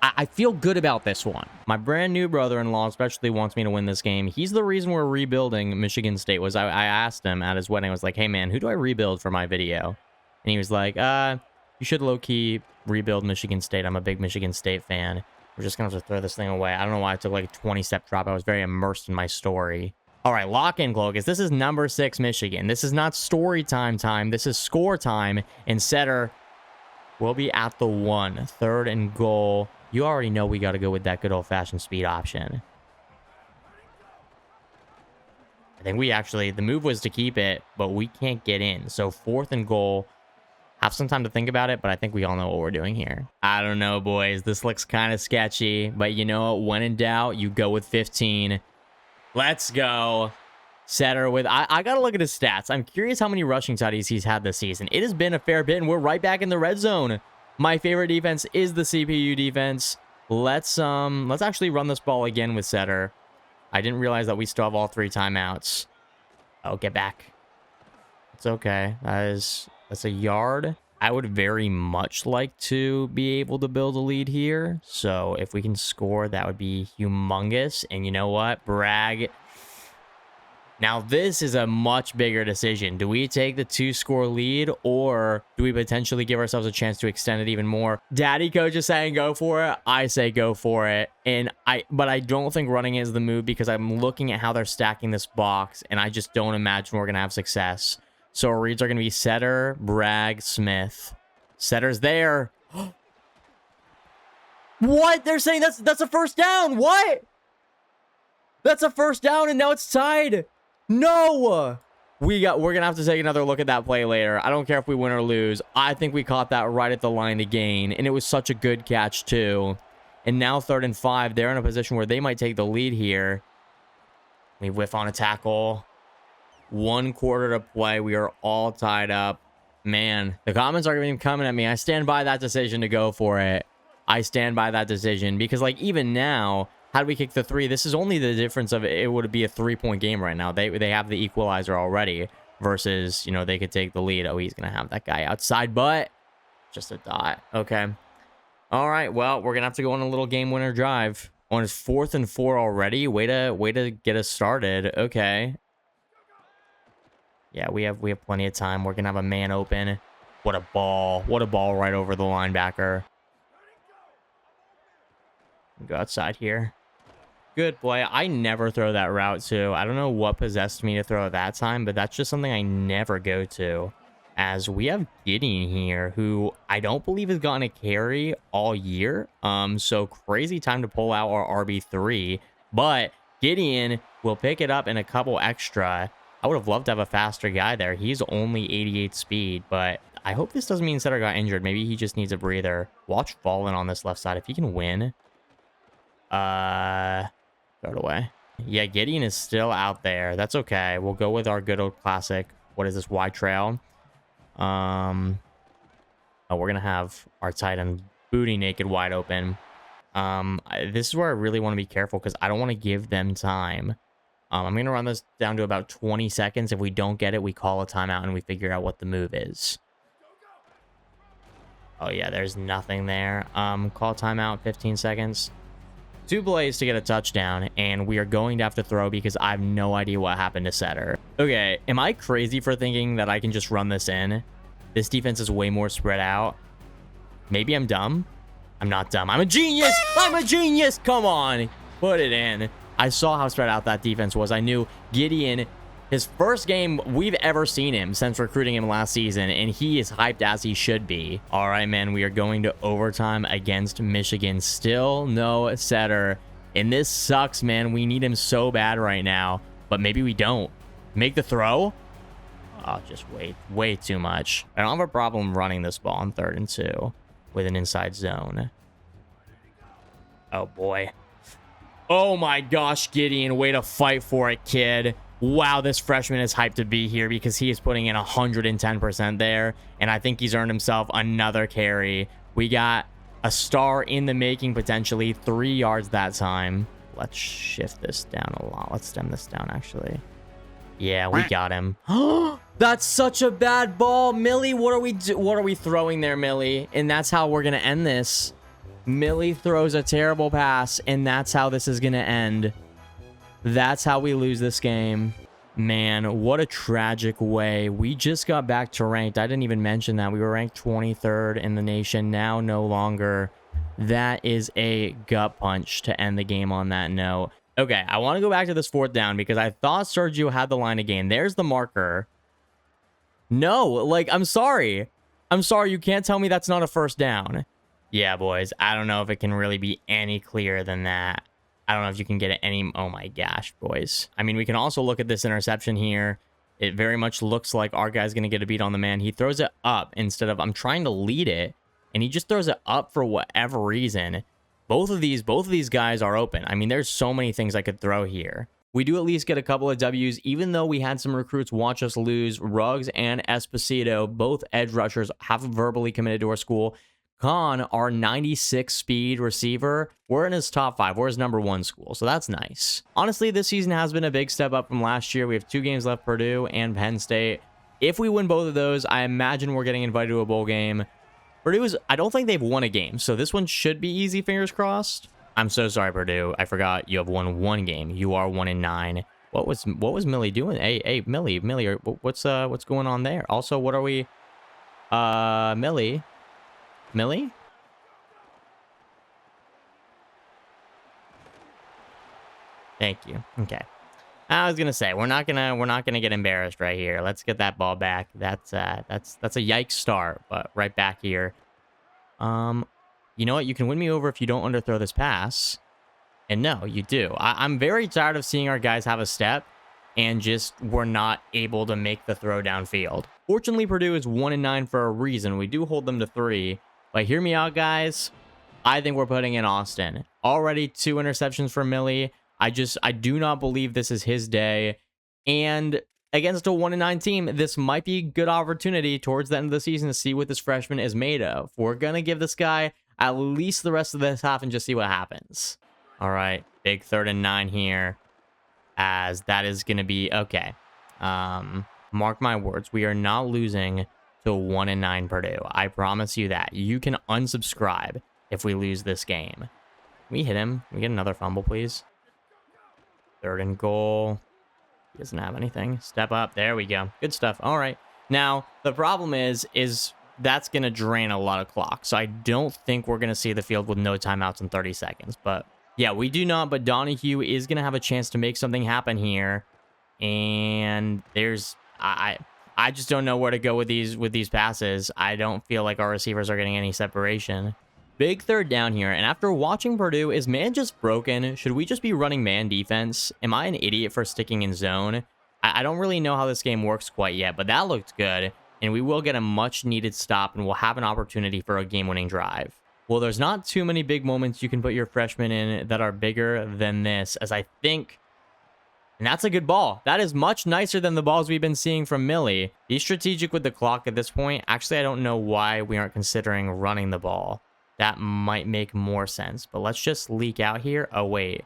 I feel good about this one. My brand new brother-in-law especially wants me to win this game. He's the reason we're rebuilding Michigan State. I asked him at his wedding, I was like, hey man, who do I rebuild for my video? And he was like, you should low-key rebuild Michigan State. I'm a big Michigan State fan. We're just going to have to throw this thing away. I don't know why I took like a 20-step drop. I was very immersed in my story. All right, lock in, Cloacus. This is number 6 Michigan. This is not story time. This is score time. And Setter will be at the 1. 3rd and goal. You already know we got to go with that good old-fashioned speed option. I think the move was to keep it, but we can't get in. So 4th and goal. Have some time to think about it, but I think we all know what we're doing here. I don't know, boys. This looks kind of sketchy, but you know what? When in doubt, you go with 15. Let's go. Setter with... I got to look at his stats. I'm curious how many rushing tutties he's had this season. It has been a fair bit, and we're right back in the red zone. My favorite defense is the CPU defense. Let's actually run this ball again with Setter. I didn't realize that we still have all 3 timeouts. Oh, get back. It's okay. That's a yard. I would very much like to be able to build a lead here. So if we can score, that would be humongous. And you know what? Bragg. Now this is a much bigger decision. Do we take the 2-score lead, or do we potentially give ourselves a chance to extend it even more? Daddy coach is saying go for it. I say go for it. But I don't think running is the move because I'm looking at how they're stacking this box, and I just don't imagine we're going to have success. So our reads are going to be Setter, Bragg, Smith. Setter's there. What? They're saying that's a first down. What? That's a first down, and now it's tied. No. We're going to have to take another look at that play later. I don't care if we win or lose. I think we caught that right at the line to gain, and it was such a good catch too. And now 3rd and 5. They're in a position where they might take the lead here. We whiff on a tackle. 1 quarter to play. We are all tied up. Man, the comments are even coming at me. I stand by that decision to go for it. I stand by that decision because, like, even now, had we kicked the 3, this is only the difference of it would be a 3-point game right now. They have the equalizer already versus, you know, they could take the lead. Oh, he's going to have that guy outside, but just a dot. Okay. All right. Well, we're going to have to go on a little game winner drive. On his 4th and 4 already. Way to get us started. Okay. Yeah, we have plenty of time. We're going to have a man open. What a ball. What a ball right over the linebacker. Go outside here. Good play. I never throw that route, too. I don't know what possessed me to throw it that time, but that's just something I never go to. As we have Gideon here, who I don't believe has gotten a carry all year. So crazy time to pull out our RB3. But Gideon will pick it up in a couple extra. I would have loved to have a faster guy there. He's only 88 speed, but I hope this doesn't mean Setter got injured. Maybe he just needs a breather. Watch Fallen on this left side. If he can win. Throw it away. Yeah, Gideon is still out there. That's okay. We'll go with our good old classic. What is this? Wide trail. Oh, we're going to have our tight end booty naked wide open. This is where I really want to be careful because I don't want to give them time. I'm going to run this down to about 20 seconds. If we don't get it, we call a timeout and we figure out what the move is. Oh, yeah, there's nothing there. Call timeout, 15 seconds. 2 plays to get a touchdown, and we are going to have to throw because I have no idea what happened to Setter. Okay, am I crazy for thinking that I can just run this in? This defense is way more spread out. Maybe I'm dumb. I'm not dumb. I'm a genius! I'm a genius! Come on, put it in. I saw how spread out that defense was. I knew Gideon, his first game we've ever seen him since recruiting him last season, and he is hyped as he should be. All right, man, we are going to overtime against Michigan. Still no Setter, and this sucks, man. We need him so bad right now, but maybe we don't. Make the throw? Oh, just way too much. I don't have a problem running this ball on 3rd and 2 with an inside zone. Oh, boy. Oh, my gosh, Gideon. Way to fight for it, kid. Wow, this freshman is hyped to be here because he is putting in 110% there, and I think he's earned himself another carry. We got a star in the making, potentially 3 yards that time. Let's shift this down a lot. Let's stem this down, actually. Yeah, we got him. That's such a bad ball. Millie, what are we throwing there, Millie? And that's how we're going to end this. Millie throws a terrible pass, and that's how this is going to end. That's how we lose this game. Man, what a tragic way. We just got back to ranked. I didn't even mention that. We were ranked 23rd in the nation. Now no longer. That is a gut punch to end the game on that note. Okay, I want to go back to this 4th down because I thought Sergio had the line of game. There's the marker. No, like, I'm sorry. I'm sorry, you can't tell me that's not a 1st down. Yeah, boys, I don't know if it can really be any clearer than that. I don't know if you can get it any... Oh, my gosh, boys. I mean, we can also look at this interception here. It very much looks like our guy's going to get a beat on the man. He throws it up instead of... I'm trying to lead it, and he just throws it up for whatever reason. Both of these guys are open. I mean, there's so many things I could throw here. We do at least get a couple of W's, even though we had some recruits watch us lose. Ruggs and Esposito, both edge rushers, have verbally committed to our school. Khan, our 96 speed receiver, we're in his top 5. We're his #1 school, so that's nice. Honestly, this season has been a big step up from last year. We have 2 games left, Purdue and Penn State. If we win both of those, I imagine we're getting invited to a bowl game. Purdue is, I don't think they've won a game, so this one should be easy, fingers crossed. I'm so sorry, Purdue. I forgot you have won 1 game. You are 1-9. What was Millie doing? Hey, Millie, what's going on there? Also, what are we? Millie? Thank you. Okay. I was gonna say we're not gonna get embarrassed right here. Let's get that ball back. That's a yikes start, but right back here. You know what? You can win me over if you don't underthrow this pass. And no, you do. I'm very tired of seeing our guys have a step and just we're not able to make the throw downfield. Fortunately, Purdue is 1-9 for a reason. We do hold them to 3. But hear me out, guys. I think we're putting in Austin. Already 2 interceptions for Millie. I do not believe this is his day. And against a 1-9 team, this might be a good opportunity towards the end of the season to see what this freshman is made of. We're going to give this guy at least the rest of this half and just see what happens. All right, big 3rd and 9 here, as that is going to be okay. Mark my words, we are not losing to 1-9 Purdue. I promise you that. You can unsubscribe if we lose this game. Can we hit him? Can we get another fumble, please? 3rd and goal. He doesn't have anything. Step up. There we go. Good stuff. All right. Now, the problem is that's going to drain a lot of clock. So I don't think we're going to see the field with no timeouts in 30 seconds. But yeah, we do not. But Donahue is going to have a chance to make something happen here. And there's... I just don't know where to go with these passes. I don't feel like our receivers are getting any separation. Big 3rd down here, and after watching Purdue, is man just broken? Should we just be running man defense? Am I an idiot for sticking in zone? I don't really know how this game works quite yet, but that looked good, and we will get a much-needed stop, and we'll have an opportunity for a game-winning drive. Well, there's not too many big moments you can put your freshmen in that are bigger than this, as I think... And that's a good ball. That is much nicer than the balls we've been seeing from Millie. Be strategic with the clock at this point. Actually, I don't know why we aren't considering running the ball. That might make more sense. But let's just leak out here. Oh, wait.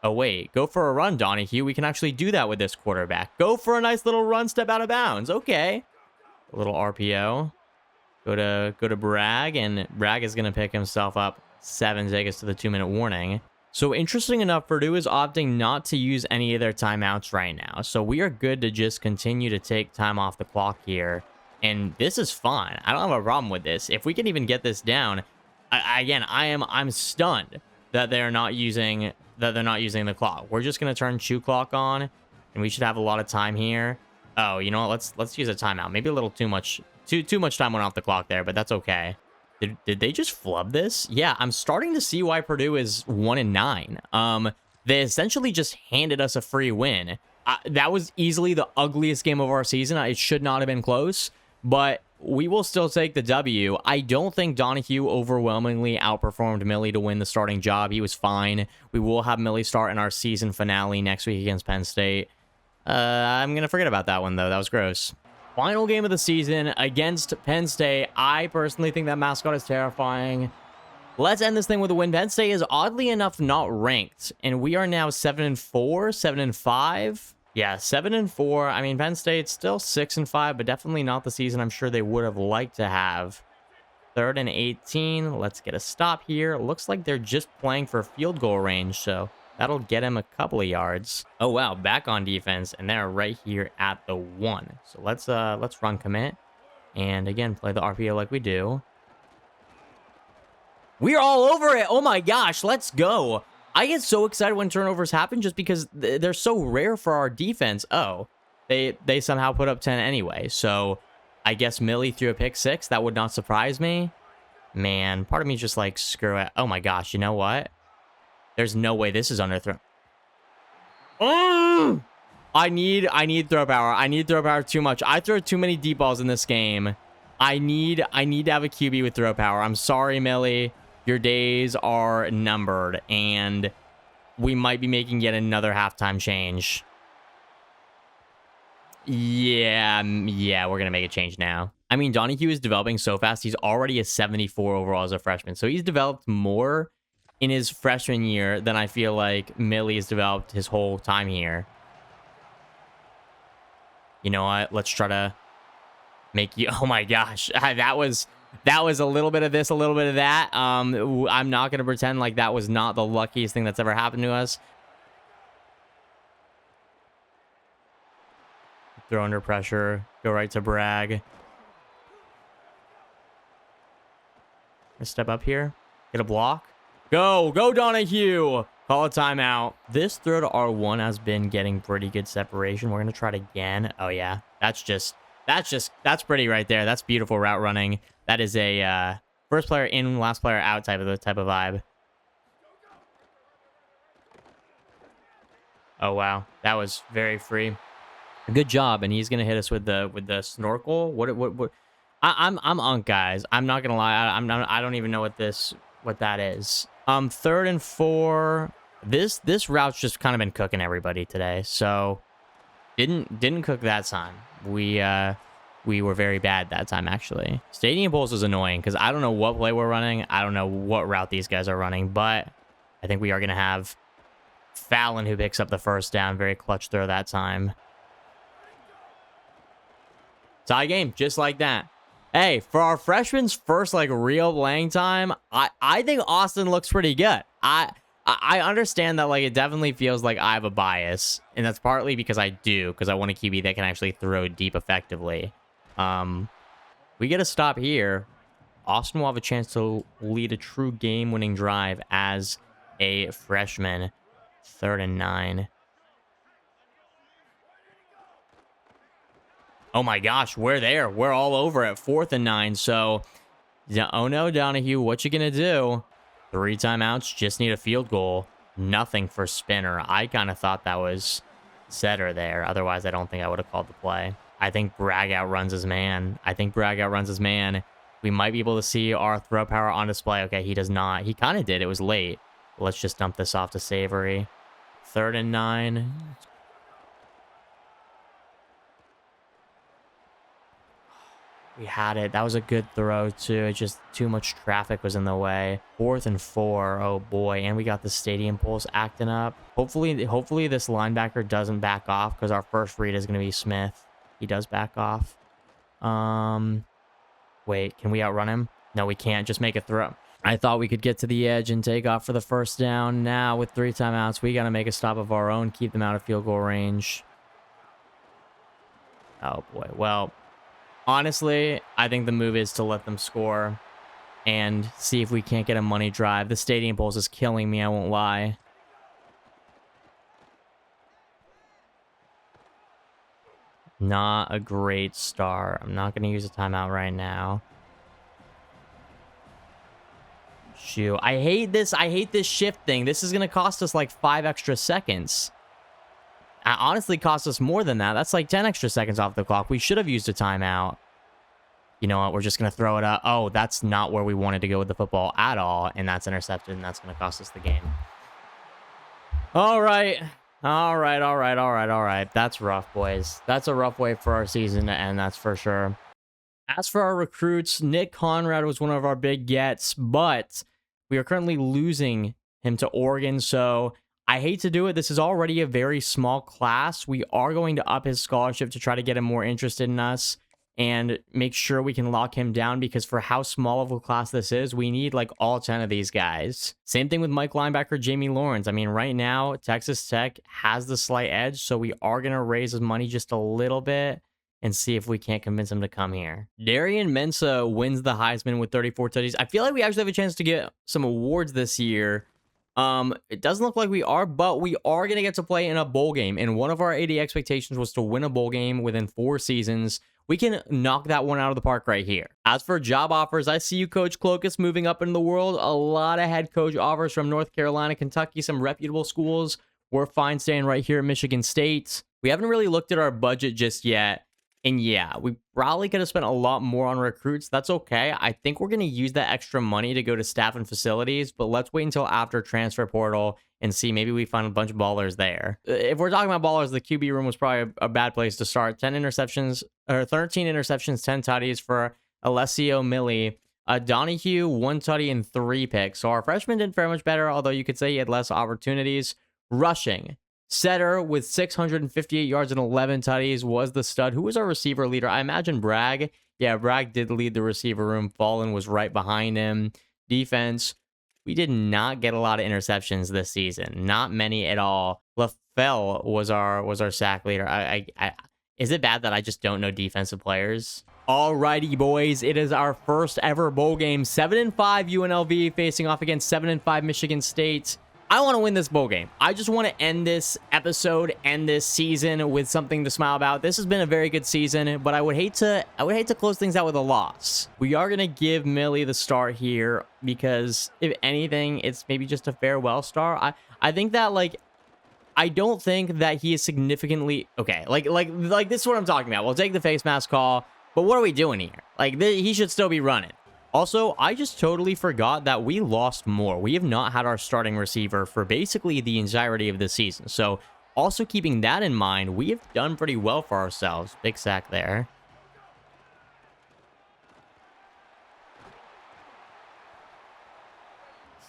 Oh, wait. Go for a run, Donahue. We can actually do that with this quarterback. Go for a nice little run, step out of bounds. Okay. A little RPO. Go to Bragg, and Bragg is going to pick himself up 7 to take us to the 2-minute warning. So interesting enough, Purdue is opting not to use any of their timeouts right now. So we are good to just continue to take time off the clock here. And this is fine. I don't have a problem with this. If we can even get this down, I'm stunned that they're not using the clock. We're just gonna turn chew clock on, and we should have a lot of time here. Oh, you know what? Let's use a timeout. Maybe a little too much time went off the clock there, but that's okay. Did they just flub this? Yeah, I'm starting to see why Purdue is 1-9. They essentially just handed us a free win. That was easily the ugliest game of our season. It should not have been close, but we will still take the W. I don't think Donahue overwhelmingly outperformed Millie to win the starting job. He was fine. We will have Millie start in our season finale next week against Penn State. I'm going to forget about that one, though. That was gross. Final game of the season against Penn State. I personally think that mascot is terrifying. Let's end this thing with a win. Penn State is oddly enough not ranked, and we are now 7-4, 7-5. Yeah, 7-4. I mean, Penn State's still 6-5, but definitely not the season I'm sure they would have liked to have. 3rd and 18. Let's get a stop here. Looks like they're just playing for field goal range, so that'll get him a couple of yards. Oh, wow. Back on defense, and they're right here at the 1. So let's run commit. And again, play the RPO like we do. We're all over it. Oh, my gosh. Let's go. I get so excited when turnovers happen just because they're so rare for our defense. Oh, they somehow put up 10 anyway. So I guess Millie threw a pick 6. That would not surprise me. Man, part of me is just like, screw it. Oh, my gosh. You know what? There's no way this is underthrown. Oh! I need throw power. I need throw power too much. I throw too many deep balls in this game. I need to have a QB with throw power. I'm sorry, Millie. Your days are numbered, and we might be making yet another halftime change. Yeah, we're going to make a change now. I mean, Donahue is developing so fast. He's already a 74 overall as a freshman, so he's developed more in his freshman year than I feel like Millie has developed his whole time here. You know what? Let's try to make you... Oh, my gosh. That was a little bit of this, a little bit of that. I'm not going to pretend like that was not the luckiest thing that's ever happened to us. Throw under pressure. Go right to Bragg. Let's step up here. Get a block. Go Donahue. Call a timeout. This throw to R1 has been getting pretty good separation. We're going to try it again. Oh, yeah. That's pretty right there. That's beautiful route running. That is a first player in, last player out type of vibe. Oh, wow. That was very free. Good job. And he's going to hit us with the snorkel. What? I'm unk, guys. I'm not going to lie. I don't even know what that is. 3rd and 4. This route's just kind of been cooking everybody today. So didn't cook that time. We were very bad that time, actually. Stadium Pulse is annoying because I don't know what play we're running. I don't know what route these guys are running, but I think we are going to have Fallon who picks up the first down. Very clutch throw that time. Tie game, just like that. Hey, for our freshman's first, real playing time, I think Austin looks pretty good. I understand that, it definitely feels like I have a bias, and that's partly because I want a QB that can actually throw deep effectively. We get a stop here. Austin will have a chance to lead a true game-winning drive as a freshman. 3rd and 9. Oh my gosh, we're there. We're all over it. 4th and 9. So, oh no, Donahue, what you gonna do? 3 timeouts, just need a field goal. Nothing for Spinner. I kind of thought that was setter there. Otherwise, I don't think I would have called the play. I think Bragg outruns his man. We might be able to see our throw power on display. Okay, he does not. He kind of did. It was late. Let's just dump this off to Savory. 3rd and 9. We had it. That was a good throw, too. It just too much traffic was in the way. 4th and 4. Oh, boy. And we got the stadium pulse acting up. Hopefully this linebacker doesn't back off because our first read is going to be Smith. He does back off. Wait, can we outrun him? No, we can't. Just make a throw. I thought we could get to the edge and take off for the first down. Now, with 3 timeouts, we got to make a stop of our own, keep them out of field goal range. Oh, boy. Well, honestly, I think the move is to let them score and see if we can't get a money drive. The stadium pulse is killing me, I won't lie. Not a great start. I'm not going to use a timeout right now. Shoot. I hate this shift thing. This is going to cost us like 5 extra seconds. It honestly cost us more than that. That's like 10 extra seconds off the clock. We should have used a timeout. You know what? We're just going to throw it up. Oh, that's not where we wanted to go with the football at all. And that's intercepted, and that's going to cost us the game. All right. All right. That's rough, boys. That's a rough way for our season to end, that's for sure. As for our recruits, Nick Conrad was one of our big gets, but we are currently losing him to Oregon, so I hate to do it. This is already a very small class. We are going to up his scholarship to try to get him more interested in us and make sure we can lock him down, because for how small of a class this is, we need like all 10 of these guys. Same thing with Mike linebacker Jamie Lawrence. I mean, right now, Texas Tech has the slight edge, so we are going to raise his money just a little bit and see if we can't convince him to come here. Darian Mensah wins the Heisman with 34 touchdowns. I feel like we actually have a chance to get some awards this year. It doesn't look like we are, but we are going to get to play in a bowl game. And one of our 80 expectations was to win a bowl game within 4 seasons. We can knock that one out of the park right here. As for job offers, I see you, Coach Clokus, moving up in the world. A lot of head coach offers from North Carolina, Kentucky, some reputable schools. We're fine staying right here at Michigan State. We haven't really looked at our budget just yet. And yeah, we probably could have spent a lot more on recruits. That's okay. I think we're going to use that extra money to go to staff and facilities, but let's wait until after transfer portal and see. Maybe we find a bunch of ballers there. If we're talking about ballers, the QB room was probably a bad place to start. 13 interceptions, 10 tutties for Alessio Millie. Donahue, 1 tutty and 3 picks. So our freshman didn't fare much better, although you could say he had less opportunities. Rushing. Setter with 658 yards and 11 tutties was the stud. Who was our receiver leader? I imagine Bragg. Yeah, Bragg did lead the receiver room. Fallen was right behind him. Defense, we did not get a lot of interceptions this season. Not many at all. LaFell was our sack leader. Is it bad that I just don't know defensive players? Alrighty, boys. It is our first ever bowl game. 7-5 UNLV facing off against 7-5 Michigan State. I want to win this bowl game. I just want to end this episode, end this season with something to smile about. This has been a very good season, but I would hate to close things out with a loss. We are going to give Millie the start here because if anything, it's maybe just a farewell star. I think that, like, I don't think that he is significantly okay. Like this is what I'm talking about. We'll take the face mask call, but what are we doing here? Like, he should still be running. Also, I just totally forgot that we lost more. We have not had our starting receiver for basically the entirety of this season. So, also keeping that in mind, we have done pretty well for ourselves. Big sack there.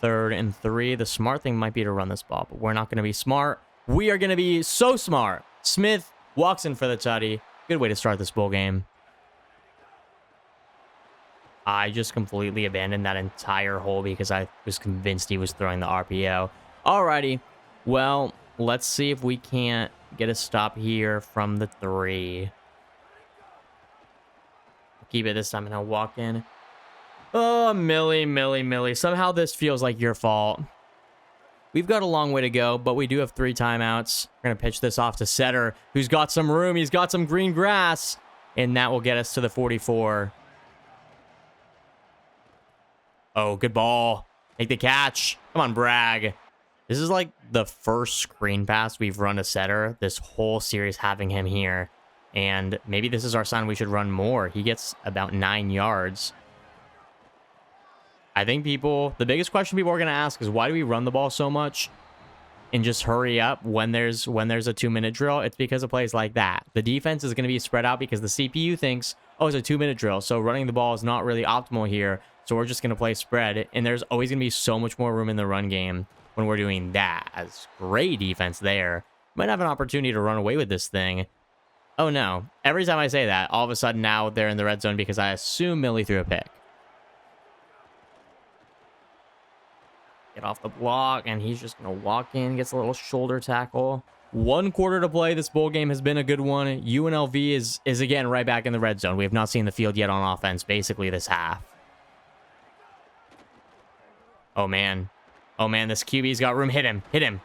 Third and 3. The smart thing might be to run this ball, but we're not going to be smart. We are going to be so smart. Smith walks in for the tutty. Good way to start this bowl game. I just completely abandoned that entire hole because I was convinced he was throwing the RPO. Alrighty. Well, let's see if we can't get a stop here from the 3. Keep it this time and I'll walk in. Oh, Millie. Somehow this feels like your fault. We've got a long way to go, but we do have 3 timeouts. We're going to pitch this off to Setter, who's got some room. He's got some green grass, and that will get us to the 44. Oh, good ball. Make the catch. Come on, Bragg. This is like the first screen pass we've run to Setter this whole series, having him here. And maybe this is our sign we should run more. He gets about 9 yards. I think the biggest question people are going to ask is, why do we run the ball so much and just hurry up when there's a 2-minute drill? It's because of plays like that. The defense is going to be spread out because the CPU thinks Oh, it's a 2-minute drill. So running the ball is not really optimal here. So we're just going to play spread. And there's always going to be so much more room in the run game when we're doing that. That's great defense there. Might have an opportunity to run away with this thing. Oh, no. Every time I say that, all of a sudden now they're in the red zone because I assume Millie threw a pick. Get off the block, and he's just going to walk in, gets a little shoulder tackle. 1 quarter to play. This bowl game has been a good one. UNLV is again right back in the red zone. We have not seen the field yet on offense, basically this half. Oh, man. Oh, man, this QB's got room. Hit him. Hit him.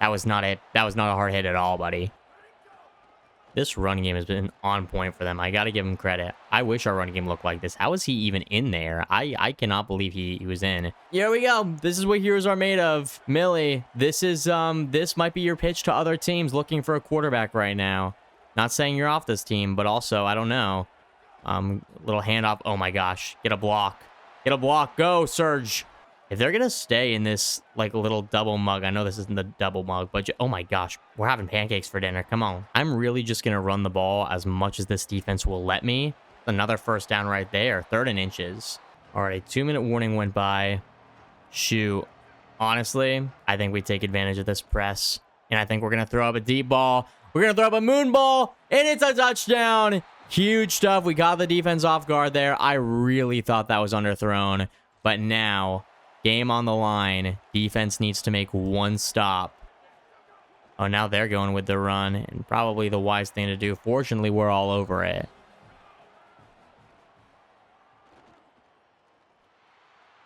That was not it. That was not a hard hit at all, buddy. This run game has been on point for them. I got to give him credit. I wish our run game looked like this. How is he even in there? I cannot believe he was in. Here we go. This is what heroes are made of. Millie, this might be your pitch to other teams looking for a quarterback right now. Not saying you're off this team, but also, I don't know. Little handoff. Oh my gosh. Get a block. Get a block. Go, Surge. If they're going to stay in this, like, little double mug, I know this isn't the double mug, but oh my gosh, we're having pancakes for dinner. Come on. I'm really just going to run the ball as much as this defense will let me. Another first down right there. 3rd and inches. All right, 2-minute warning went by. Shoot. Honestly, I think we take advantage of this press, and I think we're going to throw up a deep ball. We're going to throw up a moon ball, and it's a touchdown. Huge stuff. We got the defense off guard there. I really thought that was underthrown, but now... game on the line. Defense needs to make 1 stop. Oh, now they're going with the run, and probably the wise thing to do. Fortunately, we're all over it.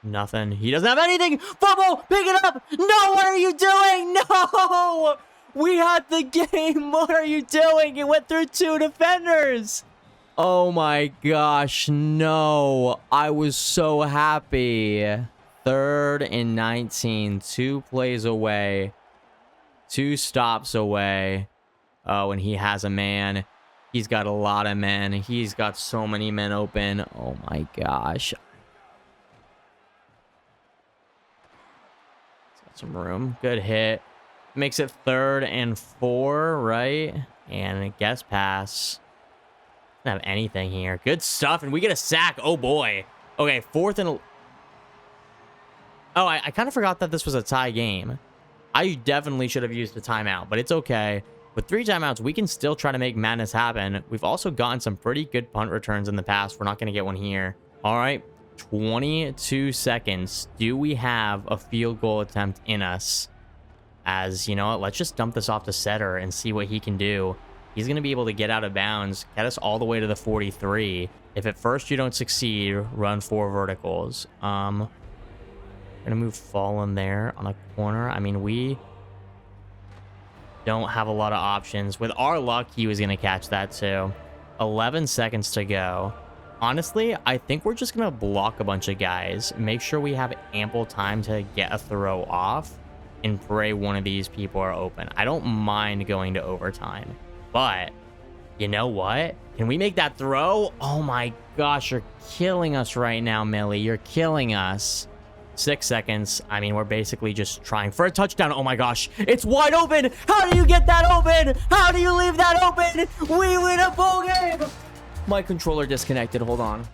Nothing. He doesn't have anything. Fumble! Pick it up! No, what are you doing? No! We had the game. What are you doing? It went through 2 defenders. Oh my gosh, no. I was so happy. 3rd and 19, 2 plays away, 2 stops away. Oh, and he has a man. He's got a lot of men. He's got so many men open. Oh my gosh. Got some room. Good hit. Makes it 3rd and 4, right? And a guess pass. Don't have anything here. Good stuff, and we get a sack. Oh boy. Okay, 4th and... oh, I kind of forgot that this was a tie game. I definitely should have used a timeout, but it's okay. With 3 timeouts, we can still try to make madness happen. We've also gotten some pretty good punt returns in the past. We're not going to get one here. All right, 22 seconds. Do we have a field goal attempt in us? As, you know what, let's just dump this off to Setter and see what he can do. He's going to be able to get out of bounds, get us all the way to the 43. If at first you don't succeed, run 4 verticals. Gonna move Fallen there on a corner. I mean, we don't have a lot of options. With our luck, he was gonna catch that too. 11 seconds to go. Honestly, I think we're just gonna block a bunch of guys, make sure we have ample time to get a throw off, and pray one of these people are open. I don't mind going to overtime, but you know what? Can we make that throw? Oh my gosh, you're killing us right now, Millie. You're killing us. 6 seconds. I mean, we're basically just trying for a touchdown. Oh my gosh, it's wide open. How do you get that open? How do you leave that open? We win a bowl game. My controller disconnected. Hold on.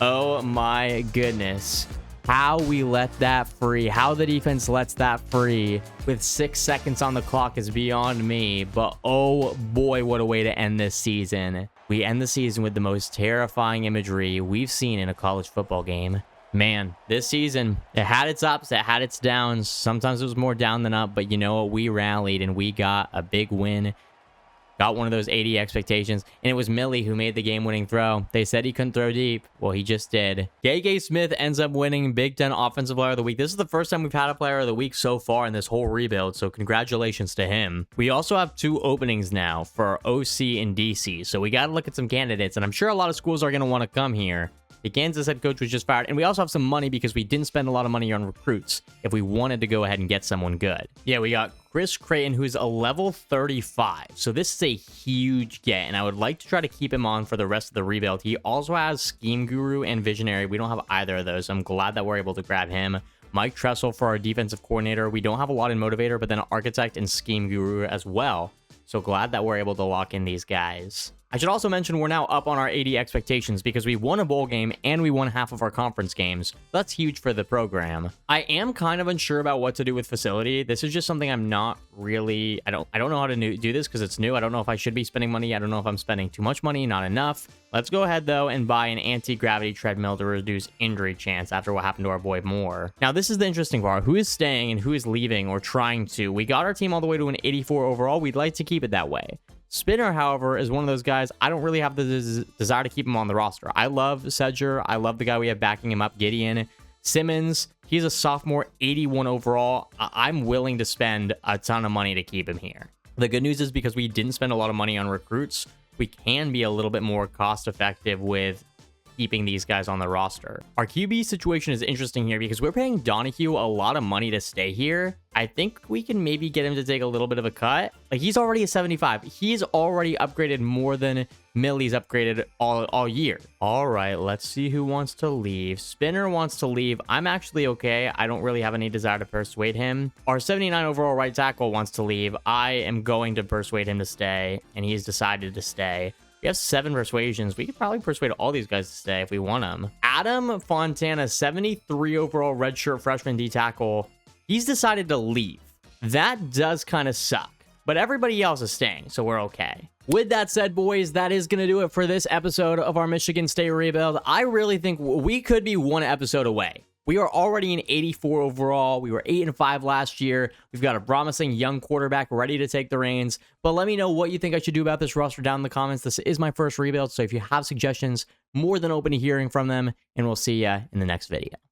Oh my goodness. How we let that free. How the defense lets that free with 6 seconds on the clock is beyond me. But oh boy, what a way to end this season. We end the season with the most terrifying imagery we've seen in a college football game. Man, this season, it had its ups, it had its downs. Sometimes it was more down than up, but you know what? We rallied and we got a big win. Got one of those 80 expectations, and it was Millie who made the game-winning throw. They said he couldn't throw deep. Well, he just did. Gay Smith ends up winning Big Ten Offensive Player of the Week. This is the first time we've had a Player of the Week so far in this whole rebuild, so congratulations to him. We also have 2 openings now for OC and DC, so we got to look at some candidates, and I'm sure a lot of schools are going to want to come here. The Kansas head coach was just fired, and we also have some money because we didn't spend a lot of money on recruits if we wanted to go ahead and get someone good. Yeah, we got Chris Creighton, who's a level 35, so this is a huge get, and I would like to try to keep him on for the rest of the rebuild. He also has Scheme Guru and Visionary. We don't have either of those, so I'm glad that we're able to grab him. Mike Tressel for our defensive coordinator. We don't have a lot in Motivator, but then Architect and Scheme Guru as well, so glad that we're able to lock in these guys. I should also mention we're now up on our 80 expectations because we won a bowl game and we won half of our conference games. That's huge for the program. I am kind of unsure about what to do with facility. This is just something I'm not really, I don't know how to do this because it's new. I don't know if I should be spending money. I don't know if I'm spending too much money, not enough. Let's go ahead though and buy an anti-gravity treadmill to reduce injury chance after what happened to our boy Moore. Now this is the interesting part. Who is staying and who is leaving or trying to? We got our team all the way to an 84 overall. We'd like to keep it that way. Spinner, however, is one of those guys, I don't really have the desire to keep him on the roster. I love Sedger. I love the guy we have backing him up, Gideon. Simmons, he's a sophomore, 81 overall. I'm willing to spend a ton of money to keep him here. The good news is because we didn't spend a lot of money on recruits, we can be a little bit more cost effective with keeping these guys on the roster. Our QB situation is interesting here because we're paying Donahue a lot of money to stay here. I think we can maybe get him to take a little bit of a cut. Like, he's already a 75. He's already upgraded more than Millie's upgraded all year. All right, let's see who wants to leave. Spinner wants to leave. I'm actually okay. I don't really have any desire to persuade him. Our 79 overall right tackle wants to leave. I am going to persuade him to stay, and he's decided to stay. We have 7 persuasions. We could probably persuade all these guys to stay if we want them. Adam Fontana, 73 overall redshirt freshman D tackle. He's decided to leave. That does kind of suck, but everybody else is staying, so we're okay. With that said, boys, that is going to do it for this episode of our Michigan State rebuild. I really think we could be one episode away. We are already in 84 overall. We were 8-5 last year. We've got a promising young quarterback ready to take the reins. But let me know what you think I should do about this roster down in the comments. This is my first rebuild, so if you have suggestions, more than open to hearing from them. And we'll see you in the next video.